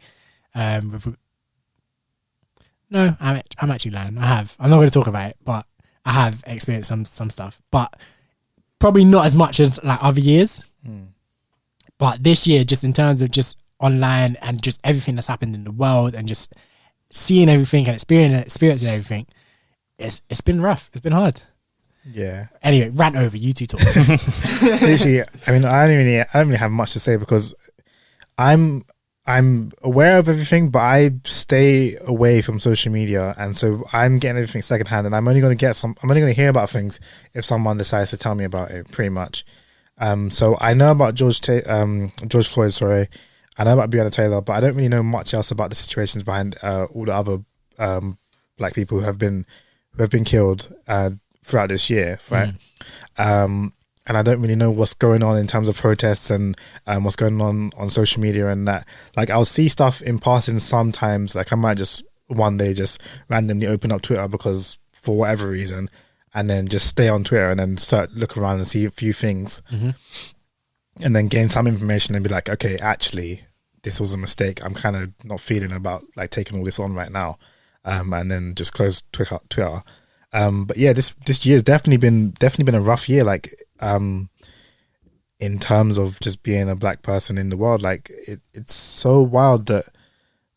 No, I'm actually lying. I have. I'm not going to talk about it, but I have experienced some stuff. But probably not as much as like other years. But this year, just in terms of just online and just everything that's happened in the world and just seeing everything and experiencing everything, it's been rough. It's been hard. Yeah. Anyway, rant over. You two talk. Literally, I mean, I don't really have much to say because I'm aware of everything, but I stay away from social media, and so I'm getting everything secondhand, and I'm only going to hear about things if someone decides to tell me about it, pretty much. So I know about George Floyd. Sorry, I know about Breonna Taylor, but I don't really know much else about the situations behind all the other black people who have been killed throughout this year, right? And I don't really know what's going on in terms of protests and what's going on social media and that. Like, I'll see stuff in passing sometimes. Like, I might just one day just randomly open up Twitter because for whatever reason, and then just stay on Twitter and then look around and see a few things, and then gain some information and be like, okay, actually, this was a mistake. I'm kind of not feeling about like taking all this on right now, and then just close Twitter. But yeah, this year's definitely been a rough year. Like, in terms of just being a black person in the world, like it's so wild that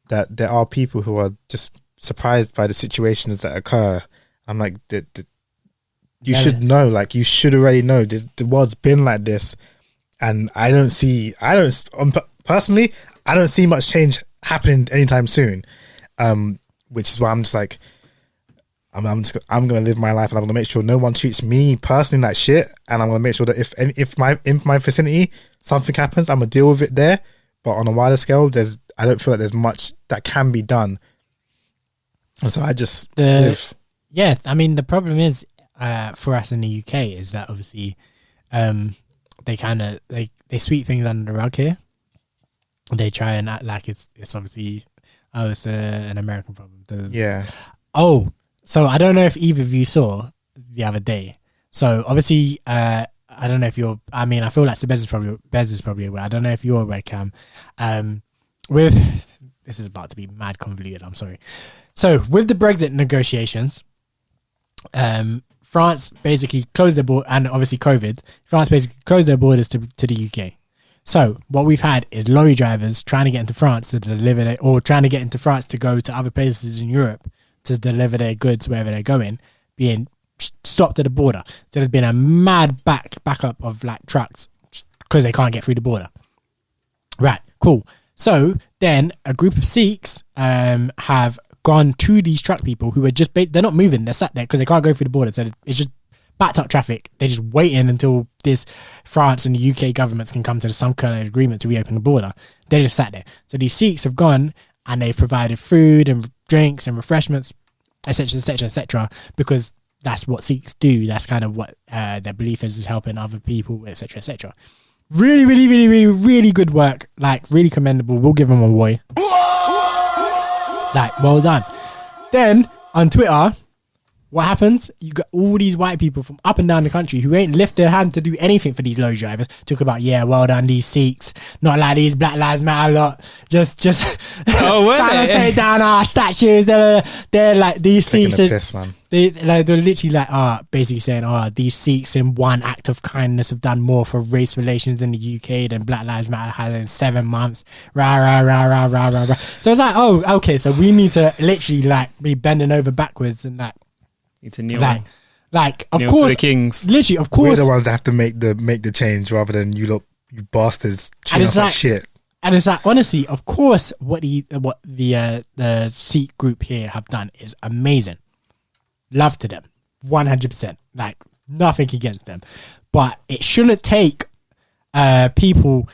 there are people who are just surprised by the situations that occur. I'm like, you should know, like you should already know the world's been like this, and personally, I don't see much change happening anytime soon. Which is why I'm just like, I'm gonna live my life, and I'm gonna make sure no one treats me personally like shit, and I'm gonna make sure that if my vicinity something happens, I'm gonna deal with it there. But on a wider scale, I don't feel like there's much that can be done, and so I just live. Yeah, I mean the problem is for us in the UK is that obviously they sweep things under the rug here. They try and act like it's obviously it's an American problem. Yeah. So I don't know if either of you saw the other day. So obviously, I don't know if you're. I mean, I feel like Bez is probably aware. I don't know if you're aware, Cam. With this is about to be mad convoluted. I'm sorry. So with the Brexit negotiations, France basically closed their border, and obviously COVID. France basically closed their borders to the UK. So what we've had is lorry drivers trying to get into France to deliver or trying to get into France to go to other places in Europe to deliver their goods wherever they're going, being stopped at the border. So there's been a mad backup of like trucks because they can't get through the border. Right, cool. So then a group of Sikhs have gone to these truck people who are just they're not moving. They're sat there because they can't go through the border. So it's just backed up traffic. They're just waiting until this France and the UK governments can come to some kind of agreement to reopen the border. They're just sat there. So these Sikhs have gone and they've provided food and drinks and refreshments, etc., because that's what Sikhs do. That's kind of what their belief is helping other people, etc. Really, really, really, really, really good work. Like, really commendable. We'll give them a boy. Like, well done. Then on Twitter, what happens? You got all these white people from up and down the country who ain't lift their hand to do anything for these lorry drivers. Talk about, yeah, well done, these Sikhs. Not like these Black Lives Matter lot. Just trying to take down our statues. They're like, these Taking Sikhs. the piss, man. They're literally like, basically saying, these Sikhs in one act of kindness have done more for race relations in the UK than Black Lives Matter has in 7 months. Rah, rah, rah, rah, rah, rah, rah. So it's like, oh, okay, so we need to literally like be bending over backwards and like, Need to kneel. Like, of Kneel course, to the kings. literally, of We're course, the ones that have to make the change rather than you bastards treating it's us like like- shit. and it's like, honestly, of course, what the Sikh group here have done is amazing. Love to them, 100%. Like, nothing against them, but it shouldn't take people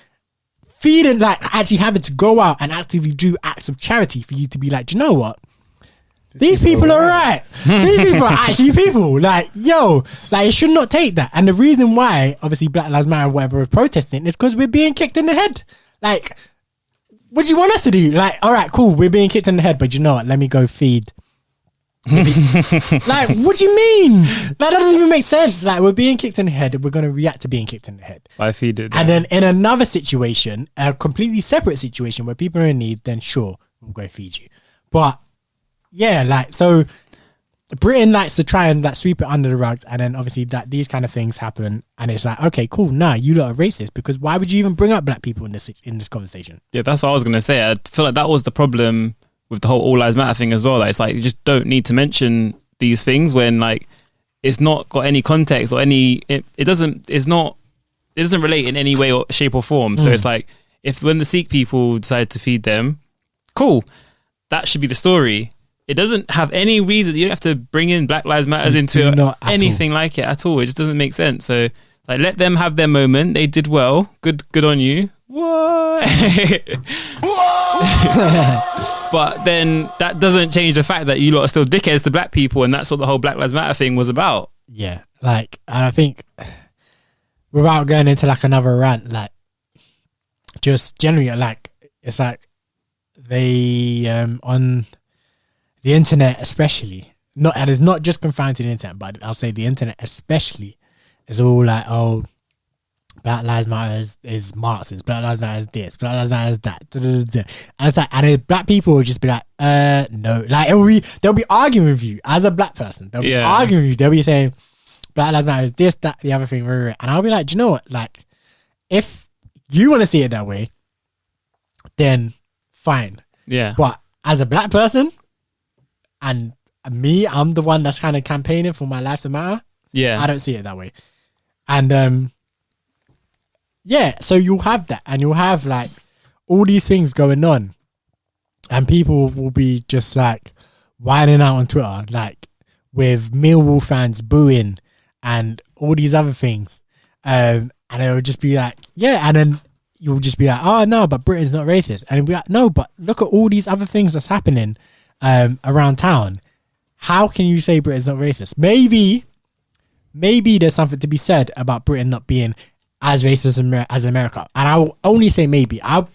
feeling like actually having to go out and actively do acts of charity for you to be like, do you know what? These people are right. These people are actually people. Like, yo, like, it should not take that. And the reason why, obviously, Black Lives Matter and whatever is protesting is because we're being kicked in the head. Like, what do you want us to do? Like, all right, cool, we're being kicked in the head, but you know what? Let me go feed. Like, what do you mean? Like, that doesn't even make sense. Like, we're being kicked in the head and we're going to react to being kicked in the head. I feed it. And then in another situation, a completely separate situation where people are in need, then sure, we'll go feed you. But yeah, like, so Britain likes to try and like sweep it under the rug, and then obviously that these kind of things happen, and it's like, okay, cool, nah, you lot are racist, because why would you even bring up black people in this conversation? Yeah, that's what I was gonna say. I feel like that was the problem with the whole All Lives Matter thing as well. Like, it's like you just don't need to mention these things when like it's not got any context or any it doesn't relate in any way or shape or form. So it's like, if when the Sikh people decide to feed them, cool, that should be the story. It doesn't have any reason. You don't have to bring in Black Lives Matters into anything like it at all. It just doesn't make sense. So like, let them have their moment. They did well. Good on you. What? But then that doesn't change the fact that you lot are still dickheads to black people, and that's what the whole Black Lives Matter thing was about. Yeah, like, and I think without going into like another rant, like, just generally, like, it's like they on the internet especially, and it's not just confined to the internet, but I'll say the internet especially is all like, oh, Black Lives Matter is Marxist, Black Lives Matter is this, Black Lives Matter is that, and it's like, and black people will just be like, no, like they'll be arguing with you as a black person. They'll be arguing with you. They'll be saying Black Lives Matter is this, that, the other thing, and I'll be like, do you know what? Like, if you want to see it that way, then fine. Yeah. But as a black person, and me, I'm the one that's kind of campaigning for my life to matter. Yeah. I don't see it that way. And yeah, so you'll have that, and you'll have like all these things going on, and people will be just like whining out on Twitter, like with Millwall fans booing and all these other things, and it'll just be like, yeah, and then you'll just be like, oh no, but Britain's not racist, and it'll be like, no, but look at all these other things that's happening around town. How can you say Britain's not racist? Maybe there's something to be said about Britain not being as racist as America, and I will only say maybe. I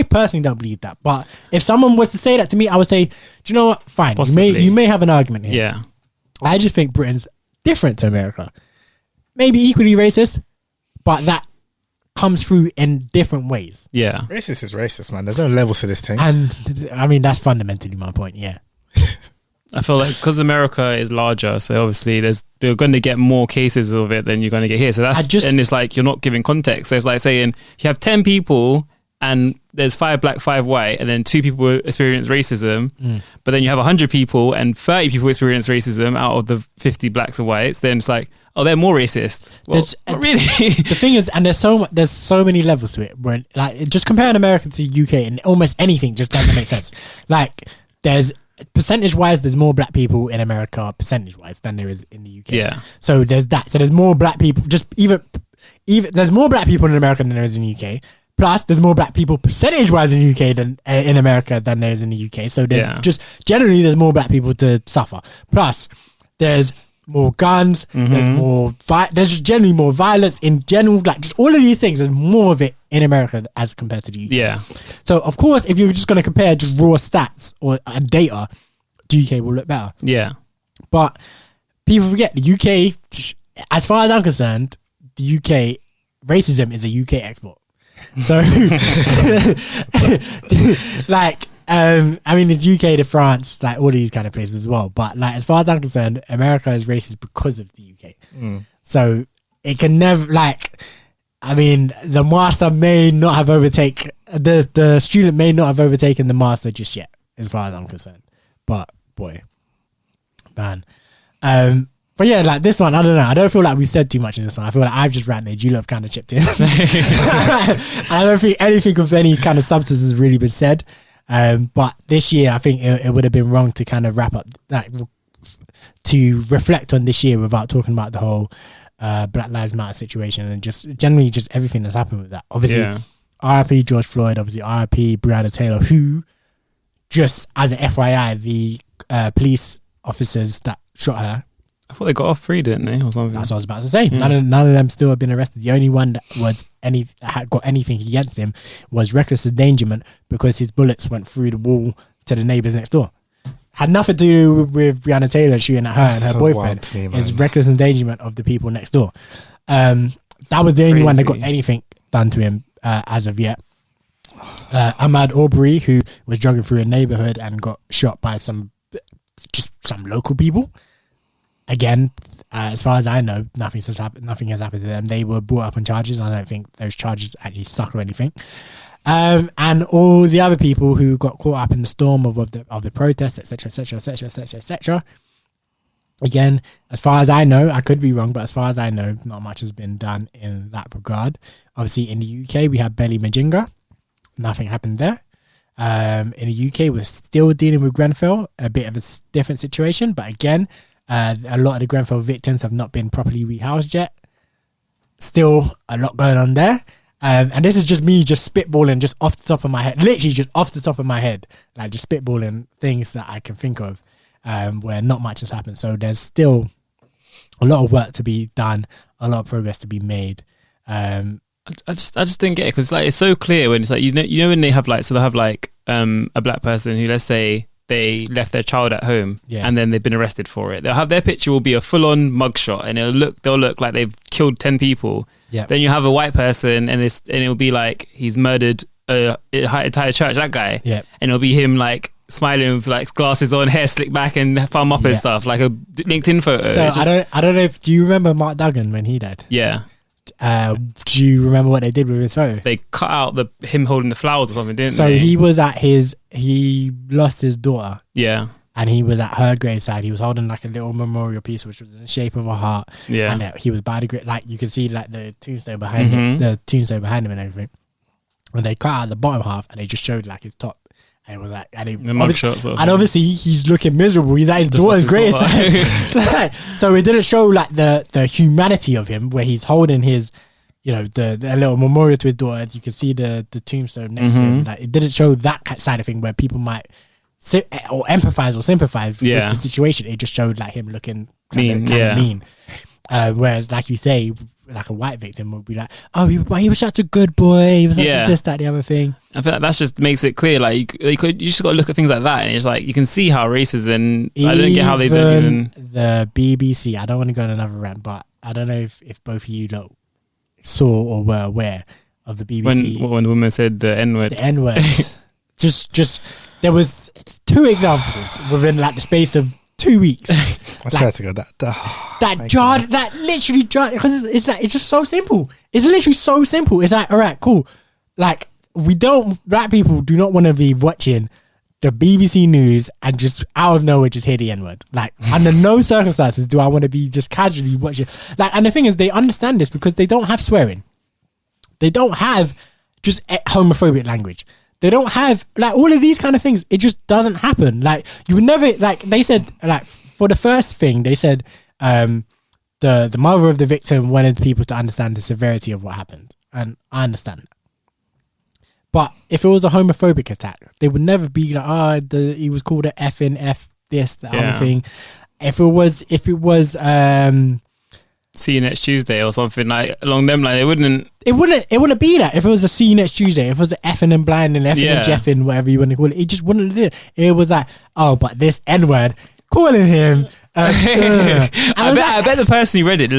personally don't believe that, but if someone was to say that to me, I would say, do you know what? Fine, you may have an argument here. Yeah, I just think Britain's different to America, maybe equally racist, but that comes through in different ways. Yeah, Racist is racist, man. There's no levels to this thing. And I mean, that's fundamentally my point. Yeah. I feel like because America is larger, so obviously they're going to get more cases of it than you're going to get here. So and it's like you're not giving context. So it's like saying you have 10 people and there's 5 black, 5 white, and then 2 people experience racism. But then you have 100 people and 30 people experience racism out of the 50 blacks and whites. Then it's like, oh, they're more racist. Well, not really. The thing is, and there's so many levels to it. Where like, just comparing America to the UK and almost anything just doesn't make sense. Like, there's percentage wise, there's more black people in America percentage wise than there is in the UK. Yeah. So there's that. So there's more black people. Just even there's more black people in America than there is in the UK. Plus, there's more black people percentage wise in the UK than in America than there is in the UK. So there's just generally there's more black people to suffer. Plus, there's more guns. There's more. There's just generally more violence in general. Like, just all of these things. There's more of it in America as compared to the UK. Yeah. So of course, if you're just going to compare just raw stats or data, the UK will look better. Yeah. But people forget the UK, as far as I'm concerned, the UK, racism is a UK export. So, like, I mean, it's UK to France, like all these kind of places as well. But like, as far as I'm concerned, America is racist because of the UK. So it can never, like, I mean, the master may not have the student may not have overtaken the master just yet, as far as I'm concerned. But boy, man. But yeah, like this one, I don't know. I don't feel like we said too much in this one. I feel like I've just ranted. You lot have kind of chipped in. I don't think anything of any kind of substance has really been said. But this year, I think it would have been wrong to kind of wrap up that, to reflect on this year without talking about the whole Black Lives Matter situation and just generally just everything that's happened with that. Obviously, RIP George Floyd, obviously RIP Breonna Taylor, who, just as an FYI, the police officers that shot her, I thought they got off free, didn't they, or something? That's what I was about to say. None of them still have been arrested. The only one that had got anything against him was reckless endangerment, because his bullets went through the wall to the neighbours next door. Had nothing to do with Breonna Taylor shooting at her and her boyfriend. It's reckless endangerment of the people next door. That was the only one that got anything done to him as of yet. Ahmaud Arbery, who was jogging through a neighbourhood and got shot by some local people. Again, as far as I know, nothing has happened to them. They were brought up on charges. I don't think those charges actually stuck or anything. And all the other people who got caught up in the storm of the protests, etc. Again, as far as I know, I could be wrong, but as far as I know, not much has been done in that regard. Obviously, in the UK, we have Belly Majinga. Nothing happened there. In the UK, we're still dealing with Grenfell, a bit of a different situation, but again, a lot of the Grenfell victims have not been properly rehoused yet. Still a lot going on there. And this is just me just spitballing just off the top of my head. Literally just off the top of my head. Like just spitballing things that I can think of where not much has happened. So there's still a lot of work to be done, a lot of progress to be made. I just didn't get it, because like it's so clear when it's like, you know when they have like, so they'll have like a black person who, let's say, they left their child at home and then they've been arrested for it. They'll have, their picture will be a full-on mugshot and they'll look like they've killed 10 people. Yeah. Then you have a white person and it'll be like he's murdered an entire church, that guy. Yeah. And it'll be him like smiling with like glasses on, hair slicked back and thumb up and stuff, like a LinkedIn photo. So I don't know if, do you remember Mark Duggan when he died? Yeah. Do you remember what they did with his photo? They cut out him holding the flowers or something, didn't they? So he lost his daughter. Yeah. And he was at her graveside. He was holding like a little memorial piece, which was in the shape of a heart. Yeah. And he was by the grave, like you could see like the tombstone behind him, and everything. And they cut out the bottom half and they just showed like his top. And it was like, obviously he's looking miserable. He's at his daughter's graveside. So it didn't show like the humanity of him, where he's holding his, you know, the little memorial to his daughter. You can see the tombstone next to him. Like, it didn't show that side of thing where people might or empathize or sympathize with the situation. It just showed like him looking kind of mean. Whereas, like you say, like a white victim would be like, oh, he was such a good boy. He was such a this, that, the other thing. I feel like that just makes it clear. Like you just got to look at things like that, and it's like you can see how racist. And I don't get how they don't even. The BBC. I don't want to go on another rant, but I don't know if both of you lot saw or were aware of the BBC when the woman said the N-word. The N-word. just there was 2 examples within like the space of 2 weeks. I swear to God, that literally jarred, because it's like, it's just so simple. It's literally so simple. It's like, all right, cool. Like, black people do not want to be watching the BBC News and just out of nowhere just hear the N-word. Like, under no circumstances do I want to be just casually watching. Like, and the thing is, they understand this because they don't have swearing. They don't have just homophobic language. They don't have like all of these kind of things. It just doesn't happen. Like, you would never, like they said, like for the first thing, they said the mother of the victim wanted people to understand the severity of what happened. And I understand that. But if it was a homophobic attack, they would never be like, he was called an effing F this, the other thing. If it was see you next Tuesday or something like along them, like it wouldn't be that. If it was a see you next Tuesday, if it was an effing and blind and effing and jeffing, whatever you want to call it, it just wouldn't do it. It was like, oh, but this N-word, calling him I bet the person who read it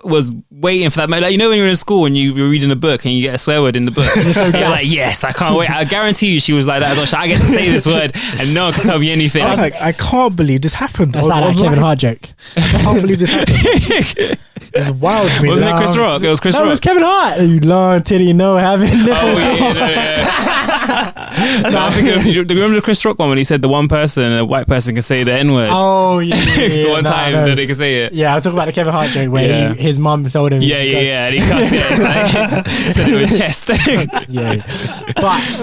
was waiting for that moment. Like, you know when you're in school and you're reading a book and you get a swear word in the book, you're like, yes, I can't wait. I guarantee you she was like that as well. I get to say this word and no one can tell me anything. I was like, I can't believe this happened. That's like that Kevin Hart joke. I can't believe this happened. It's wild to me. Wasn't it Chris Rock? It was Chris Rock. No, it was Kevin Hart. You long titty no having nipple. No, I think do you remember the Chris Rock one when he said the one person, a white person, can say the N-word? Oh yeah, the one time that they can say it. Yeah, I was talking about the Kevin Hart joke where his mum told him. Yeah, and he cussed it. Said it with his chest.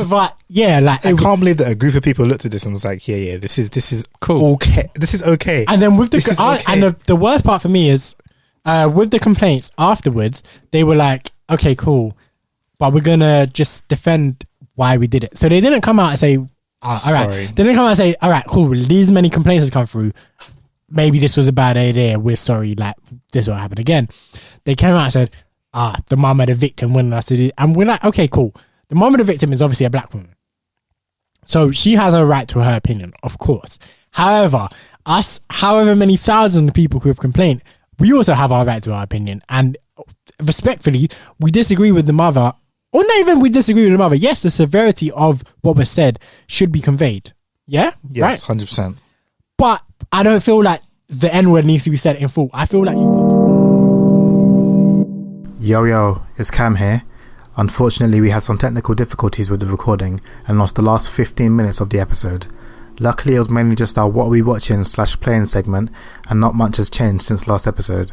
but yeah, like I can't believe that a group of people looked at this and was like, yeah, this is cool. Okay, this is okay. And then with the worst part for me is with the complaints afterwards, they were like, okay, cool, but we're gonna just defend why we did it. So they didn't come out and say, all right. They didn't come out and say, all right, cool, these many complaints has come through. Maybe this was a bad idea. We're sorry, like this won't happen again. They came out and said, the mum of the victim wanted us to do it. And we're like, okay, cool. The mum of the victim is obviously a black woman. So she has a right to her opinion, of course. However, however many thousands of people who have complained, we also have our right to our opinion. And respectfully, we disagree with the mother. Or not even we disagree with the mother. Yes, the severity of what was said should be conveyed. Yeah? Yes, right? 100%. But I don't feel like the N-word needs to be said in full. I feel like Yo, it's Cam here. Unfortunately, we had some technical difficulties with the recording and lost the last 15 minutes of the episode. Luckily, it was mainly just our what are we watching / playing segment, and not much has changed since last episode.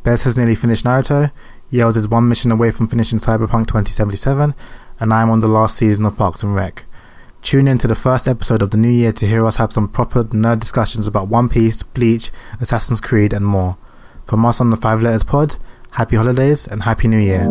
Bez has nearly finished Naruto, Yells is one mission away from finishing Cyberpunk 2077, and I am on the last season of Parks and Rec. Tune in to the first episode of the new year to hear us have some proper nerd discussions about One Piece, Bleach, Assassin's Creed and more. From us on the 5 Letters Pod, happy holidays and happy new year.